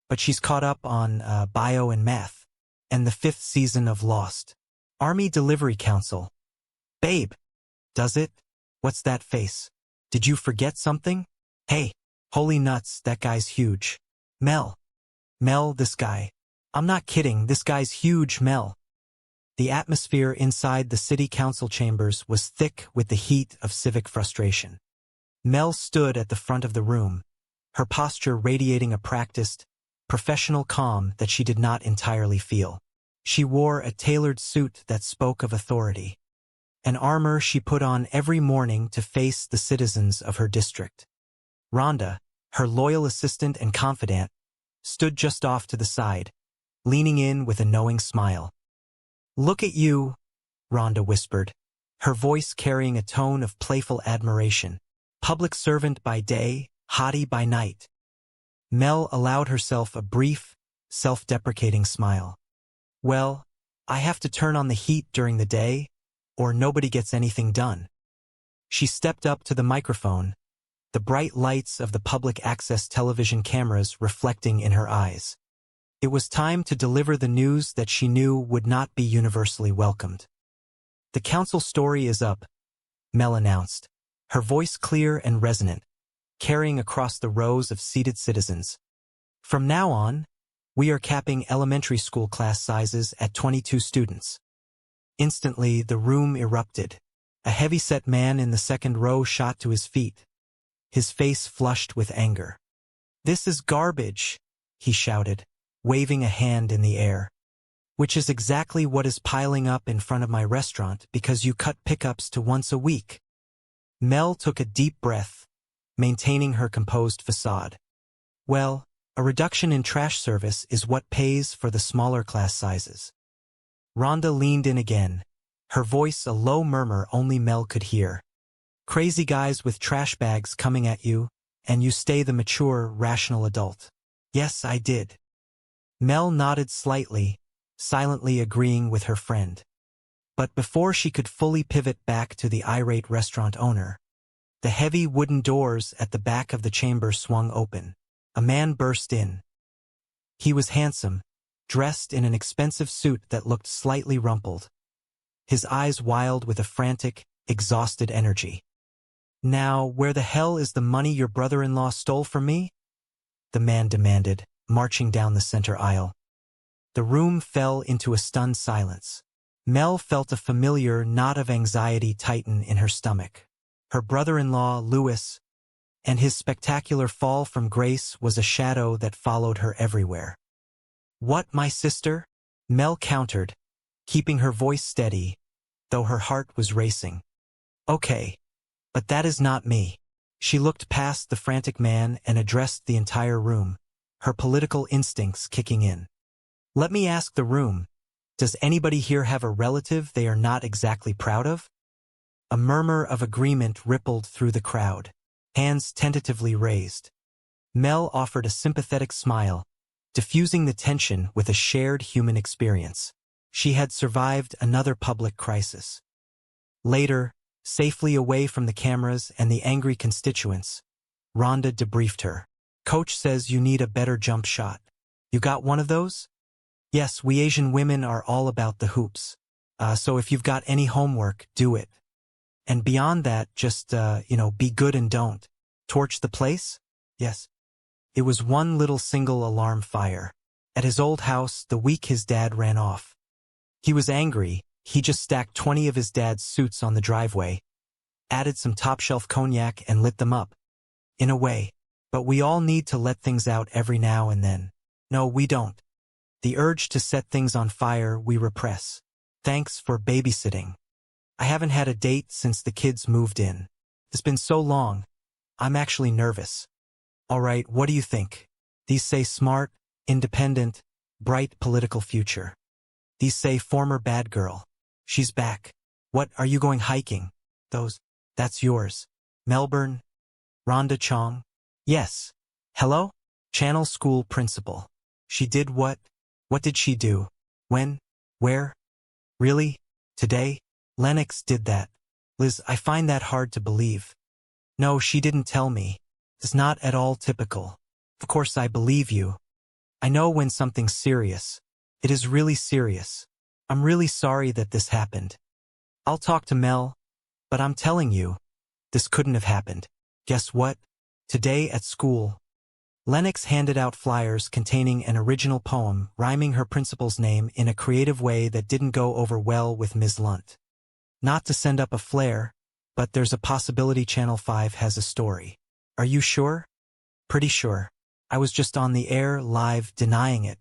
But she's caught up on, bio and math, and the 5th season of Lost. Army Delivery Council. Babe. Does it? What's that face? Did you forget something? Hey. Holy nuts, that guy's huge. Mel. Mel, this guy. I'm not kidding, this guy's huge, Mel. The atmosphere inside the city council chambers was thick with the heat of civic frustration. Mel stood at the front of the room, her posture radiating a practiced, professional calm that she did not entirely feel. She wore a tailored suit that spoke of authority, an armor she put on every morning to face the citizens of her district. Rhonda, her loyal assistant and confidant, stood just off to the side, leaning in with a knowing smile. Look at you, Rhonda whispered, her voice carrying a tone of playful admiration. Public servant by day, hottie by night. Mel allowed herself a brief, self-deprecating smile. Well, I have to turn on the heat during the day, or nobody gets anything done. She stepped up to the microphone, the bright lights of the public access television cameras reflecting in her eyes. It was time to deliver the news that she knew would not be universally welcomed. The council story is up, Mel announced, her voice clear and resonant, carrying across the rows of seated citizens. From now on, we are capping elementary school class sizes at 22 students. Instantly, the room erupted. A heavy-set man in the second row shot to his feet, his face flushed with anger. This is garbage, he shouted, waving a hand in the air. Which is exactly what is piling up in front of my restaurant because you cut pickups to once a week. Mel took a deep breath, maintaining her composed facade. Well, a reduction in trash service is what pays for the smaller class sizes. Rhonda leaned in again, her voice a low murmur only Mel could hear. Crazy guys with trash bags coming at you, and you stay the mature, rational adult. Yes, I did. Mel nodded slightly, silently agreeing with her friend. But before she could fully pivot back to the irate restaurant owner, the heavy wooden doors at the back of the chamber swung open. A man burst in. He was handsome, dressed in an expensive suit that looked slightly rumpled. His eyes wild with a frantic, exhausted energy. Now, where the hell is the money your brother-in-law stole from me? The man demanded, marching down the center aisle. The room fell into a stunned silence. Mel felt a familiar knot of anxiety tighten in her stomach. Her brother-in-law, Louis, and his spectacular fall from grace was a shadow that followed her everywhere. What, my sister? Mel countered, keeping her voice steady, though her heart was racing. Okay, but that is not me. She looked past the frantic man and addressed the entire room, her political instincts kicking in. Let me ask the room, does anybody here have a relative they are not exactly proud of? A murmur of agreement rippled through the crowd, hands tentatively raised. Mel offered a sympathetic smile, diffusing the tension with a shared human experience. She had survived another public crisis. Later, safely away from the cameras and the angry constituents, Rhonda debriefed her. Coach says you need a better jump shot. You got one of those? Yes, we Asian women are all about the hoops. So if you've got any homework, do it. And beyond that, just, be good and don't. Torch the place? Yes. It was one little single alarm fire. At his old house, the week his dad ran off. He was angry. He just stacked 20 of his dad's suits on the driveway, added some top-shelf cognac and lit them up. In a way. But we all need to let things out every now and then. No, we don't. The urge to set things on fire we repress. Thanks for babysitting. I haven't had a date since the kids moved in. It's been so long. I'm actually nervous. All right, what do you think? These say smart, independent, bright political future. These say former bad girl. She's back. What, are you going hiking? That's yours. Melbourne? Rhonda Chong? Yes. Hello? Channel school principal. She did what? What did she do? When? Where? Really? Today? Lennox did that. Liz, I find that hard to believe. No, she didn't tell me. It's not at all typical. Of course I believe you. I know when something's serious. It is really serious. I'm really sorry that this happened. I'll talk to Mel, but I'm telling you, this couldn't have happened. Guess what? Today at school, Lennox handed out flyers containing an original poem rhyming her principal's name in a creative way that didn't go over well with Ms. Lunt. Not to send up a flare, but there's a possibility Channel 5 has a story. Are you sure? Pretty sure. I was just on the air live denying it.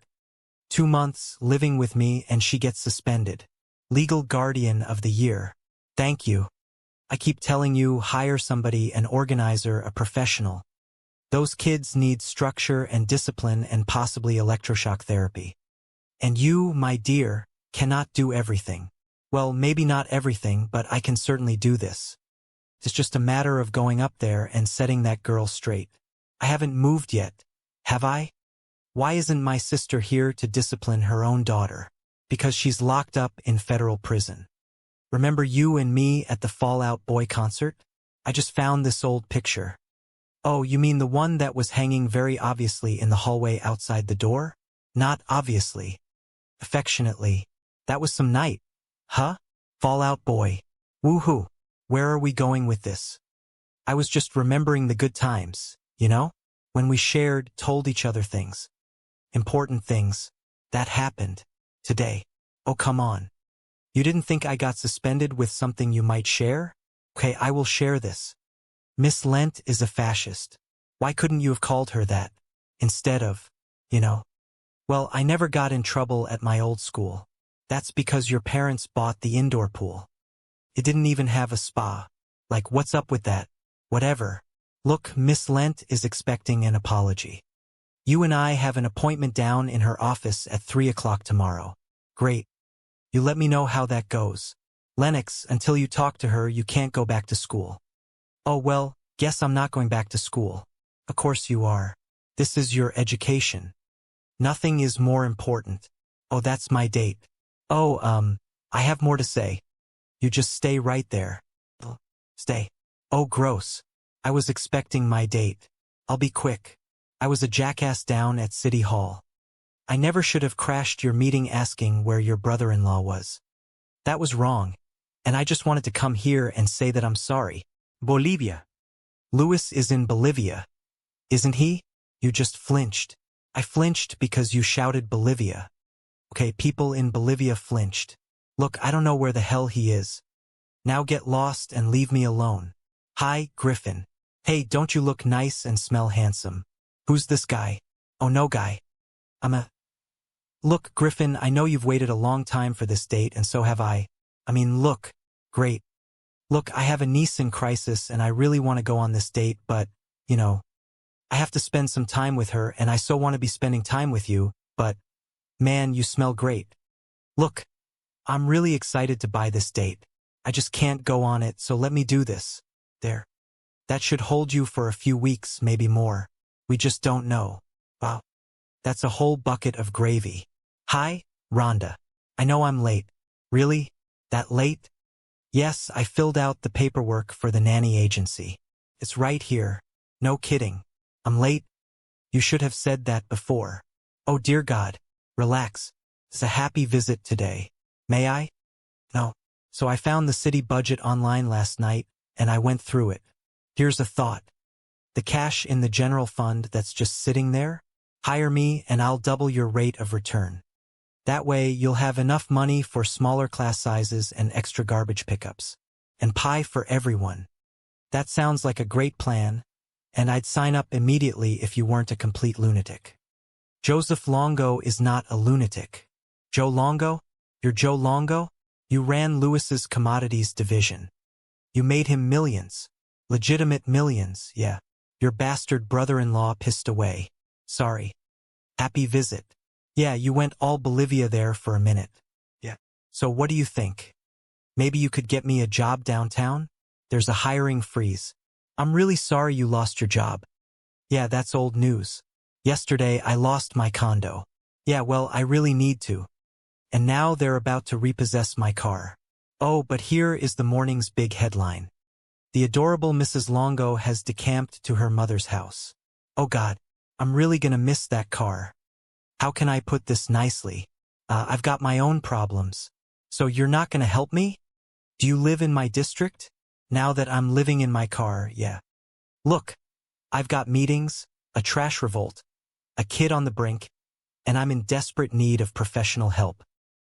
2 months living with me and she gets suspended. Legal guardian of the year. Thank you. I keep telling you, hire somebody, an organizer, a professional. Those kids need structure and discipline and possibly electroshock therapy. And you, my dear, cannot do everything. Well, maybe not everything, but I can certainly do this. It's just a matter of going up there and setting that girl straight. I haven't moved yet, have I? Why isn't my sister here to discipline her own daughter? Because she's locked up in federal prison. Remember you and me at the Fall Out Boy concert? I just found this old picture. Oh, you mean the one that was hanging very obviously in the hallway outside the door? Not obviously. Affectionately. That was some night. Huh? Fall Out Boy. Woohoo. Where are we going with this? I was just remembering the good times, you know? When we shared, told each other things. Important things. That happened. Today. Oh, come on. You didn't think I got suspended with something you might share? Okay, I will share this. Miss Lent is a fascist. Why couldn't you have called her that? Instead of, Well, I never got in trouble at my old school. That's because your parents bought the indoor pool. It didn't even have a spa. Like, what's up with that? Whatever. Look, Miss Lent is expecting an apology. You and I have an appointment down in her office at 3 o'clock tomorrow. Great. You let me know how that goes. Lennox, until you talk to her, you can't go back to school. Oh, well, guess I'm not going back to school. Of course you are. This is your education. Nothing is more important. Oh, that's my date. Oh, I have more to say. You just stay right there. Stay. Oh, gross. I was expecting my date. I'll be quick. I was a jackass down at City Hall. I never should have crashed your meeting asking where your brother-in-law was. That was wrong. and I just wanted to come here and say that I'm sorry. Bolivia. Louis is in Bolivia, isn't he? You just flinched. I flinched because you shouted Bolivia. Okay, people in Bolivia flinched. Look, I don't know where the hell he is. Now get lost and leave me alone. Hi, Griffin. Hey, don't you look nice and smell handsome? Who's this guy? Oh, no guy. Look, Griffin, I know you've waited a long time for this date, and so have I. Look. Great. Look, I have a niece in crisis, and I really want to go on this date, but, I have to spend some time with her, and I so want to be spending time with you, but, man, you smell great. Look, I'm really excited to buy this date. I just can't go on it, so let me do this. There. That should hold you for a few weeks, maybe more. We just don't know. Wow. That's a whole bucket of gravy. Hi, Rhonda. I know I'm late. Really? That late? Yes, I filled out the paperwork for the nanny agency. It's right here. No kidding. I'm late? You should have said that before. Oh dear God. Relax. It's a happy visit today. May I? No. So I found the city budget online last night, and I went through it. Here's a thought. The cash in the general fund that's just sitting there? Hire me and I'll double your rate of return. That way you'll have enough money for smaller class sizes and extra garbage pickups. And pie for everyone. That sounds like a great plan, and I'd sign up immediately if you weren't a complete lunatic. Joseph Longo is not a lunatic. Joe Longo? You're Joe Longo? You ran Lewis's commodities division. You made him millions. Legitimate millions, yeah. Your bastard brother-in-law pissed away. Sorry. Happy visit. Yeah, you went all Bolivia there for a minute. Yeah. So what do you think? Maybe you could get me a job downtown? There's a hiring freeze. I'm really sorry you lost your job. Yeah, that's old news. Yesterday I lost my condo. Yeah, well, I really need to. And now they're about to repossess my car. Oh, but here is the morning's big headline. The adorable Mrs. Longo has decamped to her mother's house. Oh God, I'm really gonna miss that car. How can I put this nicely? I've got my own problems. So you're not gonna help me? Do you live in my district? Now that I'm living in my car, yeah. Look, I've got meetings, a trash revolt, a kid on the brink, and I'm in desperate need of professional help.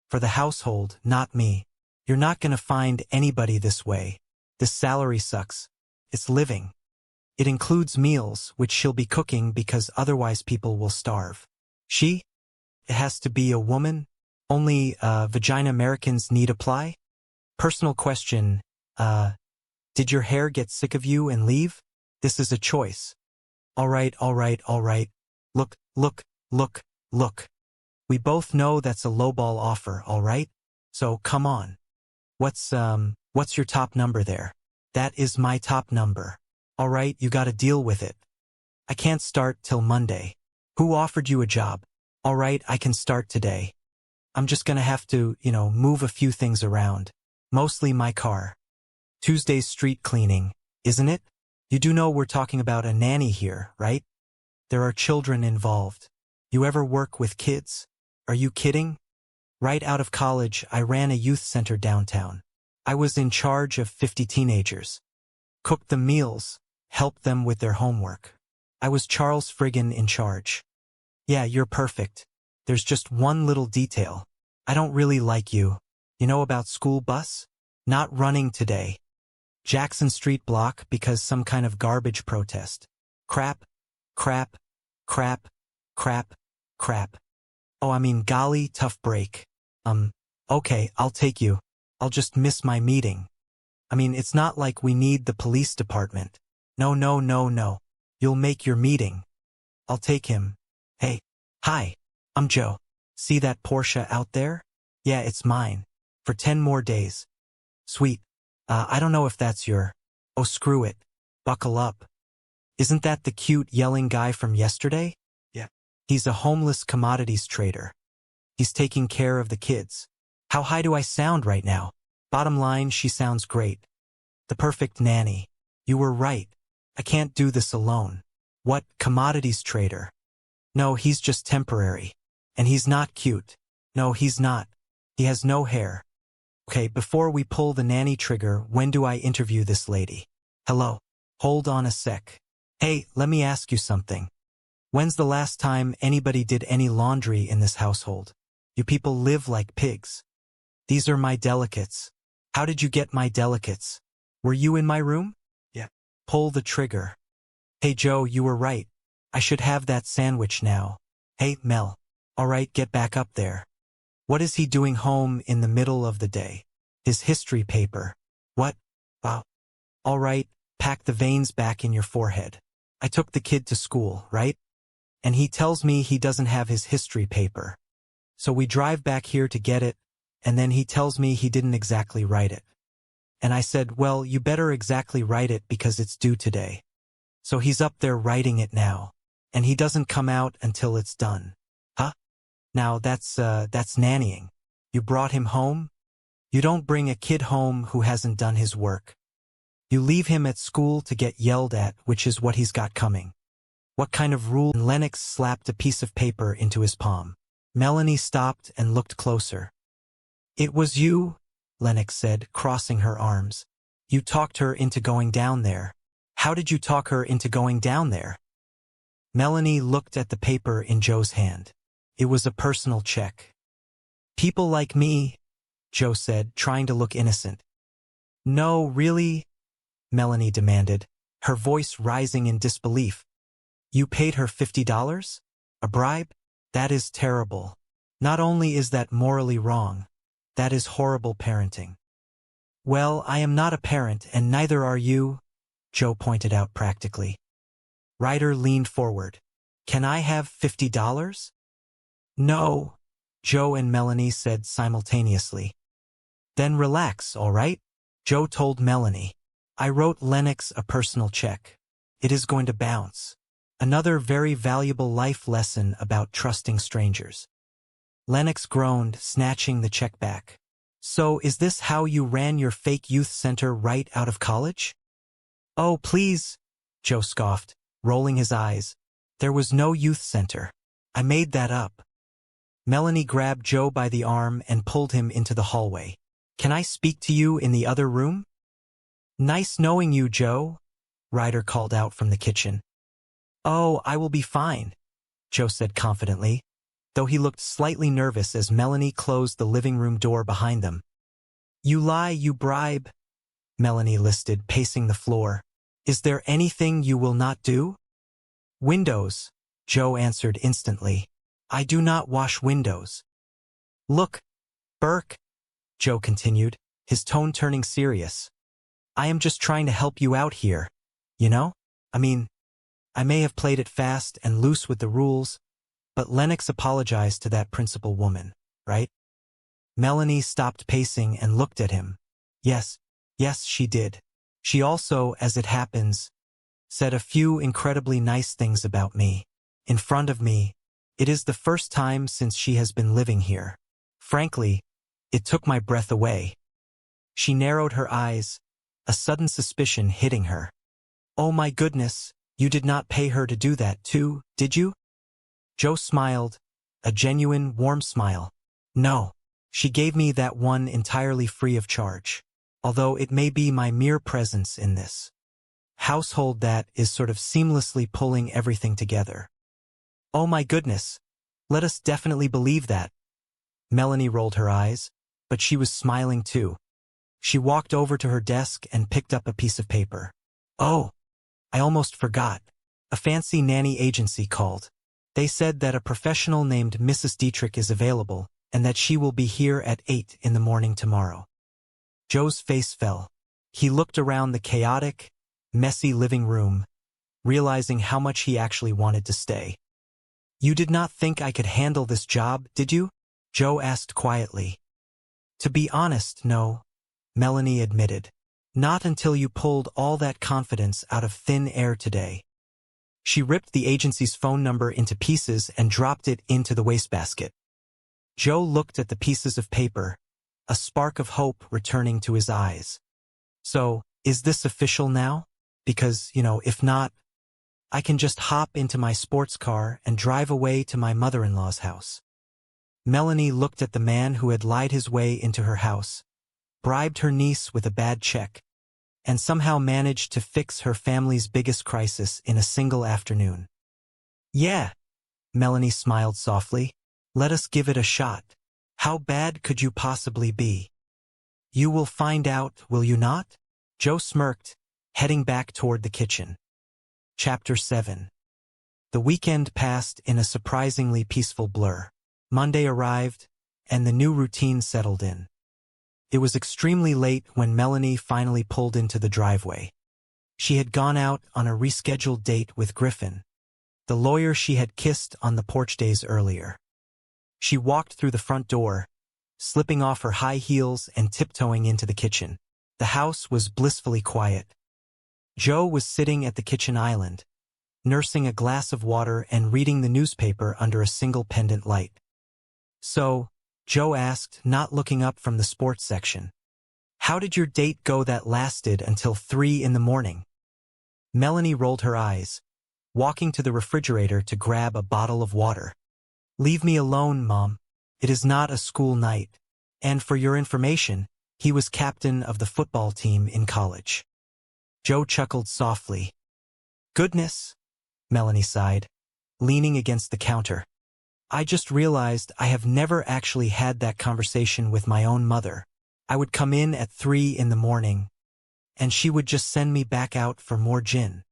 For the household, not me. You're not gonna find anybody this way. This salary sucks. It's living. It includes meals, which she'll be cooking because otherwise people will starve. She? It has to be a woman? Only, vagina Americans need apply? Personal question, did your hair get sick of you and leave? This is a choice. All right. Look. We both know that's a lowball offer, all right? So come on. What's your top number there? That is my top number. All right, you gotta deal with it. I can't start till Monday. Who offered you a job? All right, I can start today. I'm just gonna have to, move a few things around. Mostly my car. Tuesday's street cleaning, isn't it? You do know we're talking about a nanny here, right? There are children involved. You ever work with kids? Are you kidding? Right out of college, I ran a youth center downtown. I was in charge of 50 teenagers. Cooked them meals, helped them with their homework. I was Charles Friggin in charge. Yeah, you're perfect. There's just one little detail. I don't really like you. You know about school bus? Not running today. Jackson Street block because some kind of garbage protest. Crap. Oh, golly, tough break. Okay, I'll take you. I'll just miss my meeting. It's not like we need the police department. No. You'll make your meeting. I'll take him. Hey. Hi. I'm Joe. See that Porsche out there? Yeah, it's mine. For 10 more days. Sweet. I don't know if that's your... Oh, screw it. Buckle up. Isn't that the cute yelling guy from yesterday? Yeah. He's a homeless commodities trader. He's taking care of the kids. How high do I sound right now? Bottom line, she sounds great. The perfect nanny. You were right. I can't do this alone. What, commodities trader? No, he's just temporary. And he's not cute. No, he's not. He has no hair. Okay, before we pull the nanny trigger, when do I interview this lady? Hello? Hold on a sec. Hey, let me ask you something. When's the last time anybody did any laundry in this household? You people live like pigs. These are my delicates. How did you get my delicates? Were you in my room? Yeah. Pull the trigger. Hey Joe, you were right. I should have that sandwich now. Hey, Mel. All right, get back up there. What is he doing home in the middle of the day? His history paper. What? Wow. All right, pack the veins back in your forehead. I took the kid to school, right? And he tells me he doesn't have his history paper. So we drive back here to get it, and then he tells me he didn't exactly write it. And I said, well, you better exactly write it because it's due today. So he's up there writing it now, and he doesn't come out until it's done. Huh? Now that's nannying. You brought him home? You don't bring a kid home who hasn't done his work. You leave him at school to get yelled at, which is what he's got coming. What kind of rule? And Lennox slapped a piece of paper into his palm. Melanie stopped and looked closer. It was you, Lennox said, crossing her arms. You talked her into going down there. How did you talk her into going down there? Melanie looked at the paper in Joe's hand. It was a personal check. People like me, Joe said, trying to look innocent. No, really? Melanie demanded, her voice rising in disbelief. You paid her $50? A bribe? That is terrible. Not only is that morally wrong, that is horrible parenting. Well, I am not a parent, and neither are you, Joe pointed out practically. Ryder leaned forward. Can I have $50? No, Joe and Melanie said simultaneously. Then relax, all right? Joe told Melanie. I wrote Lennox a personal check. It is going to bounce. Another very valuable life lesson about trusting strangers. Lennox groaned, snatching the check back. So is this how you ran your fake youth center right out of college? Oh, please, Joe scoffed, rolling his eyes. There was no youth center. I made that up. Melanie grabbed Joe by the arm and pulled him into the hallway. Can I speak to you in the other room? Nice knowing you, Joe, Ryder called out from the kitchen. Oh, I will be fine, Joe said confidently, though he looked slightly nervous as Melanie closed the living room door behind them. You lie, you bribe, Melanie listed, pacing the floor. Is there anything you will not do? Windows, Joe answered instantly. I do not wash windows. Look, Burke, Joe continued, his tone turning serious. I am just trying to help you out here, you know? I mean, I may have played it fast and loose with the rules, but Lennox apologized to that principal woman, right? Melanie stopped pacing and looked at him. Yes, she did. She also, as it happens, said a few incredibly nice things about me. In front of me. It is the first time since she has been living here. Frankly, it took my breath away. She narrowed her eyes, a sudden suspicion hitting her. Oh my goodness, you did not pay her to do that too, did you? Joe smiled, a genuine, warm smile. No, she gave me that one entirely free of charge, although it may be my mere presence in this household that is sort of seamlessly pulling everything together. Oh my goodness, let us definitely believe that. Melanie rolled her eyes, but she was smiling too. She walked over to her desk and picked up a piece of paper. Oh, I almost forgot. A fancy nanny agency called. They said that a professional named Mrs. Dietrich is available and that she will be here at 8 in the morning tomorrow. Joe's face fell. He looked around the chaotic, messy living room, realizing how much he actually wanted to stay. You did not think I could handle this job, did you? Joe asked quietly. To be honest, no, Melanie admitted. Not until you pulled all that confidence out of thin air today. She ripped the agency's phone number into pieces and dropped it into the wastebasket. Joe looked at the pieces of paper, a spark of hope returning to his eyes. So, is this official now? Because, if not, I can just hop into my sports car and drive away to my mother-in-law's house. Melanie looked at the man who had lied his way into her house, bribed her niece with a bad check, and somehow managed to fix her family's biggest crisis in a single afternoon. Yeah, Melanie smiled softly. Let us give it a shot. How bad could you possibly be? You will find out, will you not? Joe smirked, heading back toward the kitchen. Chapter 7. The weekend passed in a surprisingly peaceful blur. Monday arrived, and the new routine settled in. It was extremely late when Melanie finally pulled into the driveway. She had gone out on a rescheduled date with Griffin, the lawyer she had kissed on the porch days earlier. She walked through the front door, slipping off her high heels and tiptoeing into the kitchen. The house was blissfully quiet. Joe was sitting at the kitchen island, nursing a glass of water and reading the newspaper under a single pendant light. So, Joe asked, not looking up from the sports section, "How did your date go that lasted until 3 in the morning?" Melanie rolled her eyes, walking to the refrigerator to grab a bottle of water. "Leave me alone, Mom. It is not a school night. And for your information, he was captain of the football team in college." Joe chuckled softly. "Goodness," Melanie sighed, leaning against the counter. "I just realized I have never actually had that conversation with my own mother. I would come in at 3 in the morning, and she would just send me back out for more gin."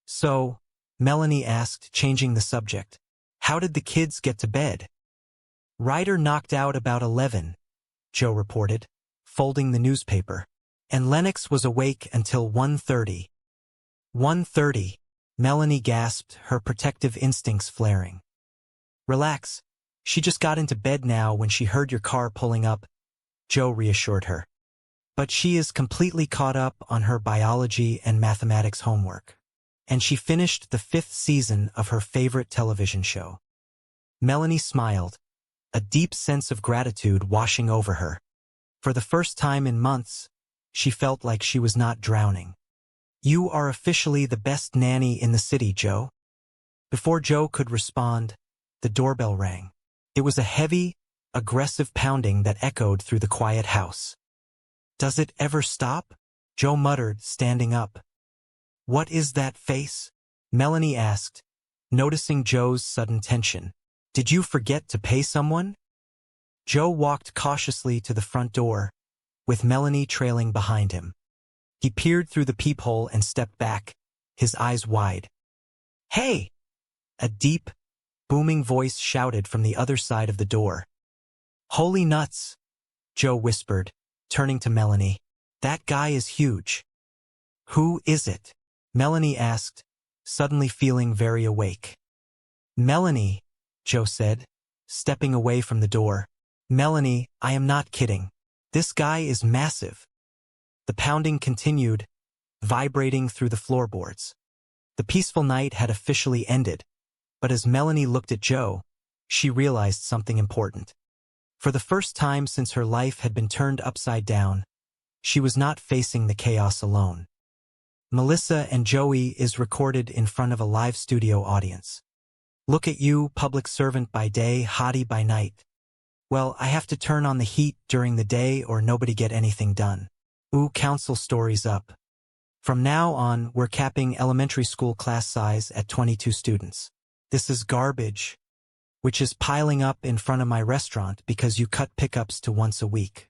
"So," Melanie asked, changing the subject, "how did the kids get to bed?" "Ryder knocked out about 11, Joe reported, folding the newspaper, "and Lennox was awake until 1:30. 1:30, Melanie gasped, her protective instincts flaring. "Relax. She just got into bed now when she heard your car pulling up," Joe reassured her. "But she is completely caught up on her biology and mathematics homework. And she finished the 5th season of her favorite television show." Melanie smiled, a deep sense of gratitude washing over her. For the first time in months, she felt like she was not drowning. "You are officially the best nanny in the city, Joe." Before Joe could respond, the doorbell rang. It was a heavy, aggressive pounding that echoed through the quiet house. "Does it ever stop?" Joe muttered, standing up. "What is that face?" Melanie asked, noticing Joe's sudden tension. "Did you forget to pay someone?" Joe walked cautiously to the front door, with Melanie trailing behind him. He peered through the peephole and stepped back, his eyes wide. "Hey!" A deep, booming voice shouted from the other side of the door. "Holy nuts!" Joe whispered, turning to Melanie. "That guy is huge." "Who is it?" Melanie asked, suddenly feeling very awake. "Melanie," Joe said, stepping away from the door. "Melanie, I am not kidding. This guy is massive." The pounding continued, vibrating through the floorboards. The peaceful night had officially ended, but as Melanie looked at Joe, she realized something important. For the first time since her life had been turned upside down, she was not facing the chaos alone. Melissa and Joey is recorded in front of a live studio audience. Look at you, public servant by day, hottie by night. Well, I have to turn on the heat during the day or nobody get anything done. Ooh, council stories up. From now on, we're capping elementary school class size at 22 students. This is garbage, which is piling up in front of my restaurant because you cut pickups to once a week.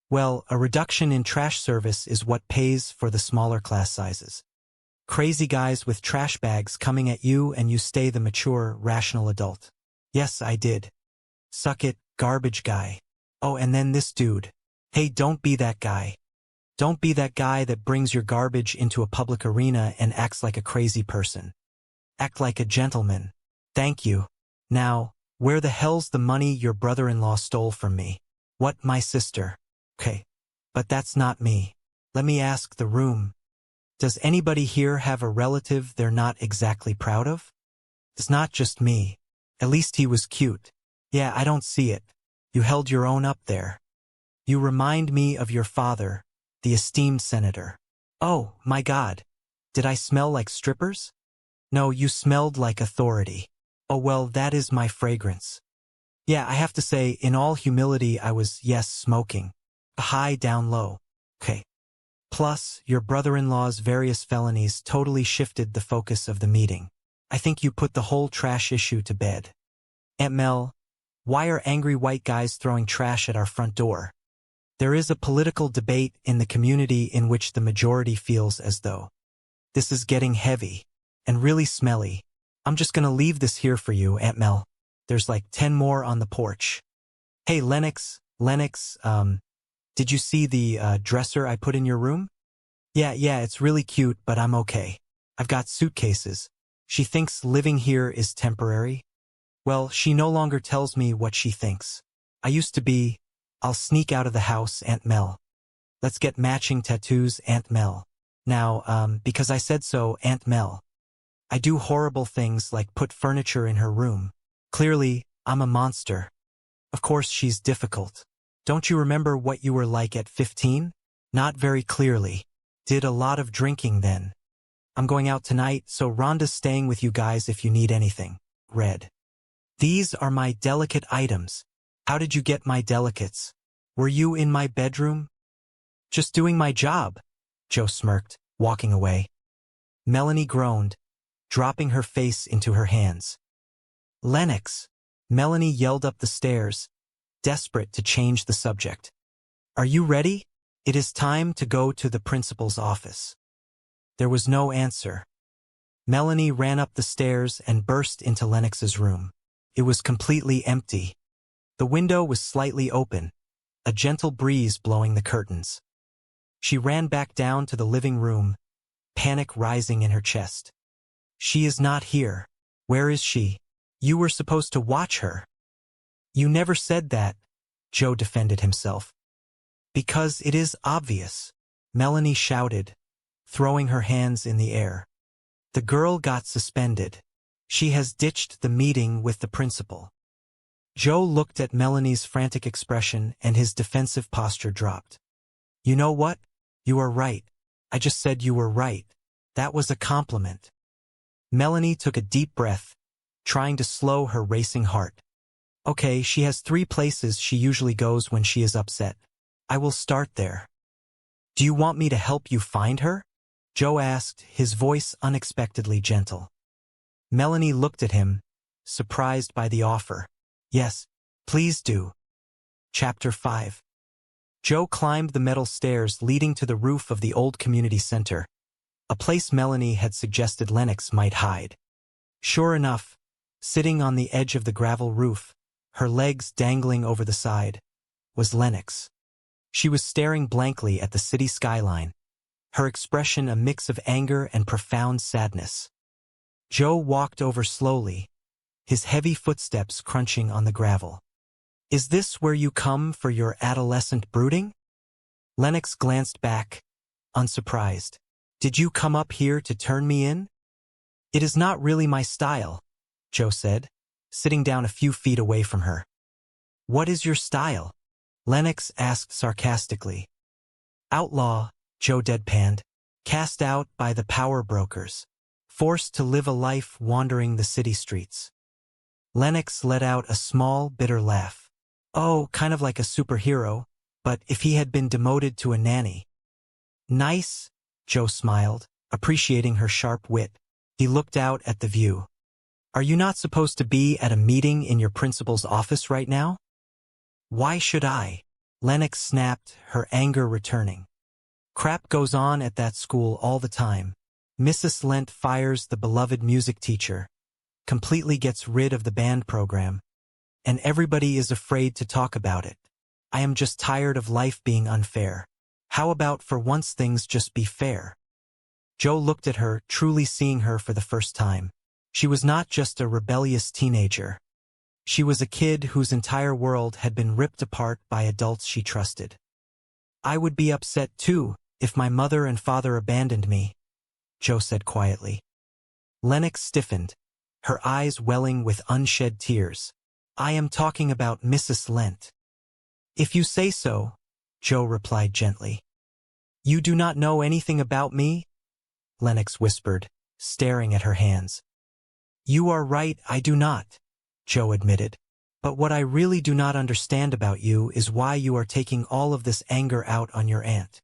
Well, a reduction in trash service is what pays for the smaller class sizes. Crazy guys with trash bags coming at you and you stay the mature, rational adult. Yes, I did. Suck it, garbage guy. Oh, and then this dude. Hey, don't be that guy. Don't be that guy that brings your garbage into a public arena and acts like a crazy person. Act like a gentleman. Thank you. Now, where the hell's the money your brother-in-law stole from me? What, my sister? Okay, but that's not me. Let me ask the room. Does anybody here have a relative they're not exactly proud of? It's not just me. At least he was cute. Yeah, I don't see it. You held your own up there. You remind me of your father, the esteemed senator. Oh, my God. Did I smell like strippers? No, you smelled like authority. Oh, well, that is my fragrance. Yeah, I have to say, in all humility, I was, yes, smoking. High, down, low. Okay. Plus, your brother-in-law's various felonies totally shifted the focus of the meeting. I think you put the whole trash issue to bed. Aunt Mel, why are angry white guys throwing trash at our front door? There is a political debate in the community in which the majority feels as though this is getting heavy and really smelly. I'm just gonna leave this here for you, Aunt Mel. There's like 10 more on the porch. Hey, Lennox, did you see the dresser I put in your room? Yeah, it's really cute, but I'm okay. I've got suitcases. She thinks living here is temporary. Well, she no longer tells me what she thinks. I used to be, I'll sneak out of the house, Aunt Mel. Let's get matching tattoos, Aunt Mel. Now, because I said so, Aunt Mel. I do horrible things like put furniture in her room. Clearly, I'm a monster. Of course she's difficult. Don't you remember what you were like at 15? Not very clearly. Did a lot of drinking then. I'm going out tonight, so Rhonda's staying with you guys if you need anything. Red. These are my delicate items. How did you get my delicates? Were you in my bedroom? Just doing my job, Joe smirked, walking away. Melanie groaned, dropping her face into her hands. Lennox, Melanie yelled up the stairs, desperate to change the subject. Are you ready? It is time to go to the principal's office. There was no answer. Melanie ran up the stairs and burst into Lennox's room. It was completely empty. The window was slightly open, a gentle breeze blowing the curtains. She ran back down to the living room, panic rising in her chest. She is not here. Where is she? You were supposed to watch her. You never said that, Joe defended himself. Because it is obvious, Melanie shouted, throwing her hands in the air. The girl got suspended. She has ditched the meeting with the principal. Joe looked at Melanie's frantic expression and his defensive posture dropped. You know what? You are right. I just said you were right. That was a compliment. Melanie took a deep breath, trying to slow her racing heart. Okay, she has 3 places she usually goes when she is upset. I will start there. Do you want me to help you find her? Joe asked, his voice unexpectedly gentle. Melanie looked at him, surprised by the offer. Yes, please do. Chapter 5. Joe climbed the metal stairs leading to the roof of the old community center, a place Melanie had suggested Lennox might hide. Sure enough, sitting on the edge of the gravel roof, her legs dangling over the side, was Lennox. She was staring blankly at the city skyline, her expression a mix of anger and profound sadness. Joe walked over slowly, his heavy footsteps crunching on the gravel. Is this where you come for your adolescent brooding? Lennox glanced back, unsurprised. Did you come up here to turn me in? It is not really my style, Joe said, sitting down a few feet away from her. What is your style? Lennox asked sarcastically. Outlaw, Joe deadpanned, cast out by the power brokers, forced to live a life wandering the city streets. Lennox let out a small, bitter laugh. Oh, kind of like a superhero, but if he had been demoted to a nanny. Nice, Joe smiled, appreciating her sharp wit. He looked out at the view. Are you not supposed to be at a meeting in your principal's office right now? Why should I? Lennox snapped, her anger returning. Crap goes on at that school all the time. Mrs. Lent fires the beloved music teacher, completely gets rid of the band program, and everybody is afraid to talk about it. I am just tired of life being unfair. How about for once things just be fair? Joe looked at her, truly seeing her for the first time. She was not just a rebellious teenager. She was a kid whose entire world had been ripped apart by adults she trusted. I would be upset too, if my mother and father abandoned me, Joe said quietly. Lennox stiffened, her eyes welling with unshed tears. I am talking about Mrs. Lent. If you say so, Joe replied gently. You do not know anything about me? Lennox whispered, staring at her hands. You are right, I do not, Joe admitted. But what I really do not understand about you is why you are taking all of this anger out on your aunt.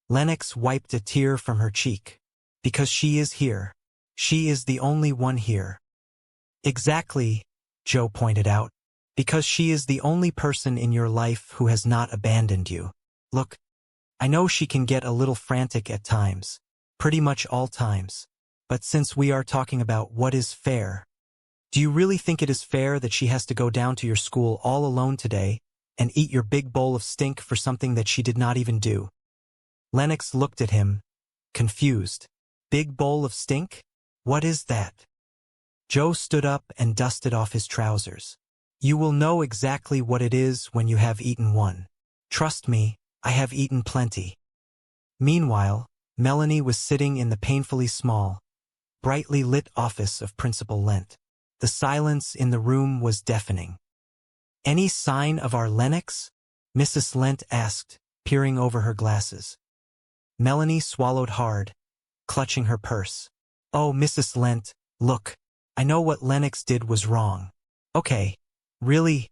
Lennox wiped a tear from her cheek. Because she is here. She is the only one here. Exactly, Joe pointed out. Because she is the only person in your life who has not abandoned you. Look, I know she can get a little frantic at times. Pretty much all times. But since we are talking about what is fair, do you really think it is fair that she has to go down to your school all alone today and eat your big bowl of stink for something that she did not even do? Lennox looked at him, confused. Big bowl of stink? What is that? Joe stood up and dusted off his trousers. You will know exactly what it is when you have eaten one. Trust me, I have eaten plenty. Meanwhile, Melanie was sitting in the painfully small, brightly lit office of Principal Lent. The silence in the room was deafening. Any sign of our Lennox? Mrs. Lent asked, peering over her glasses. Melanie swallowed hard, clutching her purse. Oh, Mrs. Lent, look, I know what Lennox did was wrong. Okay, really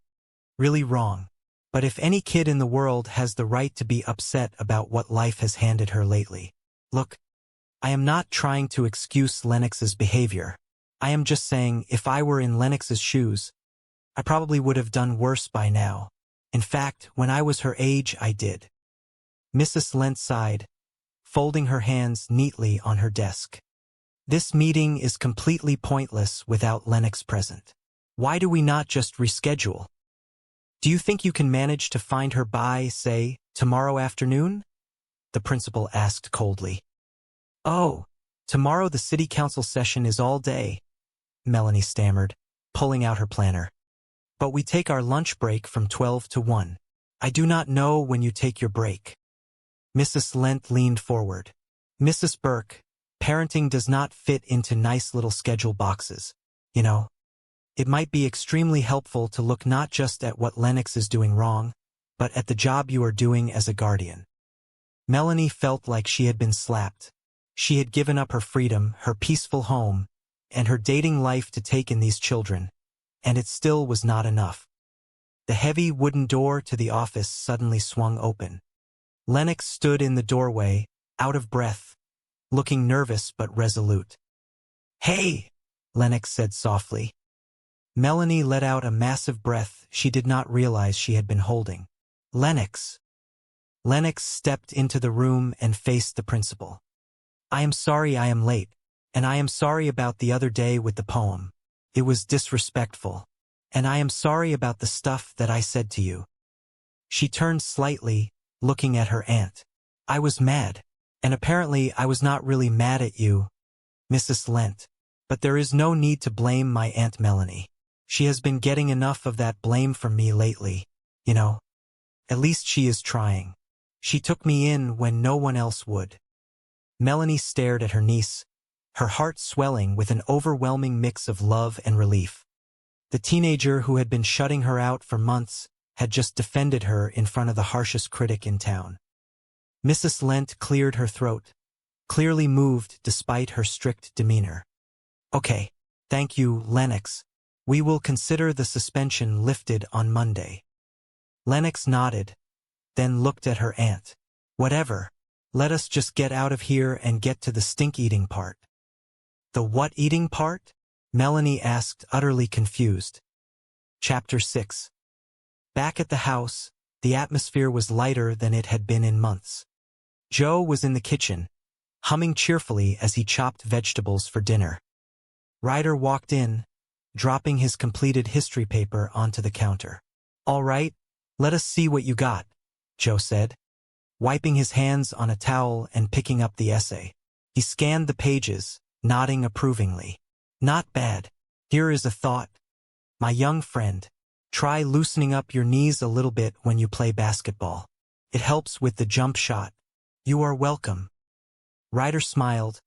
wrong. But if any kid in the world has the right to be upset about what life has handed her lately. Look, I am not trying to excuse Lennox's behavior. I am just saying if I were in Lennox's shoes, I probably would have done worse by now. In fact, when I was her age, I did. Mrs. Lent sighed, folding her hands neatly on her desk. This meeting is completely pointless without Lennox present. Why do we not just reschedule? Do you think you can manage to find her by, say, tomorrow afternoon? The principal asked coldly. Oh, tomorrow the city council session is all day, Melanie stammered, pulling out her planner. But we take our lunch break from 12 to 1. I do not know when you take your break. Mrs. Lent leaned forward. Mrs. Burke, parenting does not fit into nice little schedule boxes, you know. It might be extremely helpful to look not just at what Lennox is doing wrong, but at the job you are doing as a guardian. Melanie felt like she had been slapped. She had given up her freedom, her peaceful home, and her dating life to take in these children, and it still was not enough. The heavy wooden door to the office suddenly swung open. Lennox stood in the doorway, out of breath, looking nervous but resolute. Hey, Lennox said softly. Melanie let out a massive breath she did not realize she had been holding. Lennox. Lennox stepped into the room and faced the principal. I am sorry I am late, and I am sorry about the other day with the poem. It was disrespectful, and I am sorry about the stuff that I said to you. She turned slightly, looking at her aunt. I was mad, and apparently I was not really mad at you, Mrs. Lent. But there is no need to blame my Aunt Melanie. She has been getting enough of that blame from me lately, you know. At least she is trying. She took me in when no one else would. Melanie stared at her niece, her heart swelling with an overwhelming mix of love and relief. The teenager who had been shutting her out for months had just defended her in front of the harshest critic in town. Mrs. Lent cleared her throat, clearly moved despite her strict demeanor. Okay, thank you, Lennox. We will consider the suspension lifted on Monday. Lennox nodded, then looked at her aunt. Whatever. Let us just get out of here and get to the stink-eating part. The what-eating part? Melanie asked, utterly confused. Chapter 6. Back at the house, the atmosphere was lighter than it had been in months. Joe was in the kitchen, humming cheerfully as he chopped vegetables for dinner. Ryder walked in, dropping his completed history paper onto the counter. All right, let us see what you got, Joe said, wiping his hands on a towel and picking up the essay. He scanned the pages, nodding approvingly. Not bad. Here is a thought. My young friend, try loosening up your knees a little bit when you play basketball. It helps with the jump shot. You are welcome. Ryder smiled,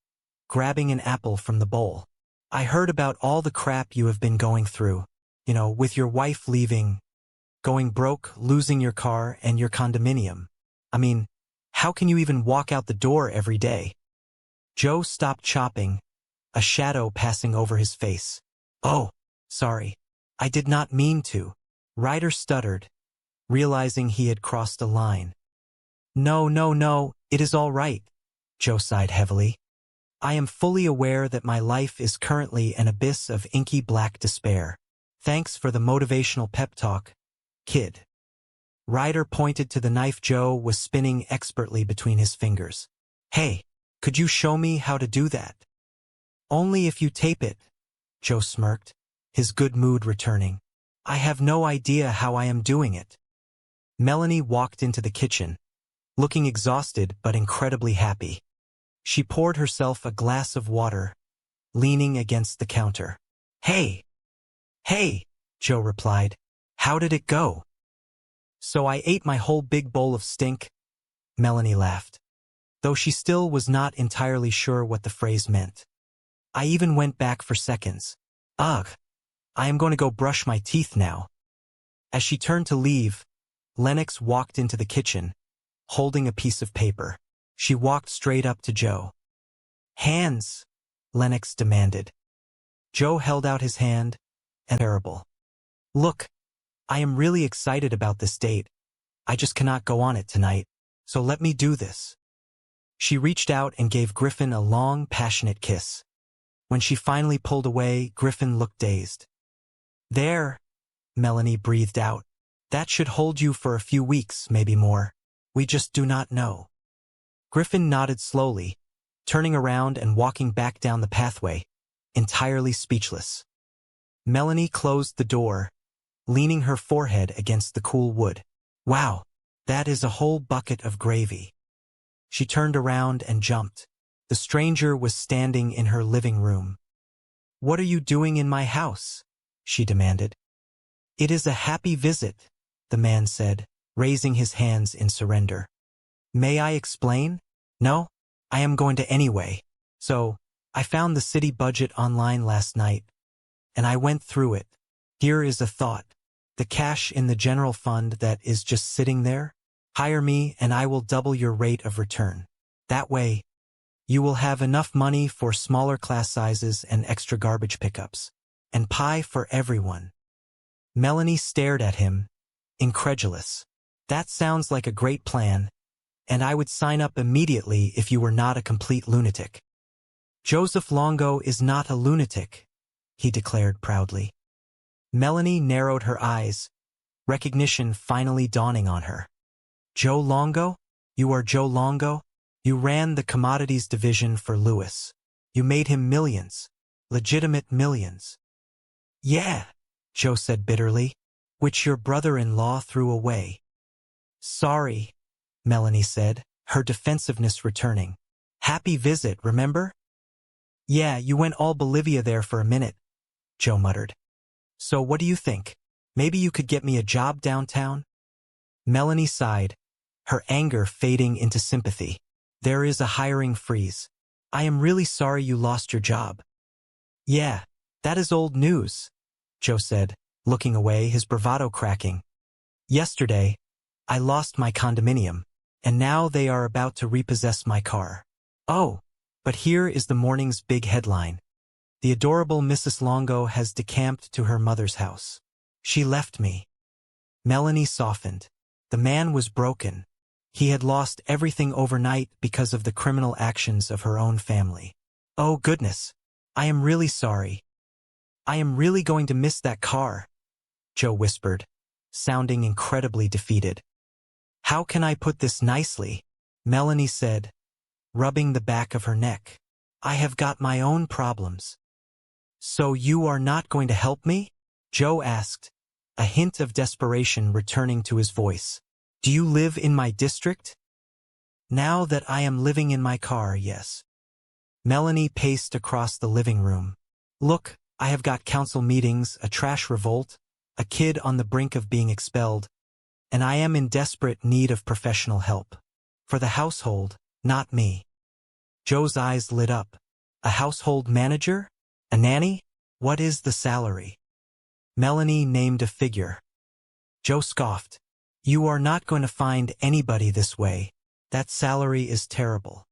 grabbing an apple from the bowl. I heard about all the crap you have been going through, you know, with your wife leaving, going broke, losing your car, and your condominium. I mean, how can you even walk out the door every day? Joe stopped chopping, a shadow passing over his face. Oh, sorry. I did not mean to. Ryder stuttered, realizing he had crossed a line. No, no, no, it is all right. Joe sighed heavily. I am fully aware that my life is currently an abyss of inky black despair. Thanks for the motivational pep talk, kid. Ryder pointed to the knife Joe was spinning expertly between his fingers. Hey, could you show me how to do that? Only if you tape it, Joe smirked, his good mood returning. I have no idea how I am doing it. Melanie walked into the kitchen, looking exhausted but incredibly happy. She poured herself a glass of water, leaning against the counter. Hey! Hey! Joe replied. How did it go? So I ate my whole big bowl of stink, Melanie laughed, though she still was not entirely sure what the phrase meant. I even went back for seconds. Ugh! I am going to go brush my teeth now. As she turned to leave, Lennox walked into the kitchen, holding a piece of paper. She walked straight up to Joe. Hands, Lennox demanded. Joe held out his hand, and terrible. Look, I am really excited about this date. I just cannot go on it tonight, so let me do this. She reached out and gave Griffin a long, passionate kiss. When she finally pulled away, Griffin looked dazed. There, Melanie breathed out. That should hold you for a few weeks, maybe more. We just do not know. Griffin nodded slowly, turning around and walking back down the pathway, entirely speechless. Melanie closed the door, leaning her forehead against the cool wood. Wow, that is a whole bucket of gravy. She turned around and jumped. The stranger was standing in her living room. What are you doing in my house? She demanded. It is a happy visit, the man said, raising his hands in surrender. May I explain? No, I am going to anyway. So, I found the city budget online last night, and I went through it. Here is a thought. The cash in the general fund that is just sitting there, hire me and I will double your rate of return. That way, you will have enough money for smaller class sizes and extra garbage pickups, and pie for everyone. Melanie stared at him, incredulous. That sounds like a great plan, and I would sign up immediately if you were not a complete lunatic. Joseph Longo is not a lunatic, he declared proudly. Melanie narrowed her eyes, recognition finally dawning on her. Joe Longo? You are Joe Longo? You ran the commodities division for Lewis. You made him millions, legitimate millions. Yeah, Joe said bitterly, which your brother-in-law threw away. Sorry, Melanie said, her defensiveness returning. Happy visit, remember? Yeah, you went all Bolivia there for a minute, Joe muttered. So what do you think? Maybe you could get me a job downtown? Melanie sighed, her anger fading into sympathy. There is a hiring freeze. I am really sorry you lost your job. Yeah, that is old news, Joe said, looking away, his bravado cracking. Yesterday, I lost my condominium, and now they are about to repossess my car. Oh, but here is the morning's big headline. The adorable Mrs. Longo has decamped to her mother's house. She left me. Melanie softened. The man was broken. He had lost everything overnight because of the criminal actions of her own family. Oh goodness, I am really sorry. I am really going to miss that car, Joe whispered, sounding incredibly defeated. How can I put this nicely? Melanie said, rubbing the back of her neck. I have got my own problems. So you are not going to help me? Joe asked, a hint of desperation returning to his voice. Do you live in my district? Now that I am living in my car, yes. Melanie paced across the living room. Look, I have got council meetings, a trash revolt, a kid on the brink of being expelled, and I am in desperate need of professional help. For the household, not me. Joe's eyes lit up. A household manager? A nanny? What is the salary? Melanie named a figure. Joe scoffed. You are not going to find anybody this way. That salary is terrible.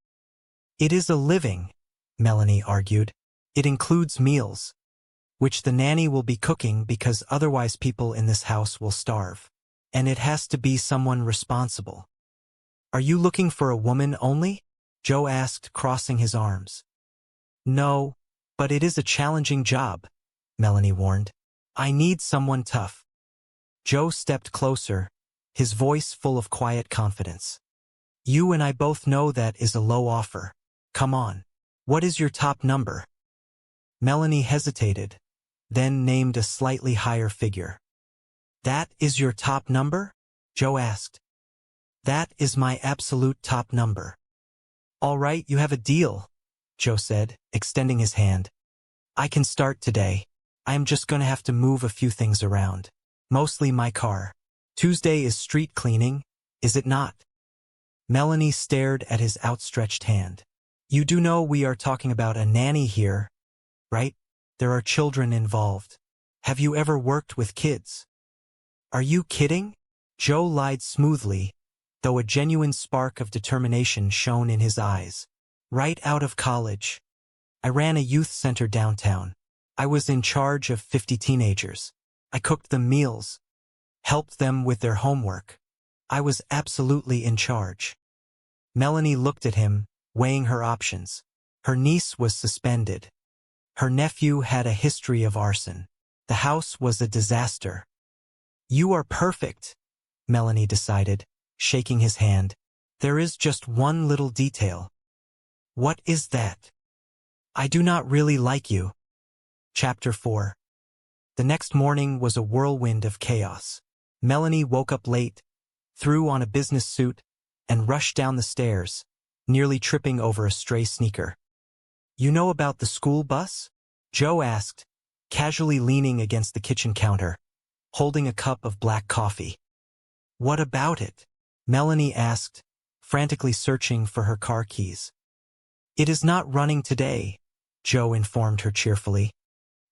It is a living, Melanie argued. It includes meals. which the nanny will be cooking because otherwise people in this house will starve. And it has to be someone responsible. Are you looking for a woman only? Joe asked, crossing his arms. No, but it is a challenging job, Melanie warned. I need someone tough. Joe stepped closer, his voice full of quiet confidence. You and I both know that is a low offer. Come on. What is your top number? Melanie hesitated, then named a slightly higher figure. That is your top number? Joe asked. That is my absolute top number. All right, you have a deal, Joe said, extending his hand. I can start today. I am just going to have to move a few things around. Mostly my car. Tuesday is street cleaning, is it not? Melanie stared at his outstretched hand. You do know we are talking about a nanny here, right? There are children involved. Have you ever worked with kids? Are you kidding? Joe lied smoothly, though a genuine spark of determination shone in his eyes. Right out of college. I ran a youth center downtown. I was in charge of 50 teenagers. I cooked them meals, helped them with their homework. I was absolutely in charge. Melanie looked at him, weighing her options. Her niece was suspended. Her nephew had a history of arson. The house was a disaster. You are perfect, Melanie decided, shaking his hand. There is just one little detail. What is that? I do not really like you. Chapter 4. The next morning was a whirlwind of chaos. Melanie woke up late, threw on a business suit, and rushed down the stairs, nearly tripping over a stray sneaker. You know about the school bus? Joe asked, casually leaning against the kitchen counter, holding a cup of black coffee. What about it? Melanie asked, frantically searching for her car keys. It is not running today, Joe informed her cheerfully.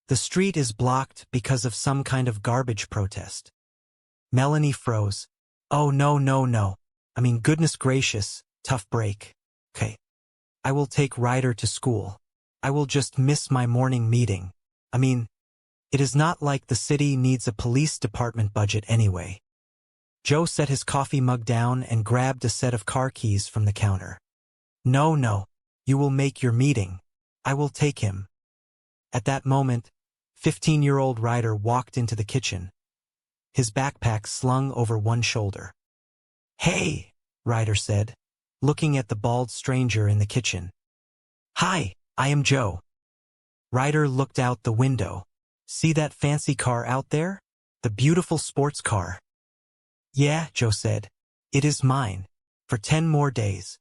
The street is blocked because of some kind of garbage protest. Melanie froze. Oh, no. I mean, goodness gracious, tough break. Okay. I will take Ryder to school. I will just miss my morning meeting. I mean, it is not like the city needs a police department budget anyway. Joe set his coffee mug down and grabbed a set of car keys from the counter. No. You will make your meeting. I will take him. At that moment, 15-year-old Ryder walked into the kitchen, his backpack slung over one shoulder. Hey, Ryder said, looking at the bald stranger in the kitchen. Hi, I am Joe. Ryder looked out the window. See that fancy car out there? The beautiful sports car. Yeah, Joe said. It is mine. For 10 more days.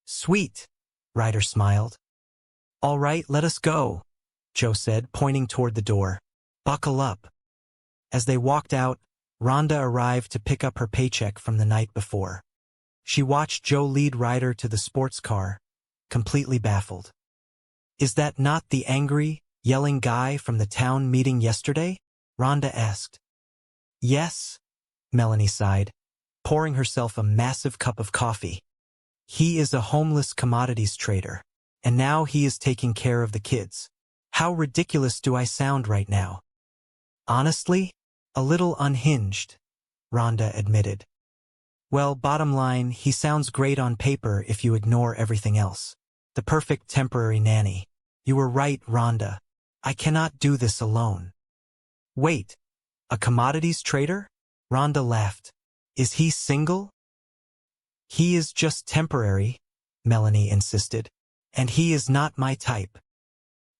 Sweet, Ryder smiled. All right, let us go, Joe said, pointing toward the door. Buckle up. As they walked out, Rhonda arrived to pick up her paycheck from the night before. She watched Joe lead Ryder to the sports car, completely baffled. Is that not the angry, yelling guy from the town meeting yesterday? Rhonda asked. Yes, Melanie sighed, pouring herself a massive cup of coffee. He is a homeless commodities trader, and now he is taking care of the kids. How ridiculous do I sound right now? Honestly, a little unhinged, Rhonda admitted. Well, bottom line, he sounds great on paper if you ignore everything else. The perfect temporary nanny. You were right, Rhonda. I cannot do this alone. Wait, a commodities trader? Rhonda laughed. Is he single? He is just temporary, Melanie insisted. And he is not my type.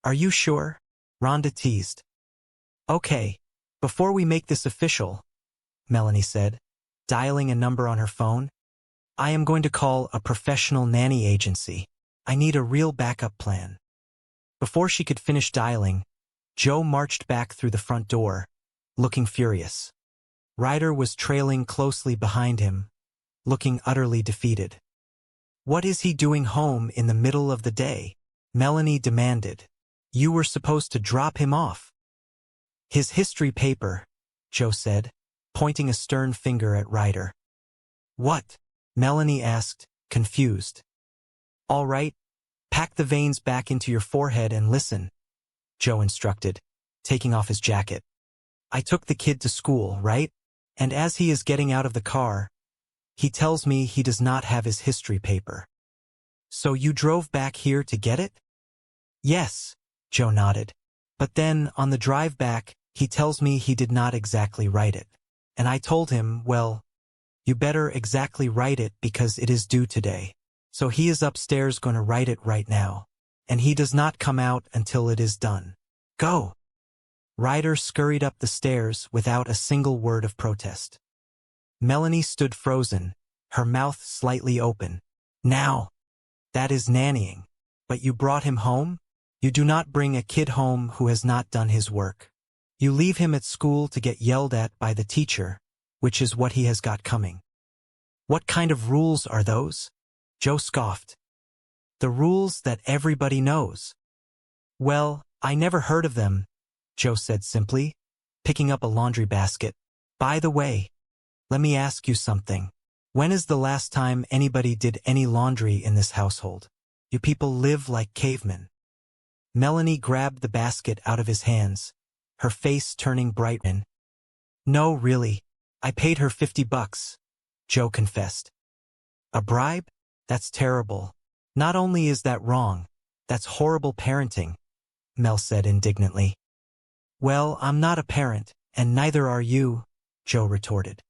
Are you sure? Rhonda teased. Okay, before we make this official, Melanie said, dialing a number on her phone, I am going to call a professional nanny agency. I need a real backup plan. Before she could finish dialing, Joe marched back through the front door, looking furious. Ryder was trailing closely behind him, looking utterly defeated. What is he doing home in the middle of the day? Melanie demanded. You were supposed to drop him off. His history paper, Joe said, pointing a stern finger at Ryder. What? Melanie asked, confused. All right, pack the veins back into your forehead and listen, Joe instructed, taking off his jacket. I took the kid to school, right? And as he is getting out of the car, he tells me he does not have his history paper. So you drove back here to get it? Yes, Joe nodded. But then, on the drive back, he tells me he did not exactly write it. And I told him, well, you better exactly write it because it is due today. So he is upstairs going to write it right now. And he does not come out until it is done. Go! Ryder scurried up the stairs without a single word of protest. Melanie stood frozen, her mouth slightly open. Now, that is nannying. But you brought him home? You do not bring a kid home who has not done his work. You leave him at school to get yelled at by the teacher, which is what he has got coming. What kind of rules are those? Joe scoffed. The rules that everybody knows. Well, I never heard of them, Joe said simply, picking up a laundry basket. By the way, let me ask you something. When is the last time anybody did any laundry in this household? You people live like cavemen. Melanie grabbed the basket out of his hands, her face turning bright. No, really. I paid her $50, Joe confessed. A bribe? That's terrible. Not only is that wrong, that's horrible parenting, Mel said indignantly. Well, I'm not a parent, and neither are you, Joe retorted.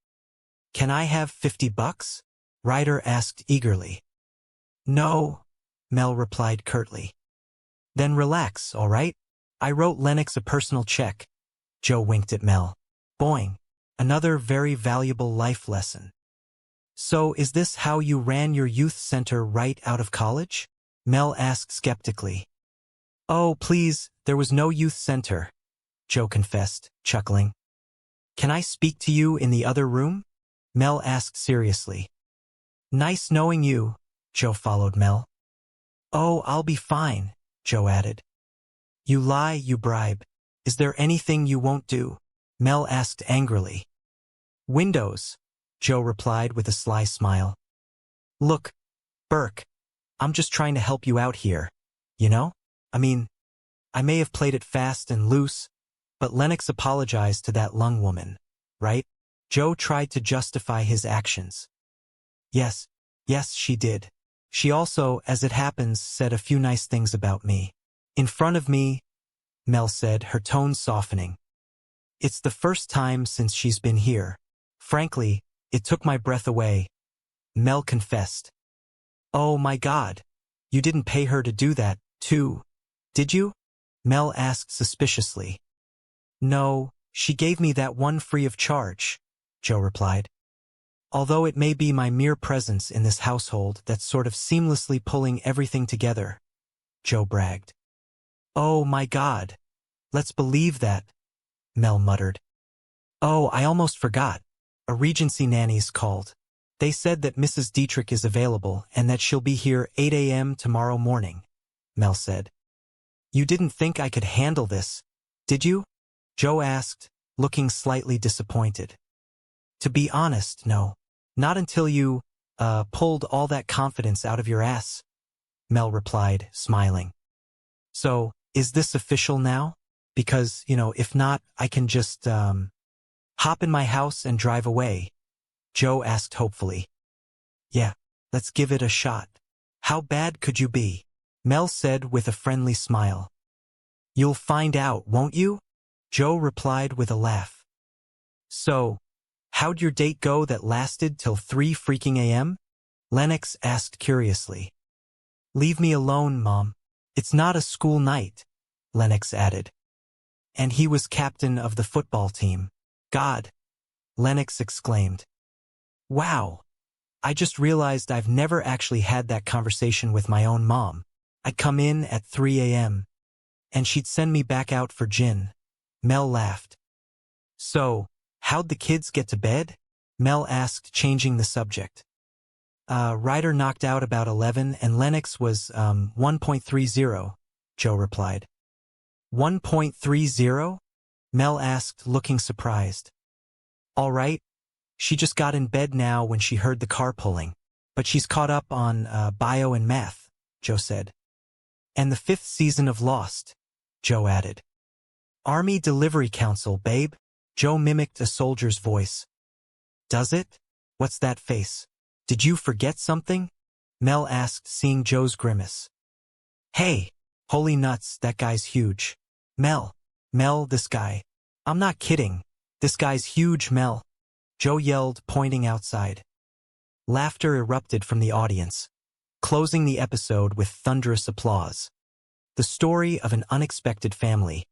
Can I have $50? Ryder asked eagerly. No, Mel replied curtly. Then relax, all right? I wrote Lennox a personal check. Joe winked at Mel. Boing. Another very valuable life lesson. So is this how you ran your youth center right out of college? Mel asked skeptically. Oh, please, there was no youth center, Joe confessed, chuckling. Can I speak to you in the other room? Mel asked seriously. Nice knowing you, Joe followed Mel. Oh, I'll be fine, Joe added. You lie, you bribe. Is there anything you won't do? Mel asked angrily. Windows, Joe replied with a sly smile. Look, Burke, I'm just trying to help you out here, you know? I mean, I may have played it fast and loose, but Lennox apologized to that lung woman, right? Joe tried to justify his actions. Yes, she did. She also, as it happens, said a few nice things about me. In front of me, Mel said, her tone softening. It's the first time since she's been here. Frankly, it took my breath away. Mel confessed. Oh my God. You didn't pay her to do that, too, did you? Mel asked suspiciously. No, she gave me that one free of charge, Joe replied. Although it may be my mere presence in this household that's sort of seamlessly pulling everything together, Joe bragged. Oh my God. Let's believe that, Mel muttered. Oh, I almost forgot. A Regency nanny's called. They said that Mrs. Dietrich is available and that she'll be here 8 a.m. tomorrow morning, Mel said. You didn't think I could handle this, did you? Joe asked, looking slightly disappointed. To be honest, no. Not until you, pulled all that confidence out of your ass, Mel replied, smiling. So, is this official now? Because, if not, I can just, hop in my house and drive away, Joe asked hopefully. Yeah, let's give it a shot. How bad could you be? Mel said with a friendly smile. You'll find out, won't you? Joe replied with a laugh. So, how'd your date go that lasted till 3 freaking a.m.? Lennox asked curiously. Leave me alone, Mom. It's not a school night, Lennox added. And he was captain of the football team. God, Lennox exclaimed. Wow, I just realized I've never actually had that conversation with my own mom. I'd come in at 3 a.m. and she'd send me back out for gin. Mel laughed. So, how'd the kids get to bed? Mel asked, changing the subject. Ryder knocked out about 11 and Lennox was, 1.30, Joe replied. 1.30? Mel asked, looking surprised. All right. She just got in bed now when she heard the car pulling, but she's caught up on, bio and math, Joe said. And the 5th season of Lost, Joe added. Army Delivery Council, babe. Joe mimicked a soldier's voice. Does it? What's that face? Did you forget something? Mel asked, seeing Joe's grimace. Hey, holy nuts, that guy's huge. Mel, this guy. I'm not kidding. This guy's huge, Mel. Joe yelled, pointing outside. Laughter erupted from the audience, closing the episode with thunderous applause. The story of an unexpected family,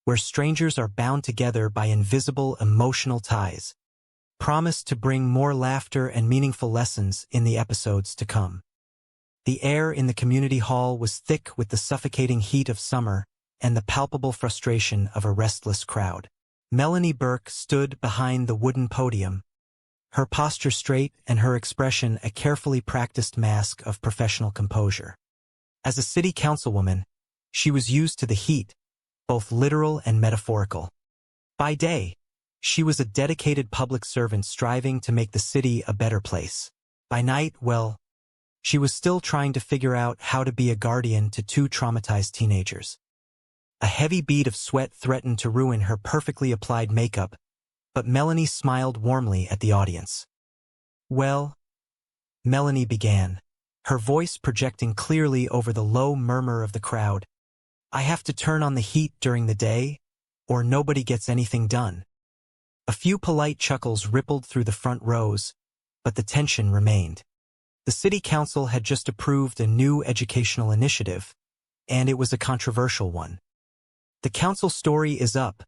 where strangers are bound together by invisible emotional ties, promised to bring more laughter and meaningful lessons in the episodes to come. The air in the community hall was thick with the suffocating heat of summer and the palpable frustration of a restless crowd. Melanie Burke stood behind the wooden podium, her posture straight and her expression a carefully practiced mask of professional composure. As a city councilwoman, she was used to the heat, both literal and metaphorical. By day, she was a dedicated public servant striving to make the city a better place. By night, well, she was still trying to figure out how to be a guardian to two traumatized teenagers. A heavy bead of sweat threatened to ruin her perfectly applied makeup, but Melanie smiled warmly at the audience. Well, Melanie began, her voice projecting clearly over the low murmur of the crowd. I have to turn on the heat during the day, or nobody gets anything done. A few polite chuckles rippled through the front rows, but the tension remained. The city council had just approved a new educational initiative, and it was a controversial one. The council story is up,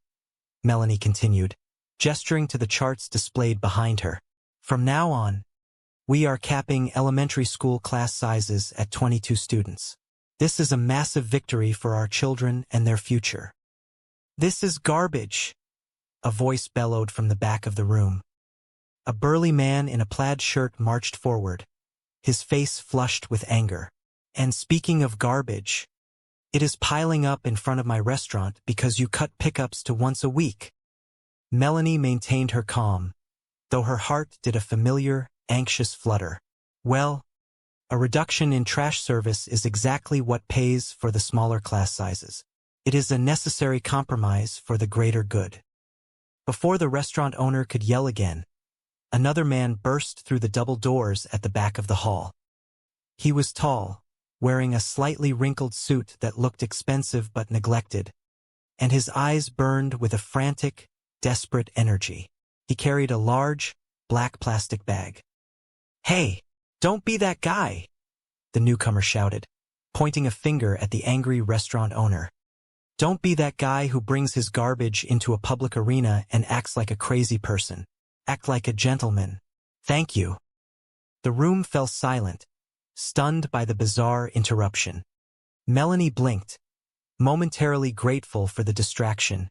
Melanie continued, gesturing to the charts displayed behind her. From now on, we are capping elementary school class sizes at 22 students. This is a massive victory for our children and their future. This is garbage, a voice bellowed from the back of the room. A burly man in a plaid shirt marched forward, his face flushed with anger. And speaking of garbage, it is piling up in front of my restaurant because you cut pickups to once a week. Melanie maintained her calm, though her heart did a familiar, anxious flutter. Well, a reduction in trash service is exactly what pays for the smaller class sizes. It is a necessary compromise for the greater good. Before the restaurant owner could yell again, another man burst through the double doors at the back of the hall. He was tall, wearing a slightly wrinkled suit that looked expensive but neglected, and his eyes burned with a frantic, desperate energy. He carried a large, black plastic bag. Hey, don't be that guy, the newcomer shouted, pointing a finger at the angry restaurant owner. Don't be that guy who brings his garbage into a public arena and acts like a crazy person. Act like a gentleman. Thank you. The room fell silent, stunned by the bizarre interruption. Melanie blinked, momentarily grateful for the distraction.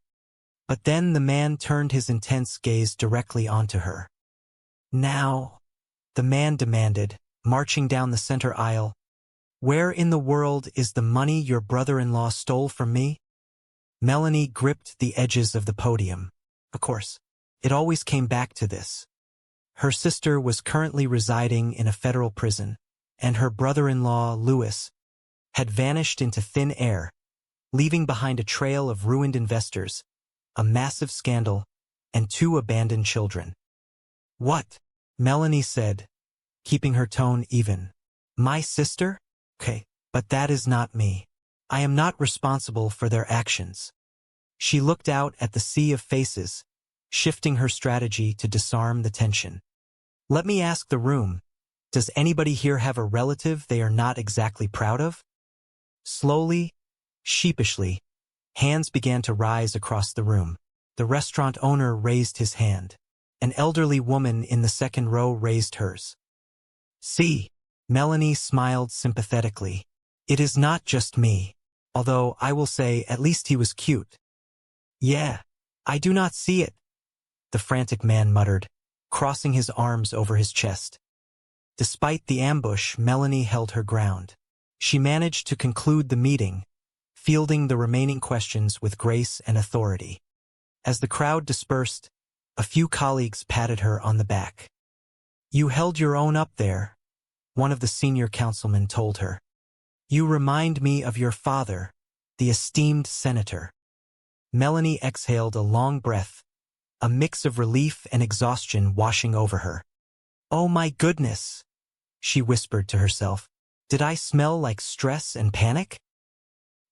But then the man turned his intense gaze directly onto her. Now, the man demanded, marching down the center aisle, where in the world is the money your brother-in-law stole from me? Melanie gripped the edges of the podium. Of course, it always came back to this. Her sister was currently residing in a federal prison, and her brother-in-law, Louis, had vanished into thin air, leaving behind a trail of ruined investors, a massive scandal, and 2 abandoned children. What? Melanie said, keeping her tone even. My sister? Okay, but that is not me. I am not responsible for their actions. She looked out at the sea of faces, shifting her strategy to disarm the tension. Let me ask the room, does anybody here have a relative they are not exactly proud of? Slowly, sheepishly, hands began to rise across the room. The restaurant owner raised his hand. An elderly woman in the second row raised hers. See, Melanie smiled sympathetically. It is not just me, although I will say at least he was cute. Yeah, I do not see it, the frantic man muttered, crossing his arms over his chest. Despite the ambush, Melanie held her ground. She managed to conclude the meeting, fielding the remaining questions with grace and authority. As the crowd dispersed, a few colleagues patted her on the back. You held your own up there, one of the senior councilmen told her. You remind me of your father, the esteemed senator. Melanie exhaled a long breath, a mix of relief and exhaustion washing over her. Oh my goodness, she whispered to herself. Did I smell like stress and panic?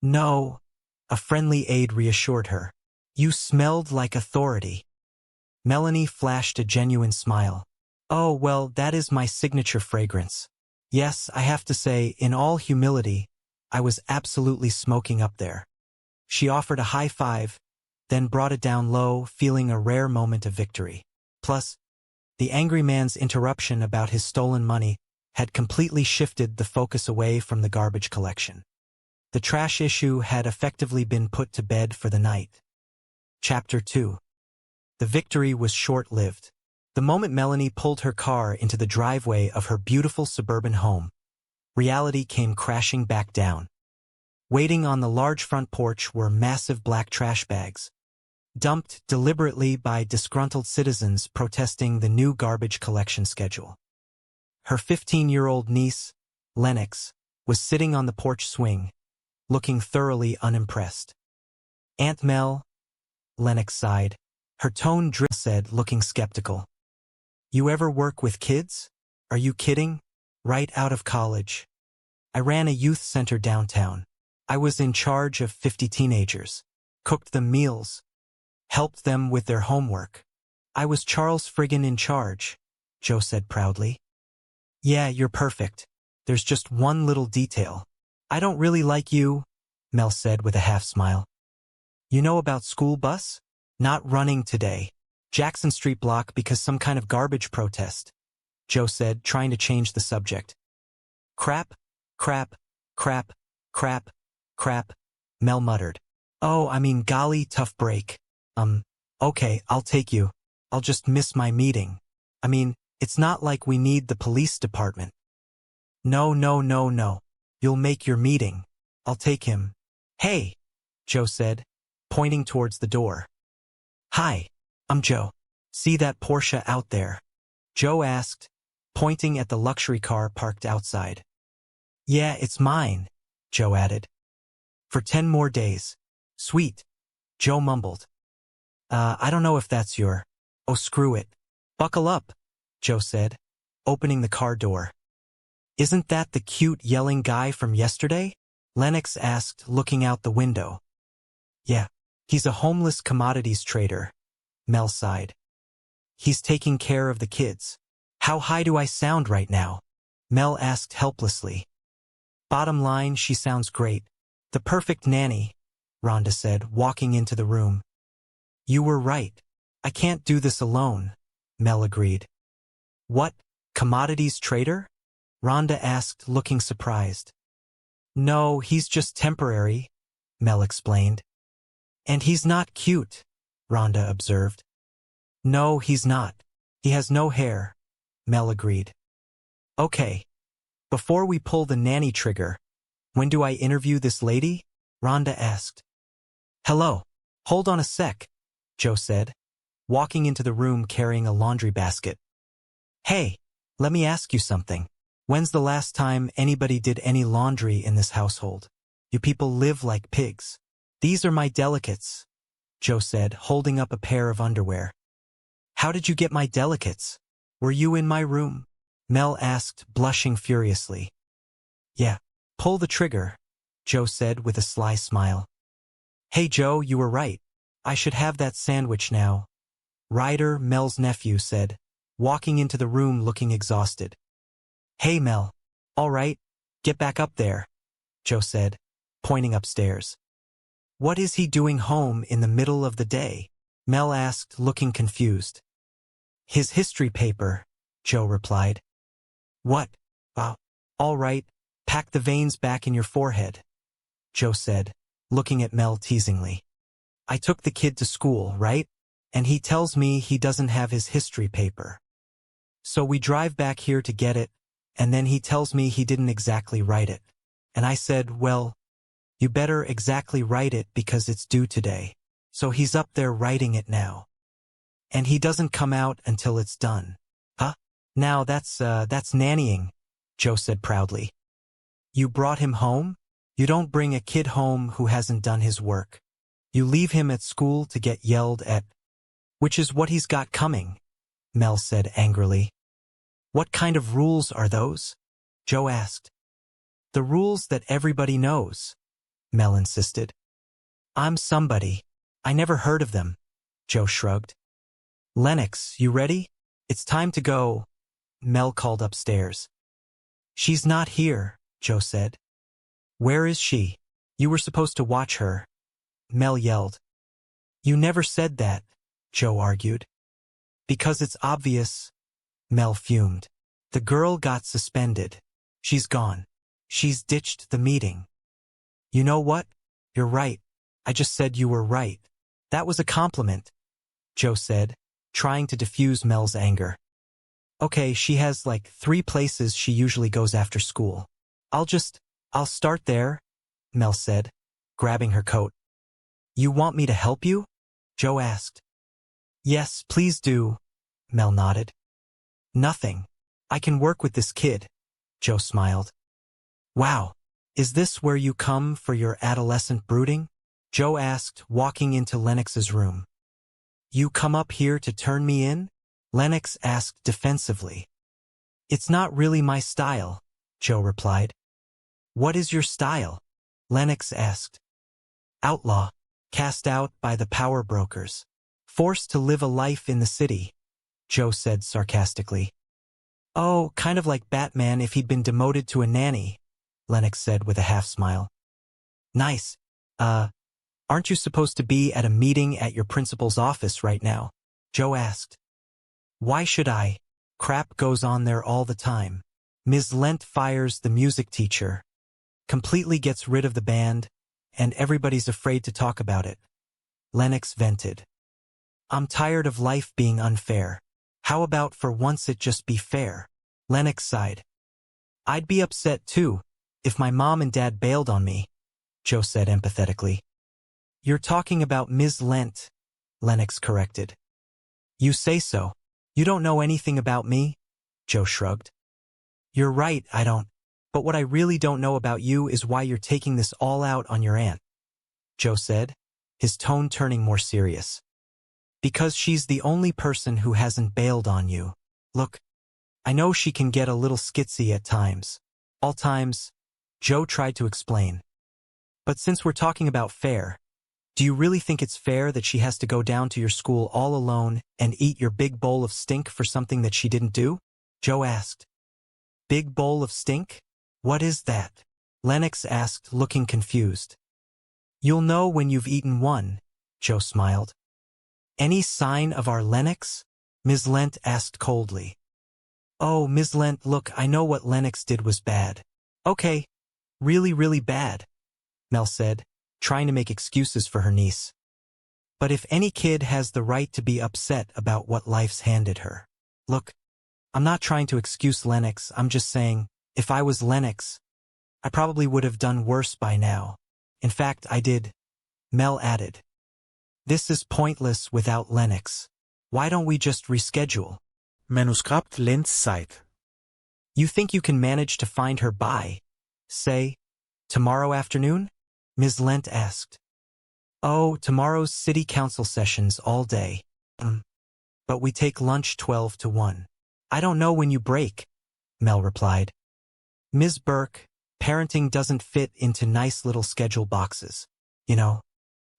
No, a friendly aide reassured her. You smelled like authority. Melanie flashed a genuine smile. Oh, well, that is my signature fragrance. Yes, I have to say, in all humility, I was absolutely smoking up there. She offered a high five, then brought it down low, feeling a rare moment of victory. Plus, the angry man's interruption about his stolen money had completely shifted the focus away from the garbage collection. The trash issue had effectively been put to bed for the night. Chapter 2. The victory was short-lived. The moment Melanie pulled her car into the driveway of her beautiful suburban home, reality came crashing back down. Waiting on the large front porch were massive black trash bags, dumped deliberately by disgruntled citizens protesting the new garbage collection schedule. Her 15-year-old niece, Lennox, was sitting on the porch swing, looking thoroughly unimpressed. Aunt Mel, Lennox sighed. Her tone said, looking skeptical. You ever work with kids? Are you kidding? Right out of college. I ran a youth center downtown. I was in charge of 50 teenagers, cooked them meals, helped them with their homework. I was Charles friggin' in charge, Joe said proudly. Yeah, you're perfect. There's just one little detail. I don't really like you, Mel said with a half smile. You know about school bus? Not running today. Jackson Street block because some kind of garbage protest, Joe said, trying to change the subject. Crap, crap, crap, crap, crap, Mel muttered. Oh, I mean, golly, tough break. Okay, I'll take you. I'll just miss my meeting. I mean, it's not like we need the police department. No, no, no, no. You'll make your meeting. I'll take him. Hey, Joe said, pointing towards the door. Hi, I'm Joe. See that Porsche out there? Joe asked, pointing at the luxury car parked outside. Yeah, it's mine, Joe added. For 10 more days. Sweet, Joe mumbled. I don't know if that's your... Oh, screw it. Buckle up, Joe said, opening the car door. Isn't that the cute yelling guy from yesterday? Lennox asked, looking out the window. Yeah, he's a homeless commodities trader, Mel sighed. He's taking care of the kids. How high do I sound right now? Mel asked helplessly. Bottom line, she sounds great. The perfect nanny, Rhonda said, walking into the room. You were right. I can't do this alone, Mel agreed. What, commodities trader? Rhonda asked, looking surprised. No, he's just temporary, Mel explained. And he's not cute, Rhonda observed. No, he's not. He has no hair, Mel agreed. Okay. Before we pull the nanny trigger, when do I interview this lady? Rhonda asked. Hello. Hold on a sec, Joe said, walking into the room carrying a laundry basket. Hey, let me ask you something. When's the last time anybody did any laundry in this household? You people live like pigs. These are my delicates, Joe said, holding up a pair of underwear. How did you get my delicates? Were you in my room? Mel asked, blushing furiously. Yeah, pull the trigger, Joe said with a sly smile. Hey Joe, you were right. I should have that sandwich now. Ryder, Mel's nephew, said, walking into the room looking exhausted. Hey Mel. All right, get back up there, Joe said, pointing upstairs. What is he doing home in the middle of the day? Mel asked, looking confused. His history paper, Joe replied. What? All right, pack the veins back in your forehead, Joe said, looking at Mel teasingly. I took the kid to school, right? And he tells me he doesn't have his history paper. So we drive back here to get it, and then he tells me he didn't exactly write it. And I said, well, you better exactly write it because it's due today. So he's up there writing it now. And he doesn't come out until it's done. Huh? Now that's nannying, Joe said proudly. You brought him home? You don't bring a kid home who hasn't done his work. You leave him at school to get yelled at, which is what he's got coming, Mel said angrily. What kind of rules are those? Joe asked. The rules that everybody knows, Mel insisted. I'm somebody. I never heard of them, Joe shrugged. Lennox, you ready? It's time to go, Mel called upstairs. She's not here, Joe said. Where is she? You were supposed to watch her, Mel yelled. You never said that, Joe argued. Because it's obvious, Mel fumed. The girl got suspended. She's gone. She's ditched the meeting. You know what? You're right. I just said you were right. That was a compliment, Joe said, trying to diffuse Mel's anger. Okay, she has like 3 places she usually goes after school. I'll start there, Mel said, grabbing her coat. You want me to help you? Joe asked. Yes, please do, Mel nodded. Nothing. I can work with this kid, Joe smiled. Wow, is this where you come for your adolescent brooding? Joe asked, walking into Lennox's room. You come up here to turn me in? Lennox asked defensively. It's not really my style, Joe replied. What is your style? Lennox asked. Outlaw, cast out by the power brokers. Forced to live a life in the city, Joe said sarcastically. Oh, kind of like Batman if he'd been demoted to a nanny, Lennox said with a half-smile. Nice. Aren't you supposed to be at a meeting at your principal's office right now? Joe asked. Why should I? Crap goes on there all the time. Ms. Lent fires the music teacher, completely gets rid of the band, and everybody's afraid to talk about it. Lennox vented. I'm tired of life being unfair. How about for once it just be fair? Lennox sighed. I'd be upset too, if my mom and dad bailed on me, Joe said empathetically. You're talking about Ms. Lent, Lennox corrected. You say so. You don't know anything about me? Joe shrugged. You're right, I don't. But what I really don't know about you is why you're taking this all out on your aunt, Joe said, his tone turning more serious. Because she's the only person who hasn't bailed on you. Look, I know she can get a little skitsy at times. All times, Joe tried to explain. But since we're talking about fair, do you really think it's fair that she has to go down to your school all alone and eat your big bowl of stink for something that she didn't do? Joe asked. Big bowl of stink? What is that? Lennox asked, looking confused. You'll know when you've eaten one, Joe smiled. Any sign of our Lennox? Ms. Lent asked coldly. Oh, Ms. Lent, look, I know what Lennox did was bad. Okay, really, really bad, Mel said, trying to make excuses for her niece. But if any kid has the right to be upset about what life's handed her. Look, I'm not trying to excuse Lennox, I'm just saying, if I was Lennox, I probably would have done worse by now. In fact, I did, Mel added. This is pointless without Lennox. Why don't we just reschedule? Manuskript Lenszeit. You think you can manage to find her by, say, tomorrow afternoon? Ms. Lent asked. Oh, tomorrow's city council sessions all day. But we take lunch 12 to 1. I don't know when you break, Mel replied. Ms. Burke, parenting doesn't fit into nice little schedule boxes. You know,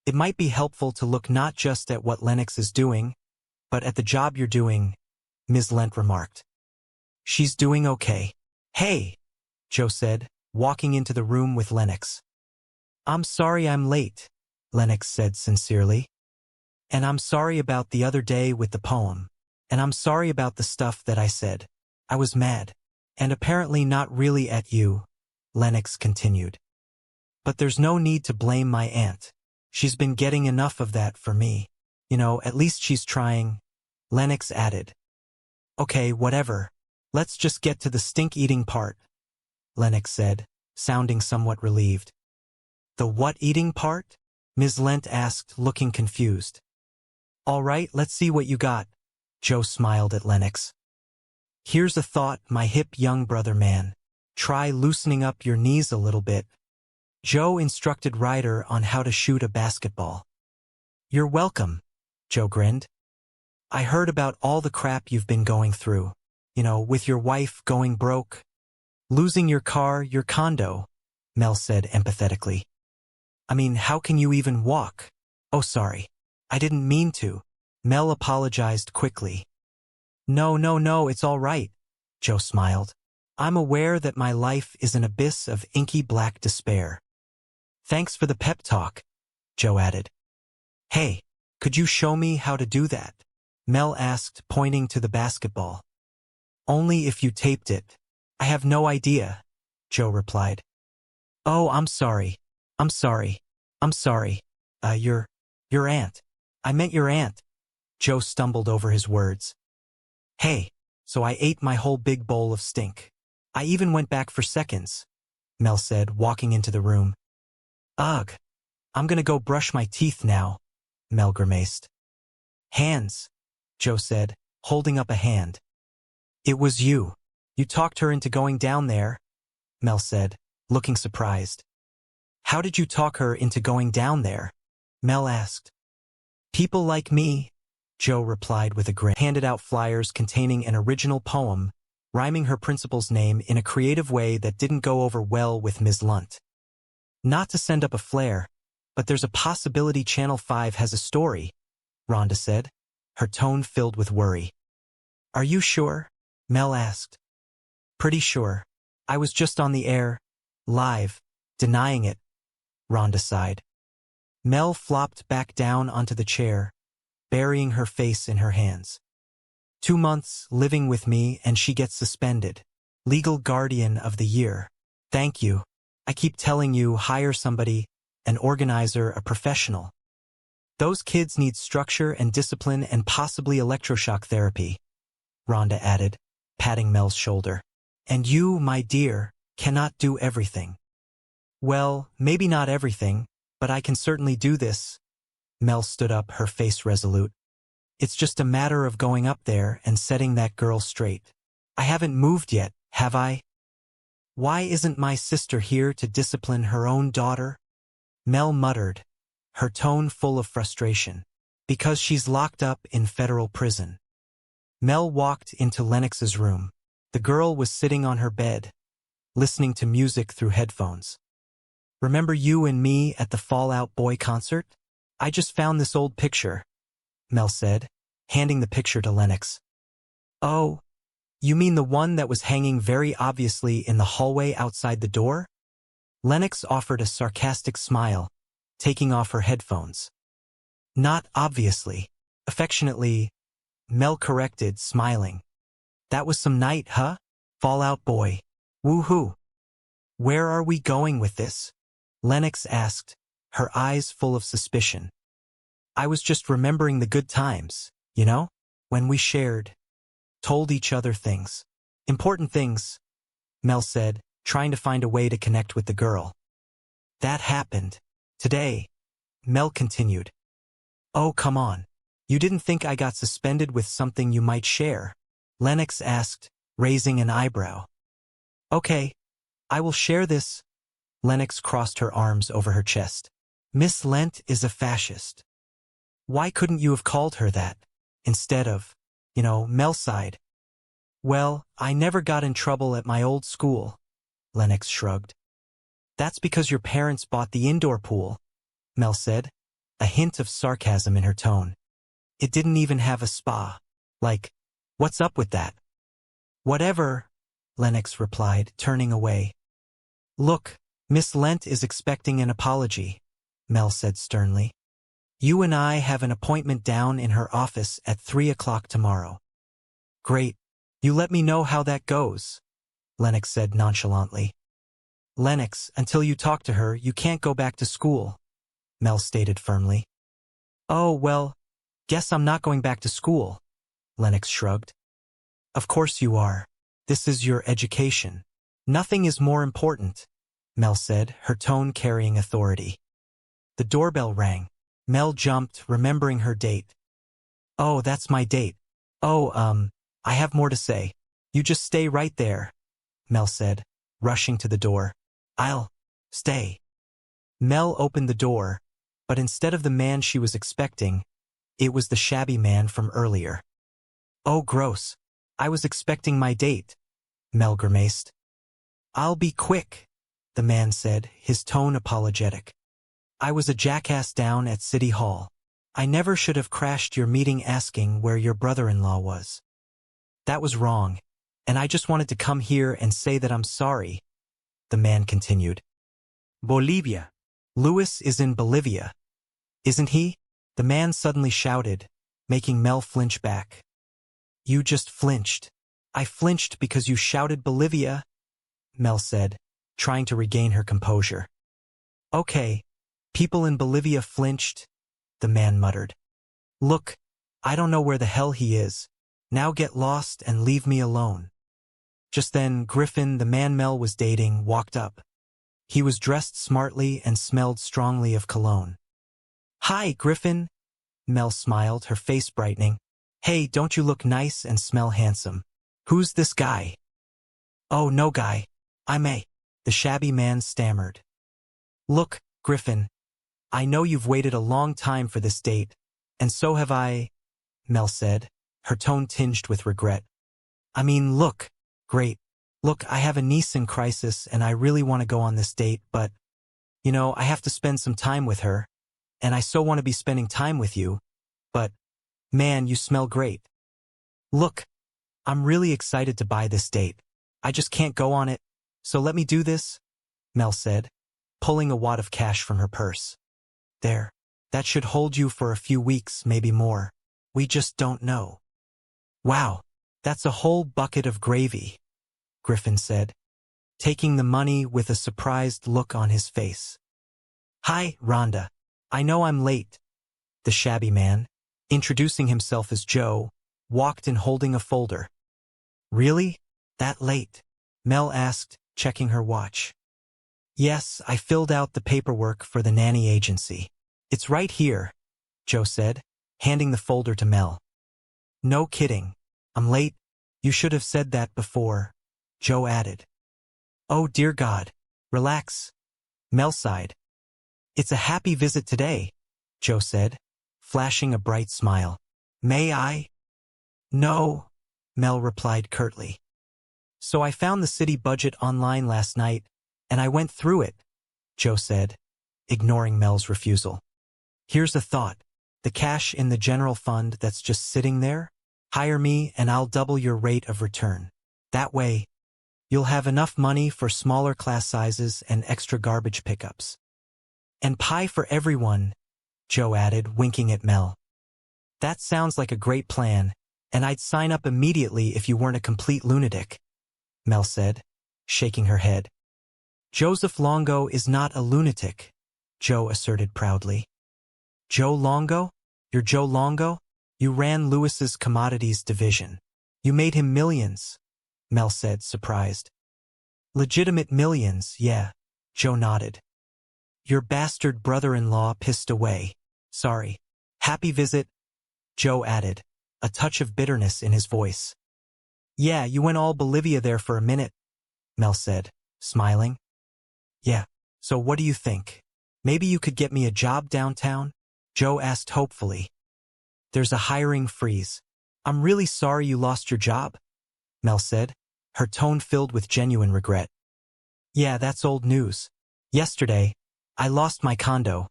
it might be helpful to look not just at what Lennox is doing, but at the job you're doing, Ms. Lent remarked. She's doing okay. Hey, Joe said, walking into the room with Lennox. I'm sorry I'm late, Lennox said sincerely. And I'm sorry about the other day with the poem. And I'm sorry about the stuff that I said. I was mad. And apparently not really at you, Lennox continued. But there's no need to blame my aunt. She's been getting enough of that for me. You know, at least she's trying, Lennox added. Okay, whatever. Let's just get to the stink-eating part, Lennox said, sounding somewhat relieved. The what-eating part? Ms. Lent asked, looking confused. All right, let's see what you got, Joe smiled at Lennox. Here's a thought, my hip young brother man. Try loosening up your knees a little bit. Joe instructed Ryder on how to shoot a basketball. You're welcome, Joe grinned. I heard about all the crap you've been going through. You know, with your wife going broke, losing your car, your condo, Mel said empathetically. I mean, how can you even walk? Oh, sorry. I didn't mean to. Mel apologized quickly. No, it's all right, Joe smiled. I'm aware that my life is an abyss of inky black despair. Thanks for the pep talk, Joe added. Hey, could you show me how to do that? Mel asked, pointing to the basketball. Only if you taped it. I have no idea, Joe replied. Oh, I'm sorry. Your aunt. I meant your aunt. Joe stumbled over his words. Hey, so I ate my whole big bowl of stink. I even went back for seconds, Mel said, walking into the room. Ugh, I'm gonna go brush my teeth now, Mel grimaced. Hands, Joe said, holding up a hand. It was you. You talked her into going down there, Mel said, looking surprised. How did you talk her into going down there? Mel asked. People like me, Joe replied with a grin, handed out flyers containing an original poem, rhyming her principal's name in a creative way that didn't go over well with Ms. Lunt. Not to send up a flare, but there's a possibility Channel 5 has a story, Rhonda said, her tone filled with worry. Are you sure? Mel asked. Pretty sure. I was just on the air, live, denying it, Rhonda sighed. Mel flopped back down onto the chair, burying her face in her hands. 2 months living with me and she gets suspended. Legal guardian of the year. Thank you. I keep telling you, hire somebody, an organizer, a professional. Those kids need structure and discipline and possibly electroshock therapy, Rhonda added, patting Mel's shoulder. And you, my dear, cannot do everything. Well, maybe not everything, but I can certainly do this. Mel stood up, her face resolute. It's just a matter of going up there and setting that girl straight. I haven't moved yet, have I? Why isn't my sister here to discipline her own daughter? Mel muttered, her tone full of frustration. Because she's locked up in federal prison. Mel walked into Lennox's room. The girl was sitting on her bed, listening to music through headphones. Remember you and me at the Fall Out Boy concert? I just found this old picture, Mel said, handing the picture to Lennox. Oh, you mean the one that was hanging very obviously in the hallway outside the door? Lennox offered a sarcastic smile, taking off her headphones. Not obviously. Affectionately, Mel corrected, smiling. That was some night, huh? Fall Out Boy. Woohoo. Where are we going with this? Lennox asked, her eyes full of suspicion. I was just remembering the good times, you know? When we shared, told each other things. Important things, Mel said, trying to find a way to connect with the girl. That happened. Today, Mel continued. Oh, come on. You didn't think I got suspended with something you might share? Lennox asked, raising an eyebrow. Okay, I will share this. Lennox crossed her arms over her chest. Miss Lent is a fascist. Why couldn't you have called her that, instead of, Mel sighed. Well, I never got in trouble at my old school, Lennox shrugged. That's because your parents bought the indoor pool, Mel said, a hint of sarcasm in her tone. It didn't even have a spa. Like, what's up with that? Whatever, Lennox replied, turning away. Look, Miss Lent is expecting an apology, Mel said sternly. You and I have an appointment down in her office at 3 o'clock tomorrow. Great. You let me know how that goes, Lennox said nonchalantly. Lennox, until you talk to her, you can't go back to school, Mel stated firmly. Oh, well, guess I'm not going back to school, Lennox shrugged. Of course you are. This is your education. Nothing is more important, Mel said, her tone carrying authority. The doorbell rang. Mel jumped, remembering her date. Oh, that's my date. Oh, I have more to say. You just stay right there, Mel said, rushing to the door. I'll stay. Mel opened the door, but instead of the man she was expecting, it was the shabby man from earlier. Oh, gross. I was expecting my date, Mel grimaced. I'll be quick, the man said, his tone apologetic. I was a jackass down at City Hall. I never should have crashed your meeting asking where your brother-in-law was. That was wrong, and I just wanted to come here and say that I'm sorry, the man continued. Bolivia. Louis is in Bolivia. Isn't he? The man suddenly shouted, making Mel flinch back. You just flinched. I flinched because you shouted Bolivia, Mel said, trying to regain her composure. Okay, people in Bolivia flinched, the man muttered. Look, I don't know where the hell he is. Now get lost and leave me alone. Just then, Griffin, the man Mel was dating, walked up. He was dressed smartly and smelled strongly of cologne. Hi, Griffin, Mel smiled, her face brightening. Hey, don't you look nice and smell handsome? Who's this guy? Oh, no guy. I'm the shabby man stammered. Look, Griffin, I know you've waited a long time for this date, and so have I, Mel said, her tone tinged with regret. I mean, look, great. Look, I have a niece in crisis and I really want to go on this date, but, I have to spend some time with her, and I so want to be spending time with you, but, man, you smell great. Look, I'm really excited to buy this date. I just can't go on it, so let me do this, Mel said, pulling a wad of cash from her purse. There, that should hold you for a few weeks, maybe more. We just don't know. Wow, that's a whole bucket of gravy, Griffin said, taking the money with a surprised look on his face. Hi, Rhonda. I know I'm late. The shabby man, introducing himself as Joe, walked in holding a folder. Really? That late? Mel asked, checking her watch. Yes, I filled out the paperwork for the nanny agency. It's right here, Joe said, handing the folder to Mel. No kidding. I'm late. You should have said that before, Joe added. Oh, dear God. Relax. Mel sighed. It's a happy visit today, Joe said, flashing a bright smile. May I? No, Mel replied curtly. So I found the city budget online last night, and I went through it, Joe said, ignoring Mel's refusal. Here's a thought. The cash in the general fund that's just sitting there? Hire me and I'll double your rate of return. That way, you'll have enough money for smaller class sizes and extra garbage pickups. And pie for everyone, Joe added, winking at Mel. That sounds like a great plan, and I'd sign up immediately if you weren't a complete lunatic, Mel said, shaking her head. Joseph Longo is not a lunatic, Joe asserted proudly. Joe Longo? You're Joe Longo? You ran Lewis's commodities division. You made him millions, Mel said, surprised. Legitimate millions, yeah, Joe nodded. Your bastard brother-in-law pissed away. Sorry. Happy visit, Joe added, a touch of bitterness in his voice. Yeah, you went all Bolivia there for a minute, Mel said, smiling. Yeah, so what do you think? Maybe you could get me a job downtown? Joe asked hopefully. There's a hiring freeze. I'm really sorry you lost your job, Mel said, her tone filled with genuine regret. Yeah, that's old news. Yesterday, I lost my condo,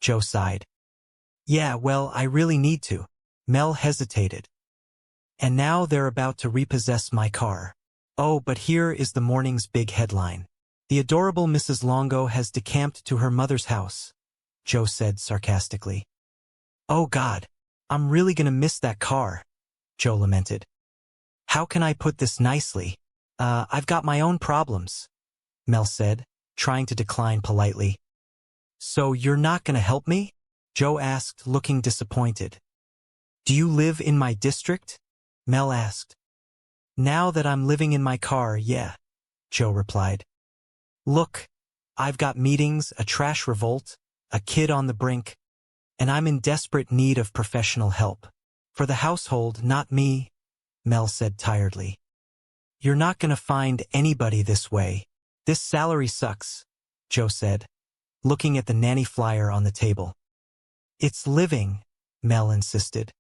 Joe sighed. Yeah, well, I really need to. Mel hesitated. And now they're about to repossess my car. Oh, but here is the morning's big headline. The adorable Mrs. Longo has decamped to her mother's house, Joe said sarcastically. Oh God, I'm really gonna miss that car, Joe lamented. How can I put this nicely? I've got my own problems, Mel said, trying to decline politely. So you're not gonna help me? Joe asked, looking disappointed. Do you live in my district? Mel asked. Now that I'm living in my car, yeah, Joe replied. Look, I've got meetings, a trash revolt, a kid on the brink, and I'm in desperate need of professional help. For the household, not me, Mel said tiredly. You're not gonna find anybody this way. This salary sucks, Joe said, looking at the nanny flyer on the table. It's living, Mel insisted.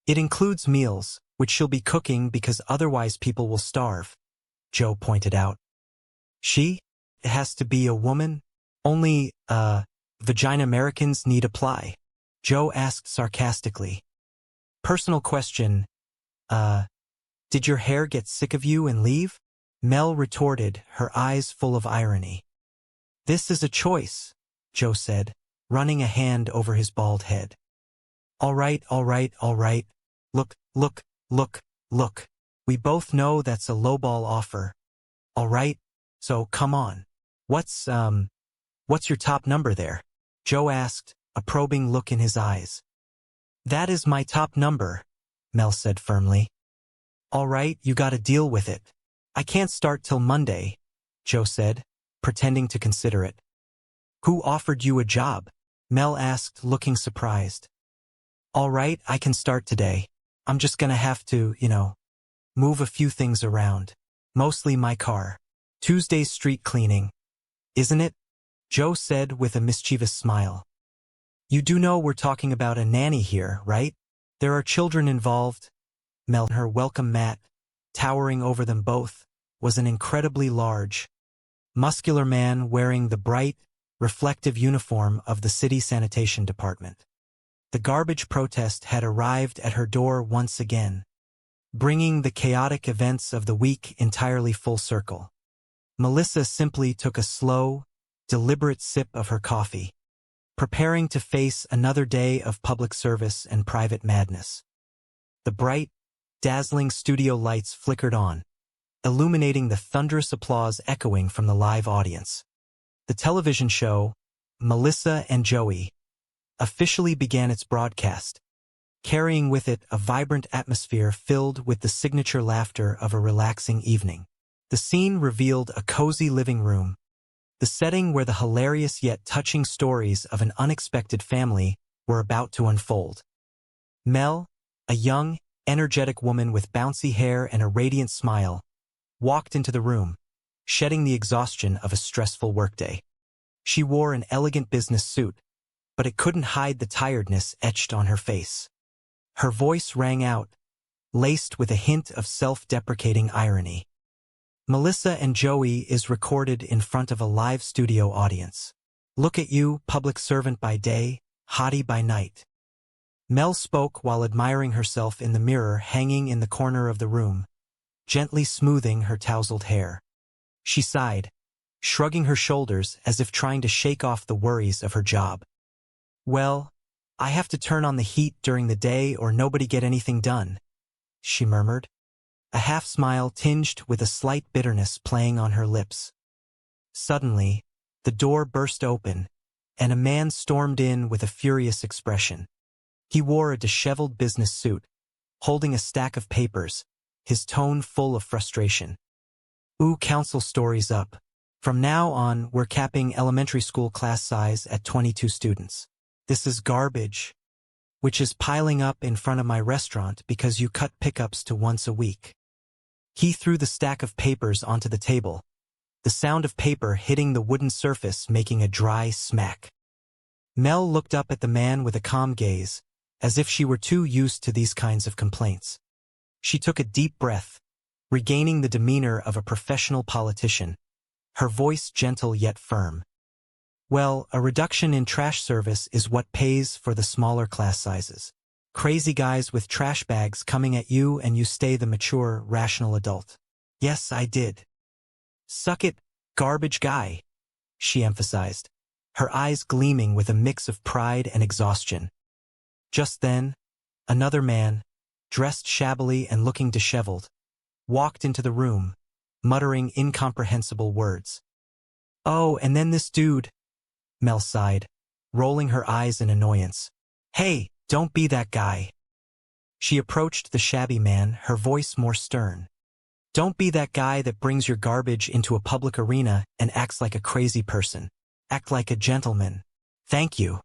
It includes meals, which she'll be cooking because otherwise people will starve, Joe pointed out. She? It has to be a woman? Only, vagina Americans need apply, Joe asked sarcastically. Personal question, did your hair get sick of you and leave? Mel retorted, her eyes full of irony. This is a choice, Joe said, running a hand over his bald head. All right, all right, all right. Look, look, look, look. We both know that's a lowball offer. All right? So come on. What's your top number there? Joe asked, a probing look in his eyes. That is my top number, Mel said firmly. All right, you gotta deal with it. I can't start till Monday, Joe said, pretending to consider it. Who offered you a job? Mel asked, looking surprised. All right, I can start today. I'm just gonna have to, move a few things around. Mostly my car. Tuesday's street cleaning. Isn't it? Joe said with a mischievous smile. You do know we're talking about a nanny here, right? There are children involved. Mel, her welcome mat, towering over them both, was an incredibly large, muscular man wearing the bright, reflective uniform of the city sanitation department. The garbage protest had arrived at her door once again, bringing the chaotic events of the week entirely full circle. Melissa simply took a slow, deliberate sip of her coffee, preparing to face another day of public service and private madness. The bright, dazzling studio lights flickered on, illuminating the thunderous applause echoing from the live audience. The television show, Melissa and Joey, officially began its broadcast, carrying with it a vibrant atmosphere filled with the signature laughter of a relaxing evening. The scene revealed a cozy living room, the setting where the hilarious yet touching stories of an unexpected family were about to unfold. Mel, a young, energetic woman with bouncy hair and a radiant smile, walked into the room, shedding the exhaustion of a stressful workday. She wore an elegant business suit, but it couldn't hide the tiredness etched on her face. Her voice rang out, laced with a hint of self-deprecating irony. Melissa and Joey is recorded in front of a live studio audience. Look at you, public servant by day, hottie by night. Mel spoke while admiring herself in the mirror hanging in the corner of the room, gently smoothing her tousled hair. She sighed, shrugging her shoulders as if trying to shake off the worries of her job. Well, I have to turn on the heat during the day or nobody get anything done, she murmured, a half-smile tinged with a slight bitterness playing on her lips. Suddenly, the door burst open, and a man stormed in with a furious expression. He wore a disheveled business suit, holding a stack of papers, his tone full of frustration. Ooh, council stories up. From now on, we're capping elementary school class size at 22 students. This is garbage, which is piling up in front of my restaurant because you cut pickups to once a week. He threw the stack of papers onto the table, the sound of paper hitting the wooden surface making a dry smack. Mel looked up at the man with a calm gaze, as if she were too used to these kinds of complaints. She took a deep breath, regaining the demeanor of a professional politician, her voice gentle yet firm. Well, a reduction in trash service is what pays for the smaller class sizes. Crazy guys with trash bags coming at you and you stay the mature, rational adult. Yes, I did. Suck it, garbage guy, she emphasized, her eyes gleaming with a mix of pride and exhaustion. Just then, another man, dressed shabbily and looking disheveled, walked into the room, muttering incomprehensible words. Oh, and then this dude, Mel sighed, rolling her eyes in annoyance. Hey, don't be that guy. She approached the shabby man, her voice more stern. Don't be that guy that brings your garbage into a public arena and acts like a crazy person. Act like a gentleman. Thank you.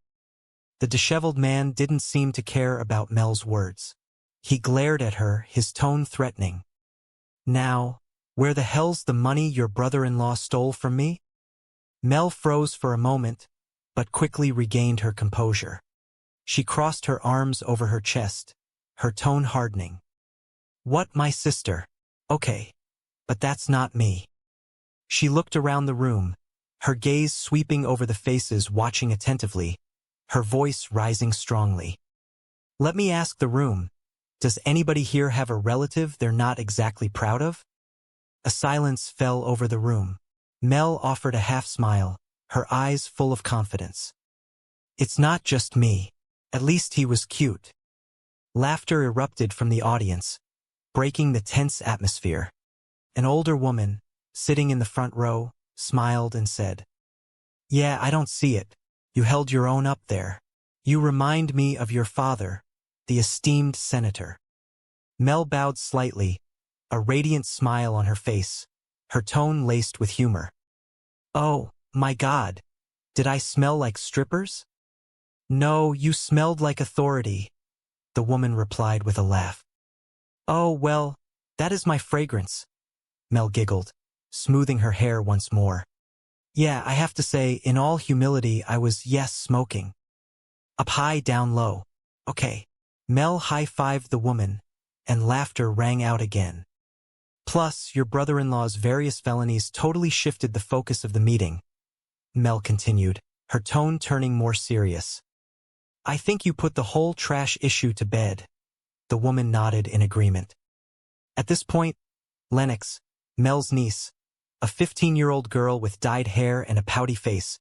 The disheveled man didn't seem to care about Mel's words. He glared at her, his tone threatening. Now, where the hell's the money your brother-in-law stole from me? Mel froze for a moment, but quickly regained her composure. She crossed her arms over her chest, her tone hardening. What, my sister? Okay, but that's not me. She looked around the room, her gaze sweeping over the faces watching attentively, her voice rising strongly. Let me ask the room, does anybody here have a relative they're not exactly proud of? A silence fell over the room. Mel offered a half smile, her eyes full of confidence. It's not just me. At least he was cute. Laughter erupted from the audience, breaking the tense atmosphere. An older woman, sitting in the front row, smiled and said, Yeah, I don't see it. You held your own up there. You remind me of your father, the esteemed senator. Mel bowed slightly, a radiant smile on her face, her tone laced with humor. Oh, my God. Did I smell like strippers? No, you smelled like authority, the woman replied with a laugh. Oh, well, that is my fragrance, Mel giggled, smoothing her hair once more. Yeah, I have to say, in all humility, I was, smoking. Up high, down low. Okay. Mel high-fived the woman, and laughter rang out again. Plus, your brother-in-law's various felonies totally shifted the focus of the meeting, Mel continued, her tone turning more serious. I think you put the whole trash issue to bed. The woman nodded in agreement. At this point, Lennox, Mel's niece, a 15-year-old girl with dyed hair and a pouty face,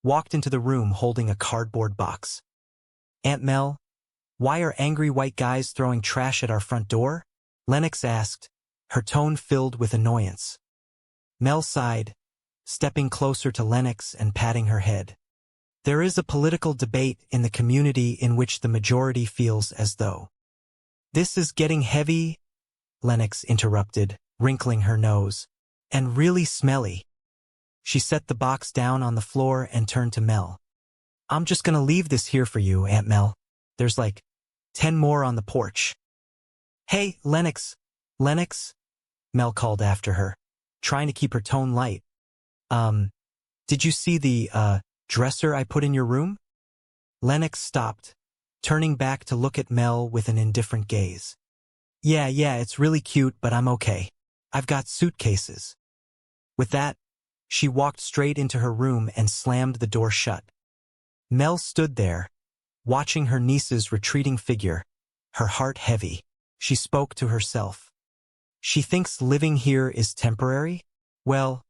walked into the room holding a cardboard box. Aunt Mel, why are angry white guys throwing trash at our front door? Lennox asked, her tone filled with annoyance. Mel sighed, stepping closer to Lennox and patting her head. There is a political debate in the community in which the majority feels as though. This is getting heavy, Lennox interrupted, wrinkling her nose, and really smelly. She set the box down on the floor and turned to Mel. I'm just gonna leave this here for you, Aunt Mel. There's like 10 more on the porch. Hey, Lennox, Mel called after her, trying to keep her tone light. Did you see the, dresser I put in your room? Lennox stopped, turning back to look at Mel with an indifferent gaze. Yeah, it's really cute, but I'm okay. I've got suitcases. With that, she walked straight into her room and slammed the door shut. Mel stood there, watching her niece's retreating figure, her heart heavy. She spoke to herself. She thinks living here is temporary? Well,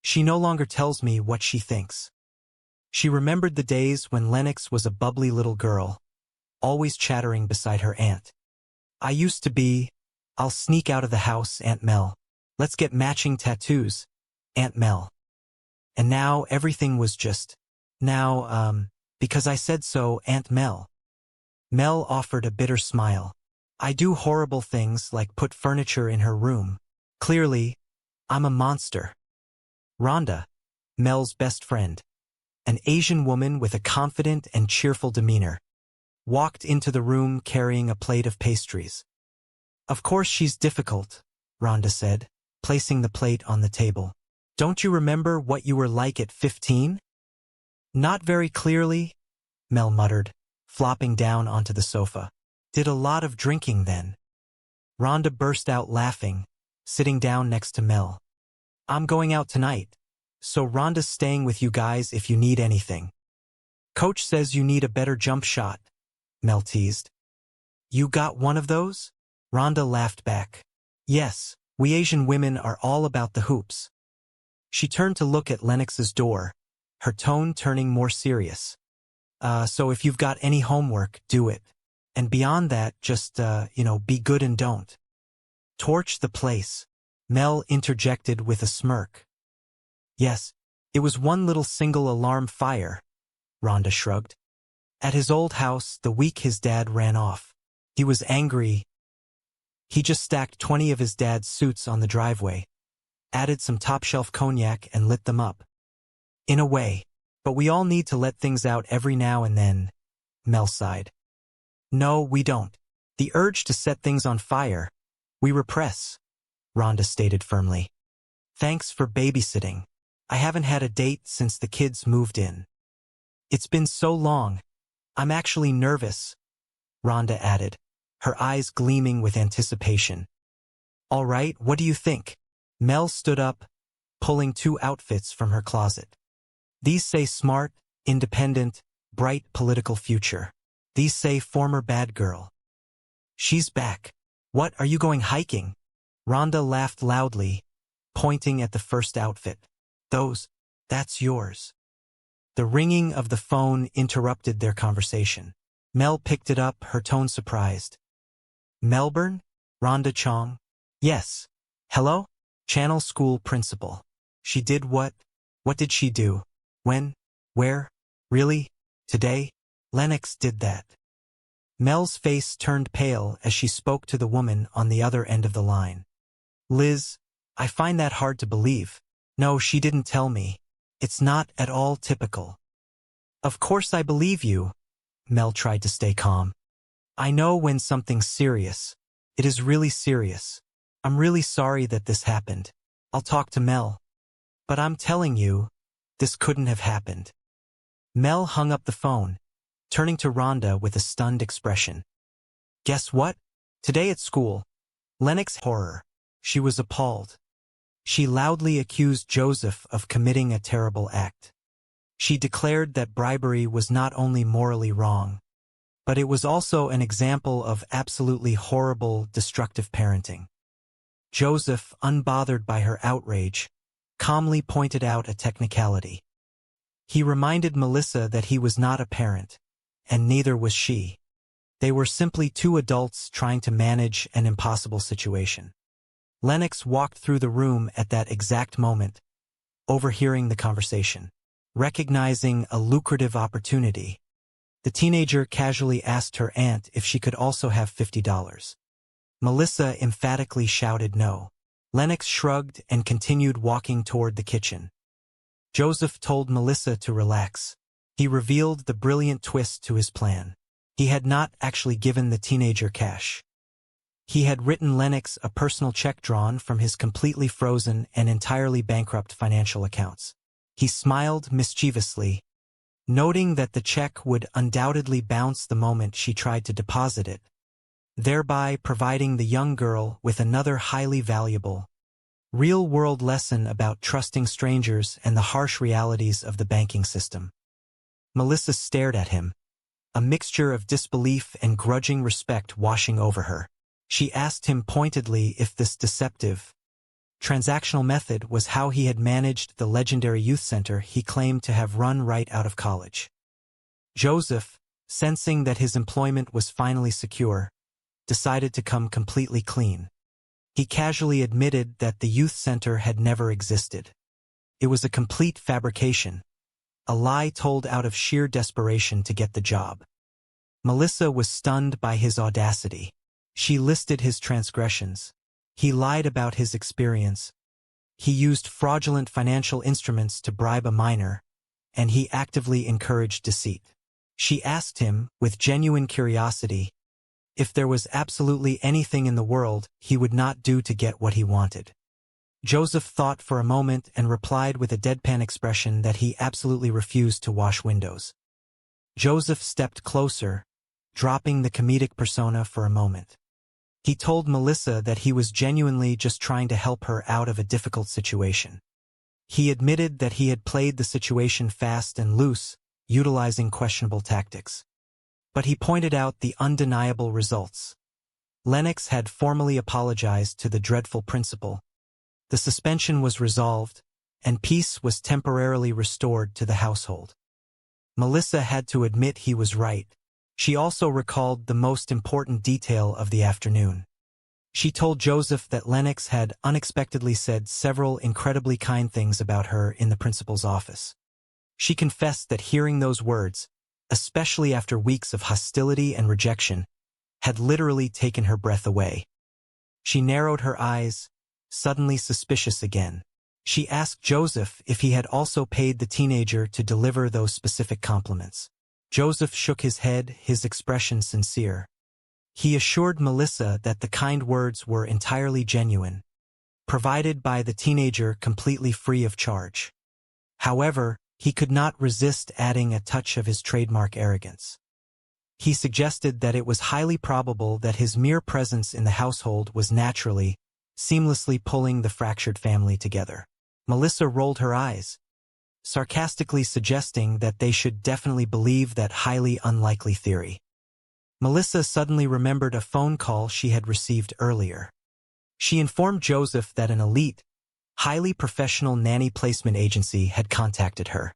she no longer tells me what she thinks. She remembered the days when Lennox was a bubbly little girl, always chattering beside her aunt. I used to be, I'll sneak out of the house, Aunt Mel. Let's get matching tattoos, Aunt Mel. And now everything was just, because I said so, Aunt Mel. Mel offered a bitter smile. I do horrible things like put furniture in her room. Clearly, I'm a monster. Rhonda, Mel's best friend, an Asian woman with a confident and cheerful demeanor, walked into the room carrying a plate of pastries. Of course she's difficult, Rhonda said, placing the plate on the table. Don't you remember what you were like at 15? Not very clearly, Mel muttered, flopping down onto the sofa. Did a lot of drinking then. Rhonda burst out laughing, sitting down next to Mel. I'm going out tonight, so Rhonda's staying with you guys if you need anything. Coach says you need a better jump shot, Mel teased. You got one of those? Rhonda laughed back. Yes, we Asian women are all about the hoops. She turned to look at Lennox's door, her tone turning more serious. So if you've got any homework, do it. And beyond that, just, be good and don't. Torch the place, Mel interjected with a smirk. Yes, it was one little single alarm fire, Rhonda shrugged. At his old house, the week his dad ran off. He was angry. He just stacked 20 of his dad's suits on the driveway, added some top-shelf cognac and lit them up. In a way, but we all need to let things out every now and then, Mel sighed. No, we don't. The urge to set things on fire, we repress, Rhonda stated firmly. Thanks for babysitting. I haven't had a date since the kids moved in. It's been so long, I'm actually nervous, Rhonda added, her eyes gleaming with anticipation. All right, what do you think? Mel stood up, pulling 2 outfits from her closet. These say smart, independent, bright political future. These say former bad girl. She's back. What, are you going hiking? Rhonda laughed loudly, pointing at the first outfit. That's yours. The ringing of the phone interrupted their conversation. Mel picked it up, her tone surprised. Melbourne? Rhonda Chong? Yes. Hello? Channel school principal. She did what? What did she do? When? Where? Really? Today? Lennox did that. Mel's face turned pale as she spoke to the woman on the other end of the line. Liz, I find that hard to believe. No, she didn't tell me. It's not at all typical. Of course I believe you. Mel tried to stay calm. I know when something's serious. It is really serious. I'm really sorry that this happened. I'll talk to Mel. But I'm telling you, this couldn't have happened. Mel hung up the phone, turning to Rhonda with a stunned expression. Guess what? Today at school, Lennox horror. She was appalled. She loudly accused Joseph of committing a terrible act. She declared that bribery was not only morally wrong, but it was also an example of absolutely horrible, destructive parenting. Joseph, unbothered by her outrage, calmly pointed out a technicality. He reminded Melissa that he was not a parent, and neither was she. They were simply 2 adults trying to manage an impossible situation. Lennox walked through the room at that exact moment, overhearing the conversation. Recognizing a lucrative opportunity, the teenager casually asked her aunt if she could also have $50. Melissa emphatically shouted no. Lennox shrugged and continued walking toward the kitchen. Joseph told Melissa to relax. He revealed the brilliant twist to his plan. He had not actually given the teenager cash. He had written Lennox a personal check drawn from his completely frozen and entirely bankrupt financial accounts. He smiled mischievously, noting that the check would undoubtedly bounce the moment she tried to deposit it, thereby providing the young girl with another highly valuable, real-world lesson about trusting strangers and the harsh realities of the banking system. Melissa stared at him, a mixture of disbelief and grudging respect washing over her. She asked him pointedly if this deceptive, transactional method was how he had managed the legendary youth center he claimed to have run right out of college. Joseph, sensing that his employment was finally secure, decided to come completely clean. He casually admitted that the youth center had never existed. It was a complete fabrication, a lie told out of sheer desperation to get the job. Melissa was stunned by his audacity. She listed his transgressions. He lied about his experience. He used fraudulent financial instruments to bribe a minor, and he actively encouraged deceit. She asked him, with genuine curiosity, if there was absolutely anything in the world he would not do to get what he wanted. Joseph thought for a moment and replied with a deadpan expression that he absolutely refused to wash windows. Joseph stepped closer, dropping the comedic persona for a moment. He told Melissa that he was genuinely just trying to help her out of a difficult situation. He admitted that he had played the situation fast and loose, utilizing questionable tactics. But he pointed out the undeniable results. Lennox had formally apologized to the dreadful principal. The suspension was resolved, and peace was temporarily restored to the household. Melissa had to admit he was right. She also recalled the most important detail of the afternoon. She told Joseph that Lennox had unexpectedly said several incredibly kind things about her in the principal's office. She confessed that hearing those words, especially after weeks of hostility and rejection, had literally taken her breath away. She narrowed her eyes, suddenly suspicious again. She asked Joseph if he had also paid the teenager to deliver those specific compliments. Joseph shook his head, his expression sincere. He assured Melissa that the kind words were entirely genuine, provided by the teenager completely free of charge. However, he could not resist adding a touch of his trademark arrogance. He suggested that it was highly probable that his mere presence in the household was naturally, seamlessly pulling the fractured family together. Melissa rolled her eyes, sarcastically suggesting that they should definitely believe that highly unlikely theory. Melissa suddenly remembered a phone call she had received earlier. She informed Joseph that an elite, highly professional nanny placement agency had contacted her.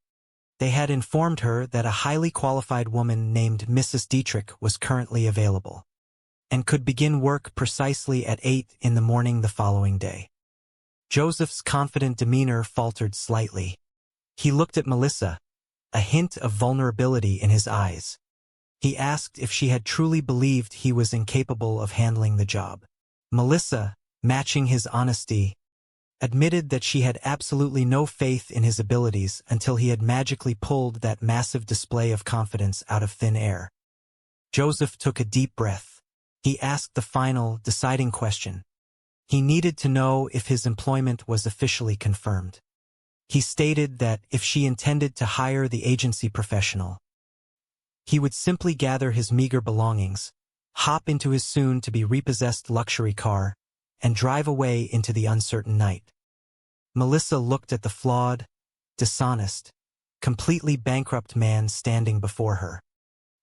They had informed her that a highly qualified woman named Mrs. Dietrich was currently available and could begin work precisely at 8 in the morning the following day. Joseph's confident demeanor faltered slightly. He looked at Melissa, a hint of vulnerability in his eyes. He asked if she had truly believed he was incapable of handling the job. Melissa, matching his honesty, admitted that she had absolutely no faith in his abilities until he had magically pulled that massive display of confidence out of thin air. Joseph took a deep breath. He asked the final, deciding question. He needed to know if his employment was officially confirmed. He stated that if she intended to hire the agency professional, he would simply gather his meager belongings, hop into his soon-to-be repossessed luxury car, and drive away into the uncertain night. Melissa looked at the flawed, dishonest, completely bankrupt man standing before her.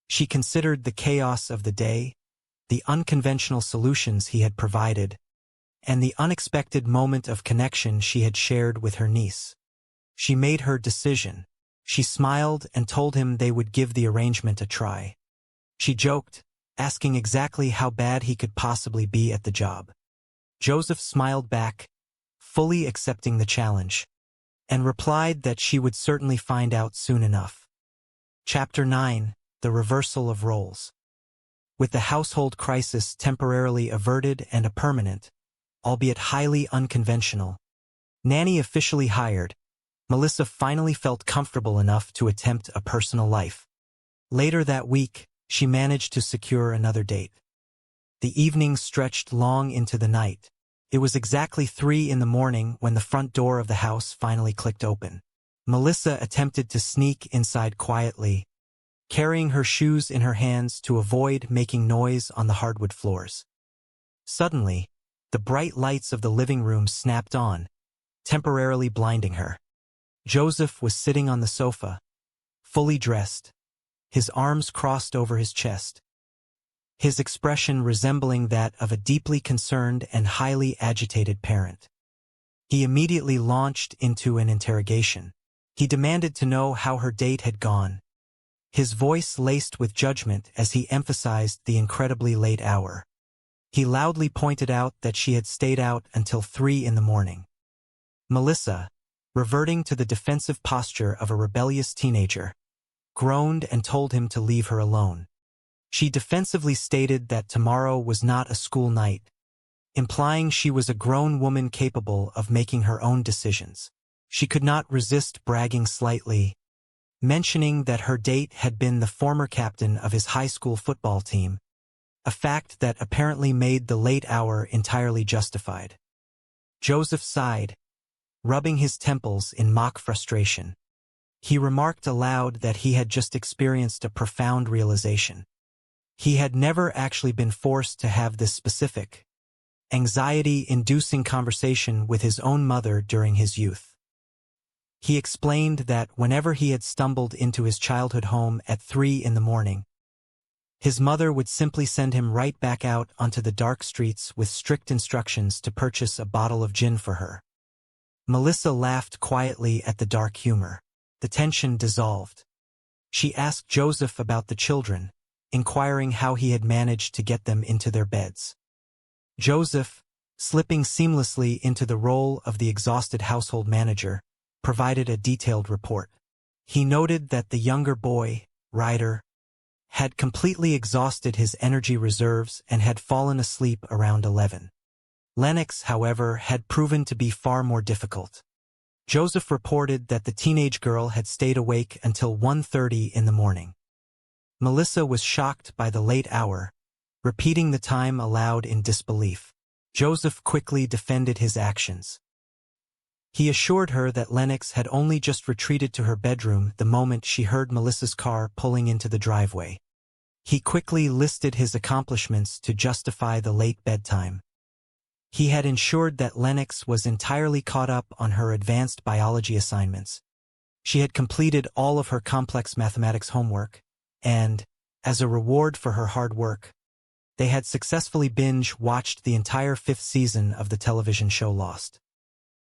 She considered the chaos of the day, the unconventional solutions he had provided, and the unexpected moment of connection she had shared with her niece. She made her decision. She smiled and told him they would give the arrangement a try. She joked, asking exactly how bad he could possibly be at the job. Joseph smiled back, fully accepting the challenge, and replied that she would certainly find out soon enough. Chapter 9: The Reversal of Roles. With the household crisis temporarily averted and a permanent, albeit highly unconventional, nanny officially hired, Melissa finally felt comfortable enough to attempt a personal life. Later that week, she managed to secure another date. The evening stretched long into the night. It was exactly 3 in the morning when the front door of the house finally clicked open. Melissa attempted to sneak inside quietly, carrying her shoes in her hands to avoid making noise on the hardwood floors. Suddenly, the bright lights of the living room snapped on, temporarily blinding her. Joseph was sitting on the sofa, fully dressed, his arms crossed over his chest, his expression resembling that of a deeply concerned and highly agitated parent. He immediately launched into an interrogation. He demanded to know how her date had gone, his voice laced with judgment as he emphasized the incredibly late hour. He loudly pointed out that she had stayed out until 3 in the morning. Melissa, reverting to the defensive posture of a rebellious teenager, groaned and told him to leave her alone. She defensively stated that tomorrow was not a school night, implying she was a grown woman capable of making her own decisions. She could not resist bragging slightly, mentioning that her date had been the former captain of his high school football team, a fact that apparently made the late hour entirely justified. Joseph sighed, rubbing his temples in mock frustration. He remarked aloud that he had just experienced a profound realization. He had never actually been forced to have this specific, anxiety-inducing conversation with his own mother during his youth. He explained that whenever he had stumbled into his childhood home at 3 in the morning, his mother would simply send him right back out onto the dark streets with strict instructions to purchase a bottle of gin for her. Melissa laughed quietly at the dark humor. The tension dissolved. She asked Joseph about the children, inquiring how he had managed to get them into their beds. Joseph, slipping seamlessly into the role of the exhausted household manager, provided a detailed report. He noted that the younger boy, Ryder, had completely exhausted his energy reserves and had fallen asleep around 11. Lennox, however, had proven to be far more difficult. Joseph reported that the teenage girl had stayed awake until 1:30 in the morning. Melissa was shocked by the late hour, repeating the time aloud in disbelief. Joseph quickly defended his actions. He assured her that Lennox had only just retreated to her bedroom the moment she heard Melissa's car pulling into the driveway. he quickly listed his accomplishments to justify the late bedtime. He had ensured that Lennox was entirely caught up on her advanced biology assignments. She had completed all of her complex mathematics homework, and, as a reward for her hard work, they had successfully binge-watched the entire 5th season of the television show Lost.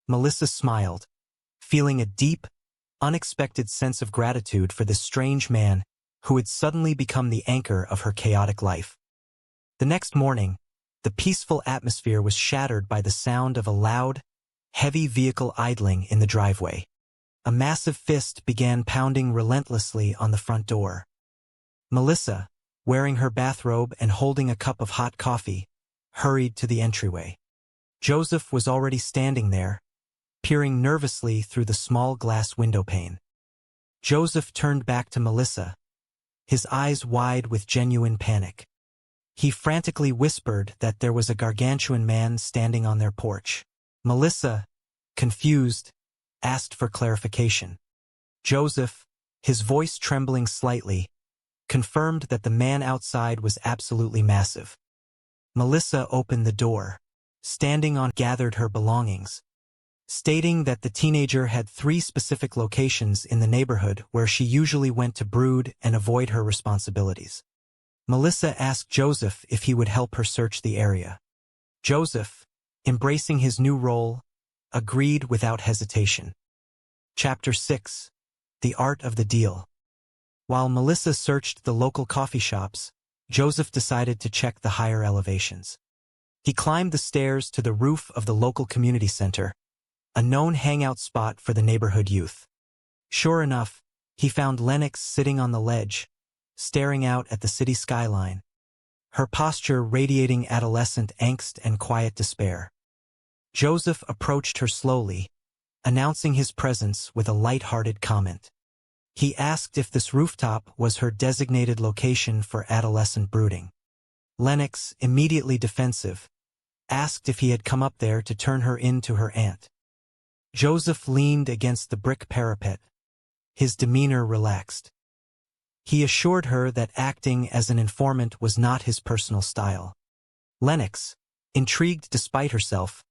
Melissa smiled, feeling a deep, unexpected sense of gratitude for this strange man who had suddenly become the anchor of her chaotic life. The next morning, the peaceful atmosphere was shattered by the sound of a loud, heavy vehicle idling in the driveway. A massive fist began pounding relentlessly on the front door. Melissa, wearing her bathrobe and holding a cup of hot coffee, hurried to the entryway. Joseph was already standing there, peering nervously through the small glass window pane. Joseph turned back to Melissa, his eyes wide with genuine panic. He frantically whispered that there was a gargantuan man standing on their porch. Melissa, confused, asked for clarification. Joseph, his voice trembling slightly, confirmed that the man outside was absolutely massive. Melissa opened the door, standing on, gathered her belongings, stating that the teenager had 3 specific locations in the neighborhood where she usually went to brood and avoid her responsibilities. Melissa asked Joseph if he would help her search the area. Joseph, embracing his new role, agreed without hesitation. Chapter 6: The Art of the Deal. While Melissa searched the local coffee shops, Joseph decided to check the higher elevations. He climbed the stairs to the roof of the local community center, a known hangout spot for the neighborhood youth. Sure enough, he found Lennox sitting on the ledge, staring out at the city skyline, her posture radiating adolescent angst and quiet despair. Joseph approached her slowly, announcing his presence with a light-hearted comment. He asked if this rooftop was her designated location for adolescent brooding. Lennox, immediately defensive, asked if he had come up there to turn her in to her aunt. Joseph leaned against the brick parapet, his demeanor relaxed. He assured her that acting as an informant was not his personal style. Lennox, intrigued despite herself,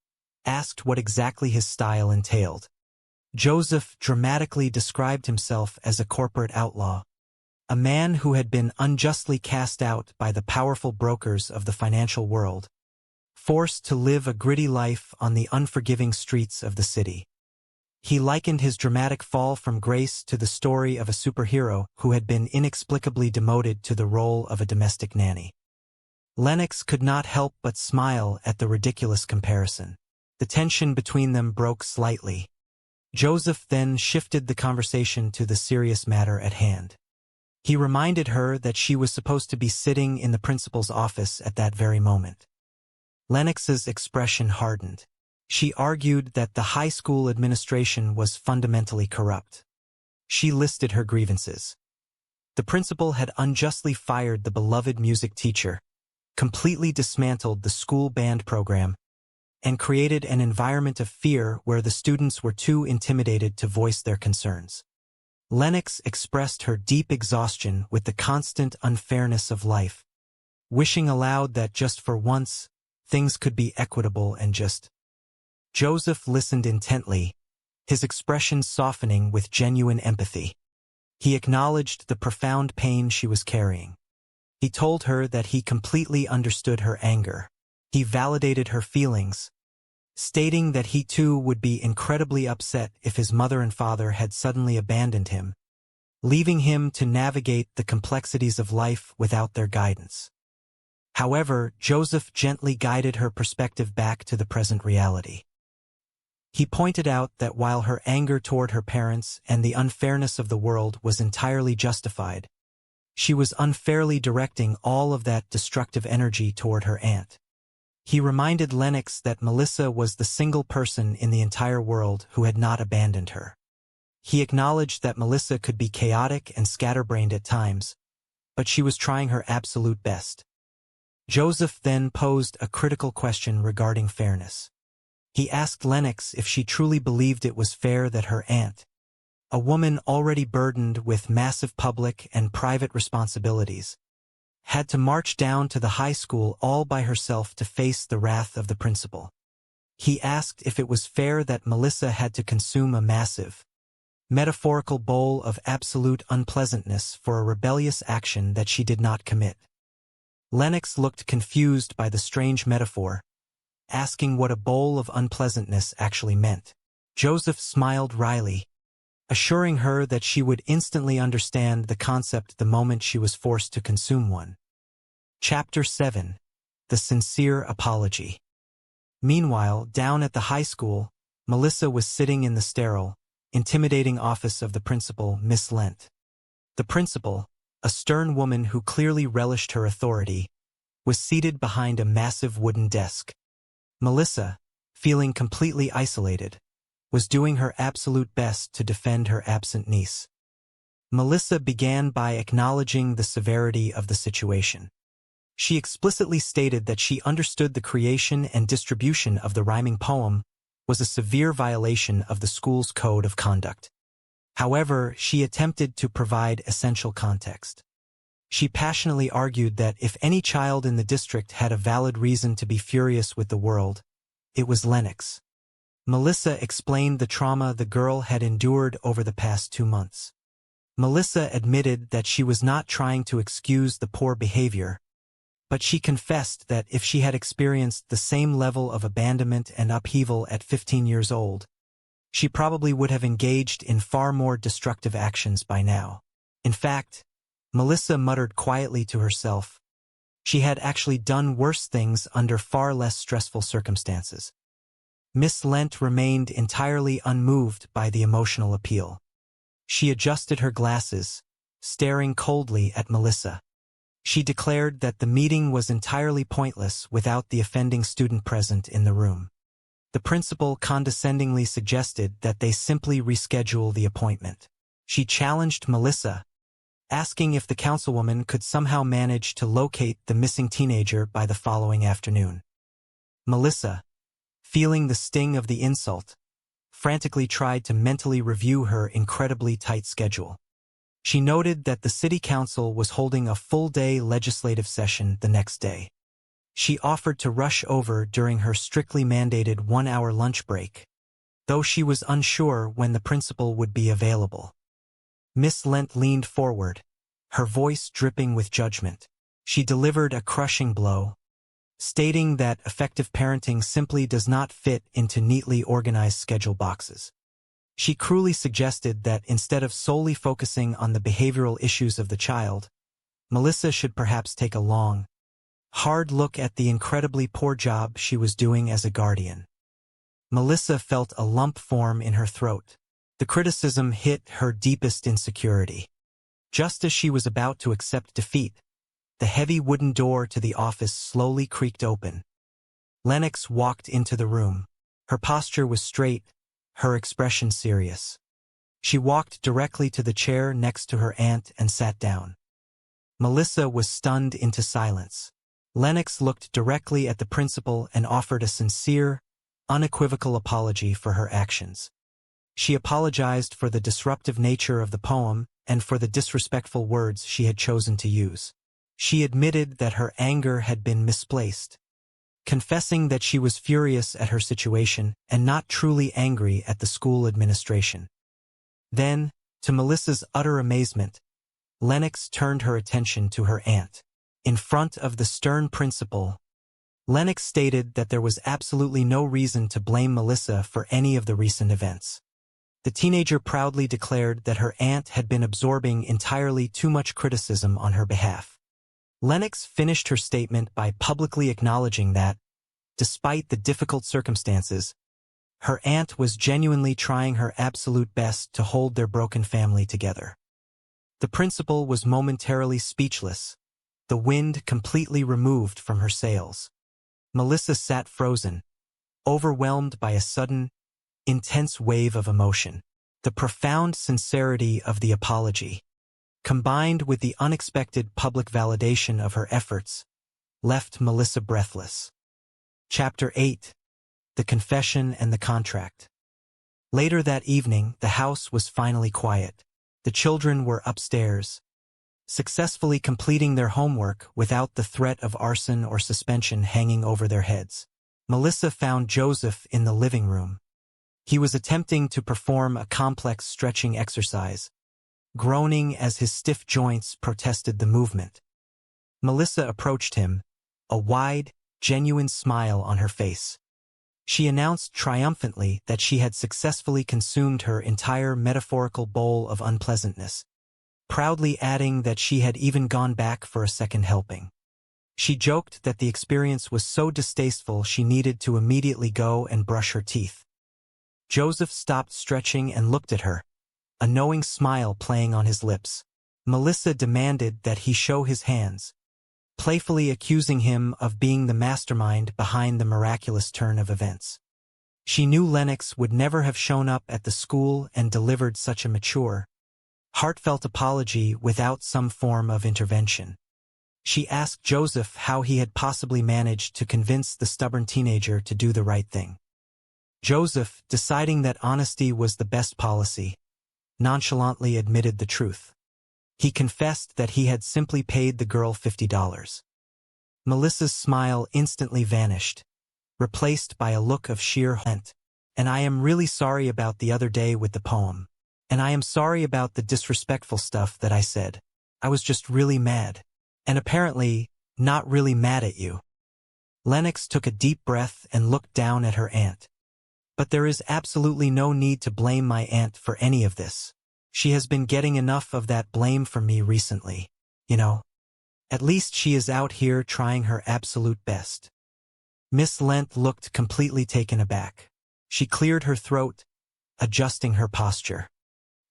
asked what exactly his style entailed. Joseph dramatically described himself as a corporate outlaw, a man who had been unjustly cast out by the powerful brokers of the financial world, forced to live a gritty life on the unforgiving streets of the city. He likened his dramatic fall from grace to the story of a superhero who had been inexplicably demoted to the role of a domestic nanny. Lennox could not help but smile at the ridiculous comparison. The tension between them broke slightly. Joseph then shifted the conversation to the serious matter at hand. He reminded her that she was supposed to be sitting in the principal's office at that very moment. Lennox's expression hardened. She argued that the high school administration was fundamentally corrupt. She listed her grievances. The principal had unjustly fired the beloved music teacher, completely dismantled the school band program, and created an environment of fear where the students were too intimidated to voice their concerns. Lennox expressed her deep exhaustion with the constant unfairness of life, wishing aloud that just for once, things could be equitable and just. Joseph listened intently, his expression softening with genuine empathy. He acknowledged the profound pain she was carrying. He told her that he completely understood her anger. He validated her feelings, stating that he too would be incredibly upset if his mother and father had suddenly abandoned him, leaving him to navigate the complexities of life without their guidance. However, Joseph gently guided her perspective back to the present reality. He pointed out that while her anger toward her parents and the unfairness of the world was entirely justified, she was unfairly directing all of that destructive energy toward her aunt. He reminded Lennox that Melissa was the single person in the entire world who had not abandoned her. He acknowledged that Melissa could be chaotic and scatterbrained at times, but she was trying her absolute best. Joseph then posed a critical question regarding fairness. He asked Lennox if she truly believed it was fair that her aunt, a woman already burdened with massive public and private responsibilities, had to march down to the high school all by herself to face the wrath of the principal. He asked if it was fair that Melissa had to consume a massive, metaphorical bowl of absolute unpleasantness for a rebellious action that she did not commit. Lennox looked confused by the strange metaphor, asking what a bowl of unpleasantness actually meant. Joseph smiled wryly, assuring her that she would instantly understand the concept the moment she was forced to consume one. Chapter 7. The Sincere Apology. Meanwhile, down at the high school, Melissa was sitting in the sterile, intimidating office of the principal, Miss Lent. The principal, a stern woman who clearly relished her authority, was seated behind a massive wooden desk. Melissa, feeling completely isolated, was doing her absolute best to defend her absent niece. Melissa began by acknowledging the severity of the situation. She explicitly stated that she understood the creation and distribution of the rhyming poem was a severe violation of the school's code of conduct. However, she attempted to provide essential context. She passionately argued that if any child in the district had a valid reason to be furious with the world, it was Lennox. Melissa explained the trauma the girl had endured over the past 2 months. Melissa admitted that she was not trying to excuse the poor behavior, but she confessed that if she had experienced the same level of abandonment and upheaval at 15 years old, she probably would have engaged in far more destructive actions by now. In fact, Melissa muttered quietly to herself, she had actually done worse things under far less stressful circumstances. Miss Lent remained entirely unmoved by the emotional appeal. She adjusted her glasses, staring coldly at Melissa. She declared that the meeting was entirely pointless without the offending student present in the room. The principal condescendingly suggested that they simply reschedule the appointment. She challenged Melissa, asking if the councilwoman could somehow manage to locate the missing teenager by the following afternoon. Melissa, feeling the sting of the insult, frantically tried to mentally review her incredibly tight schedule. She noted that the city council was holding a full-day legislative session the next day. She offered to rush over during her strictly mandated 1-hour lunch break, though she was unsure when the principal would be available. Miss Lent leaned forward, her voice dripping with judgment. She delivered a crushing blow, stating that effective parenting simply does not fit into neatly organized schedule boxes. She cruelly suggested that instead of solely focusing on the behavioral issues of the child, Melissa should perhaps take a long, hard look at the incredibly poor job she was doing as a guardian. Melissa felt a lump form in her throat. The criticism hit her deepest insecurity. Just as she was about to accept defeat, the heavy wooden door to the office slowly creaked open. Lennox walked into the room. Her posture was straight, her expression serious. She walked directly to the chair next to her aunt and sat down. Melissa was stunned into silence. Lennox looked directly at the principal and offered a sincere, unequivocal apology for her actions. She apologized for the disruptive nature of the poem and for the disrespectful words she had chosen to use. She admitted that her anger had been misplaced, confessing that she was furious at her situation and not truly angry at the school administration. Then, to Melissa's utter amazement, Lennox turned her attention to her aunt. In front of the stern principal, Lennox stated that there was absolutely no reason to blame Melissa for any of the recent events. The teenager proudly declared that her aunt had been absorbing entirely too much criticism on her behalf. Lennox finished her statement by publicly acknowledging that, despite the difficult circumstances, her aunt was genuinely trying her absolute best to hold their broken family together. The principal was momentarily speechless, the wind completely removed from her sails. Melissa sat frozen, overwhelmed by a sudden, intense wave of emotion. The profound sincerity of the apology, combined with the unexpected public validation of her efforts, left Melissa breathless. Chapter 8. The Confession and the Contract. Later that evening, the house was finally quiet. The children were upstairs, successfully completing their homework without the threat of arson or suspension hanging over their heads. Melissa found Joseph in the living room. He was attempting to perform a complex stretching exercise, groaning as his stiff joints protested the movement. Melissa approached him, a wide, genuine smile on her face. She announced triumphantly that she had successfully consumed her entire metaphorical bowl of unpleasantness, proudly adding that she had even gone back for a second helping. She joked that the experience was so distasteful she needed to immediately go and brush her teeth. Joseph stopped stretching and looked at her, a knowing smile playing on his lips. Melissa demanded that he show his hands, playfully accusing him of being the mastermind behind the miraculous turn of events. She knew Lennox would never have shown up at the school and delivered such a mature, heartfelt apology without some form of intervention. She asked Joseph how he had possibly managed to convince the stubborn teenager to do the right thing. Joseph, deciding that honesty was the best policy, nonchalantly admitted the truth. He confessed that he had simply paid the girl $50. Melissa's smile instantly vanished, replaced by a look of sheer horror. And I am really sorry about the other day with the poem. And I am sorry about the disrespectful stuff that I said. I was just really mad. And apparently, not really mad at you. Lennox took a deep breath and looked down at her aunt. But there is absolutely no need to blame my aunt for any of this. She has been getting enough of that blame from me recently, you know. At least she is out here trying her absolute best. Miss Lent looked completely taken aback. She cleared her throat, adjusting her posture.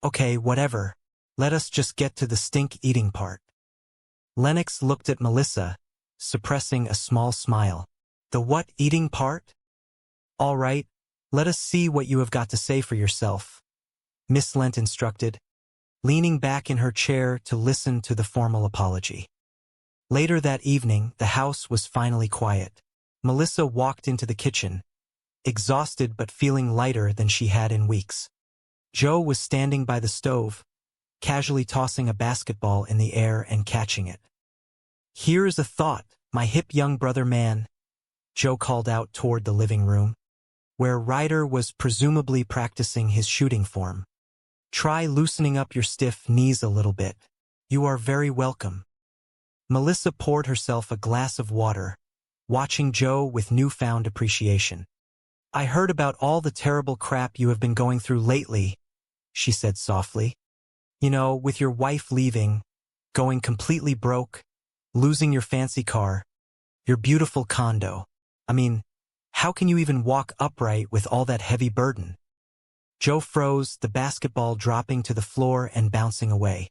Okay, whatever. Let us just get to the stink-eating part. Lennox looked at Melissa, suppressing a small smile. The what-eating part? All right, let us see what you have got to say for yourself, Miss Lent instructed, leaning back in her chair to listen to the formal apology. Later that evening, the house was finally quiet. Melissa walked into the kitchen, exhausted but feeling lighter than she had in weeks. Joe was standing by the stove, casually tossing a basketball in the air and catching it. Here is a thought, my hip young brother man, Joe called out toward the living room, where Ryder was presumably practicing his shooting form. Try loosening up your stiff knees a little bit. You are very welcome. Melissa poured herself a glass of water, watching Joe with newfound appreciation. I heard about all the terrible crap you have been going through lately, she said softly. You know, with your wife leaving, going completely broke, losing your fancy car, your beautiful condo. I mean, how can you even walk upright with all that heavy burden? Joe froze, the basketball dropping to the floor and bouncing away.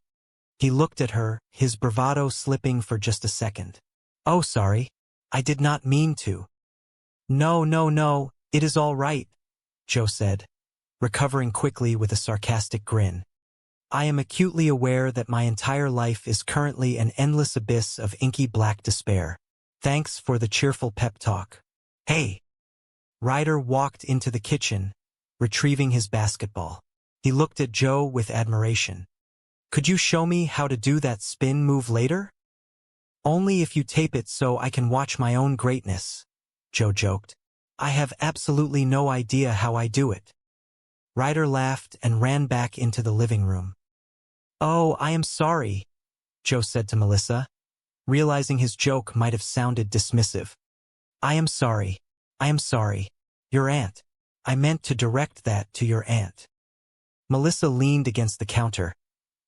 He looked at her, his bravado slipping for just a second. Oh, sorry. I did not mean to. No, it is all right, Joe said, recovering quickly with a sarcastic grin. I am acutely aware that my entire life is currently an endless abyss of inky black despair. Thanks for the cheerful pep talk. Hey! Ryder walked into the kitchen, retrieving his basketball. He looked at Joe with admiration. Could you show me how to do that spin move later? Only if you tape it so I can watch my own greatness, Joe joked. I have absolutely no idea how I do it. Ryder laughed and ran back into the living room. Oh, I am sorry, Joe said to Melissa, realizing his joke might have sounded dismissive. I am sorry. Your aunt. I meant to direct that to your aunt. Melissa leaned against the counter,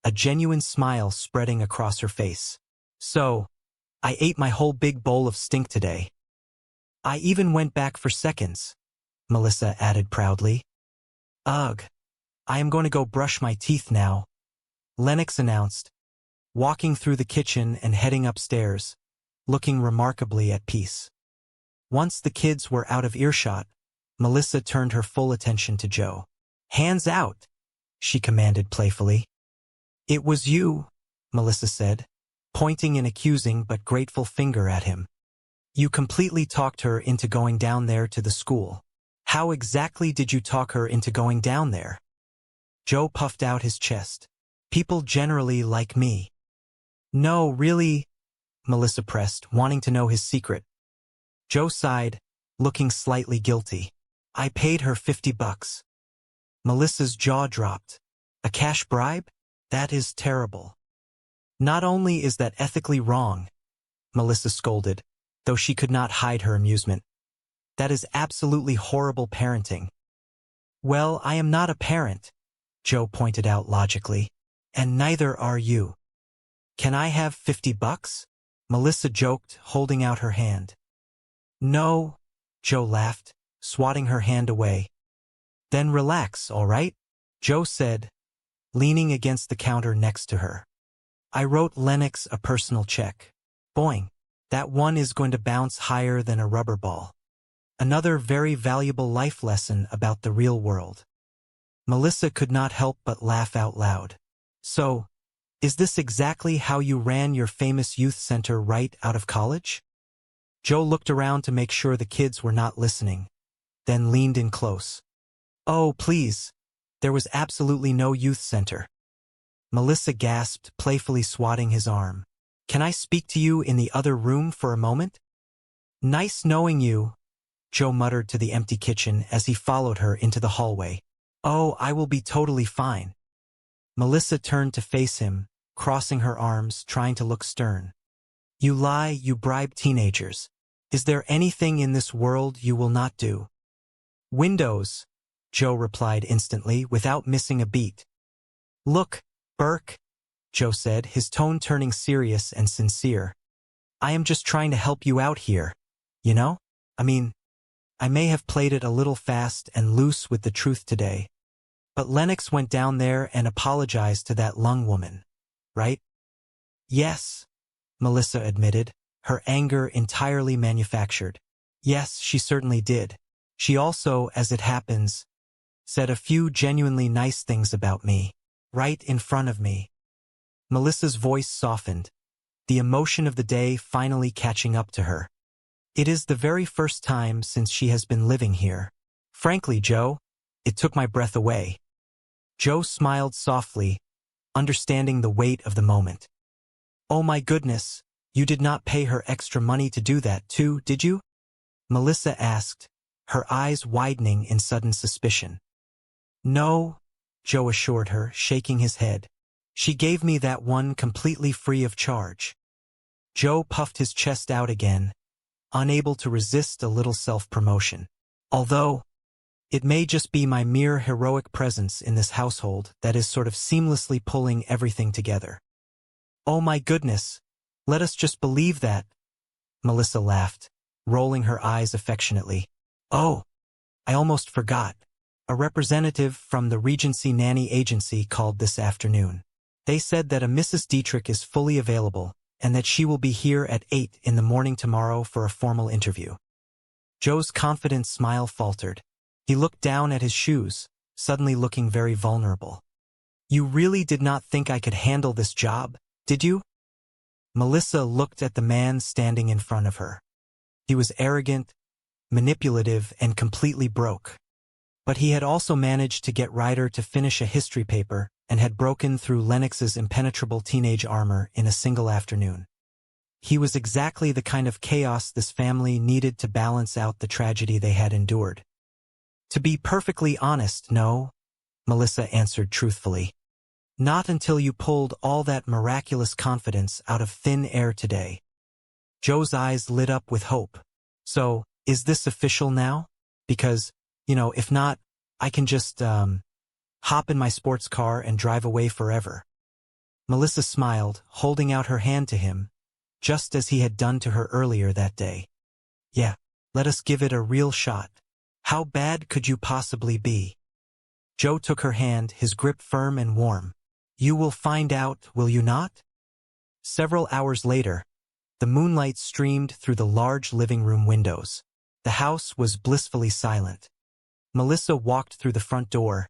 a genuine smile spreading across her face. So, I ate my whole big bowl of stink today. I even went back for seconds, Melissa added proudly. Ugh. I am going to go brush my teeth now, Lennox announced, walking through the kitchen and heading upstairs, looking remarkably at peace. Once the kids were out of earshot, Melissa turned her full attention to Joe. Hands out, she commanded playfully. It was you, Melissa said, pointing an accusing but grateful finger at him. You completely talked her into going down there to the school. How exactly did you talk her into going down there? Joe puffed out his chest. People generally like me. No, really, Melissa pressed, wanting to know his secret. Joe sighed, looking slightly guilty. I paid her $50. Melissa's jaw dropped. A cash bribe? That is terrible. Not only is that ethically wrong, Melissa scolded, though she could not hide her amusement. That is absolutely horrible parenting. Well, I am not a parent, Joe pointed out logically, and neither are you. Can I have $50? Melissa joked, holding out her hand. No, Joe laughed, swatting her hand away. Then relax, all right? Joe said, leaning against the counter next to her. I wrote Lennox a personal check. Boing. That one is going to bounce higher than a rubber ball. Another very valuable life lesson about the real world. Melissa could not help but laugh out loud. So, is this exactly how you ran your famous youth center right out of college? Joe looked around to make sure the kids were not listening, then leaned in close. Oh, please. There was absolutely no youth center. Melissa gasped, playfully swatting his arm. Can I speak to you in the other room for a moment? Nice knowing you, Joe muttered to the empty kitchen as he followed her into the hallway. Oh, I will be totally fine. Melissa turned to face him, crossing her arms, trying to look stern. You lie, you bribe teenagers. Is there anything in this world you will not do? Windows, Joe replied instantly, without missing a beat. Look, Burke, Joe said, his tone turning serious and sincere. I am just trying to help you out here, you know? I mean, I may have played it a little fast and loose with the truth today, but Lennox went down there and apologized to that lung woman, right? Yes, Melissa admitted, her anger entirely manufactured. Yes, she certainly did. She also, as it happens, said a few genuinely nice things about me, right in front of me. Melissa's voice softened, the emotion of the day finally catching up to her. It is the very first time since she has been living here. Frankly, Joe, it took my breath away. Joe smiled softly, understanding the weight of the moment. Oh my goodness, you did not pay her extra money to do that too, did you? Melissa asked, her eyes widening in sudden suspicion. No, Joe assured her, shaking his head. She gave me that one completely free of charge. Joe puffed his chest out again, unable to resist a little self-promotion. Although, it may just be my mere heroic presence in this household that is sort of seamlessly pulling everything together. Oh my goodness, let us just believe that, Melissa laughed, rolling her eyes affectionately. Oh, I almost forgot. A representative from the Regency Nanny Agency called this afternoon. They said that a Mrs. Dietrich is fully available and that she will be here at 8 in the morning tomorrow for a formal interview. Joe's confident smile faltered. He looked down at his shoes, suddenly looking very vulnerable. You really did not think I could handle this job, did you? Melissa looked at the man standing in front of her. He was arrogant, manipulative, and completely broke. But he had also managed to get Ryder to finish a history paper and had broken through Lennox's impenetrable teenage armor in a single afternoon. He was exactly the kind of chaos this family needed to balance out the tragedy they had endured. To be perfectly honest, no, Melissa answered truthfully. Not until you pulled all that miraculous confidence out of thin air today. Joe's eyes lit up with hope. So, is this official now? Because, if not, I can just, hop in my sports car and drive away forever. Melissa smiled, holding out her hand to him, just as he had done to her earlier that day. Yeah, let us give it a real shot. How bad could you possibly be? Joe took her hand, his grip firm and warm. You will find out, will you not? Several hours later, the moonlight streamed through the large living room windows. The house was blissfully silent. Melissa walked through the front door,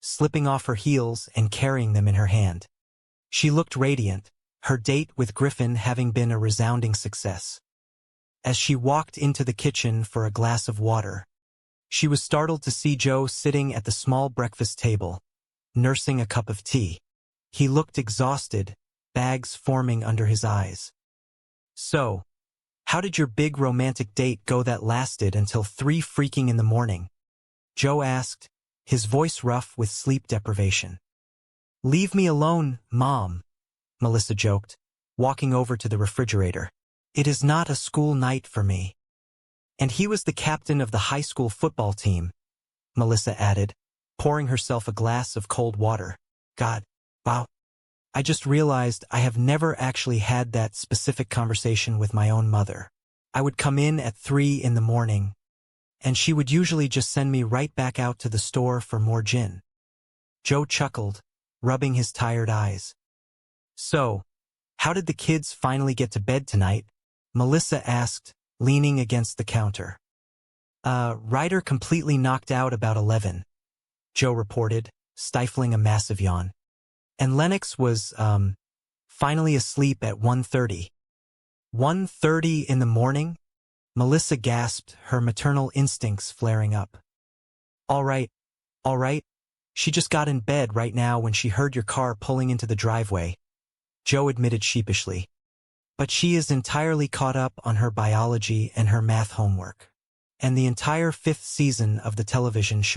slipping off her heels and carrying them in her hand. She looked radiant, her date with Griffin having been a resounding success. As she walked into the kitchen for a glass of water, she was startled to see Joe sitting at the small breakfast table, nursing a cup of tea. He looked exhausted, bags forming under his eyes. So, how did your big romantic date go that lasted until 3 freaking in the morning? Joe asked, his voice rough with sleep deprivation. Leave me alone, Mom, Melissa joked, walking over to the refrigerator. It is not a school night for me. And he was the captain of the high school football team, Melissa added, pouring herself a glass of cold water. God, wow. I just realized I have never actually had that specific conversation with my own mother. I would come in at 3 in the morning, and she would usually just send me right back out to the store for more gin. Joe chuckled, rubbing his tired eyes. So, how did the kids finally get to bed tonight? Melissa asked, leaning against the counter. Ryder completely knocked out about 11, Joe reported, stifling a massive yawn. And Lennox was, finally asleep at 1:30. 1:30 in the morning? Melissa gasped, her maternal instincts flaring up. All right. She just got in bed right now when she heard your car pulling into the driveway, Joe admitted sheepishly. But she is entirely caught up on her biology and her math homework. And the entire 5th season of the television show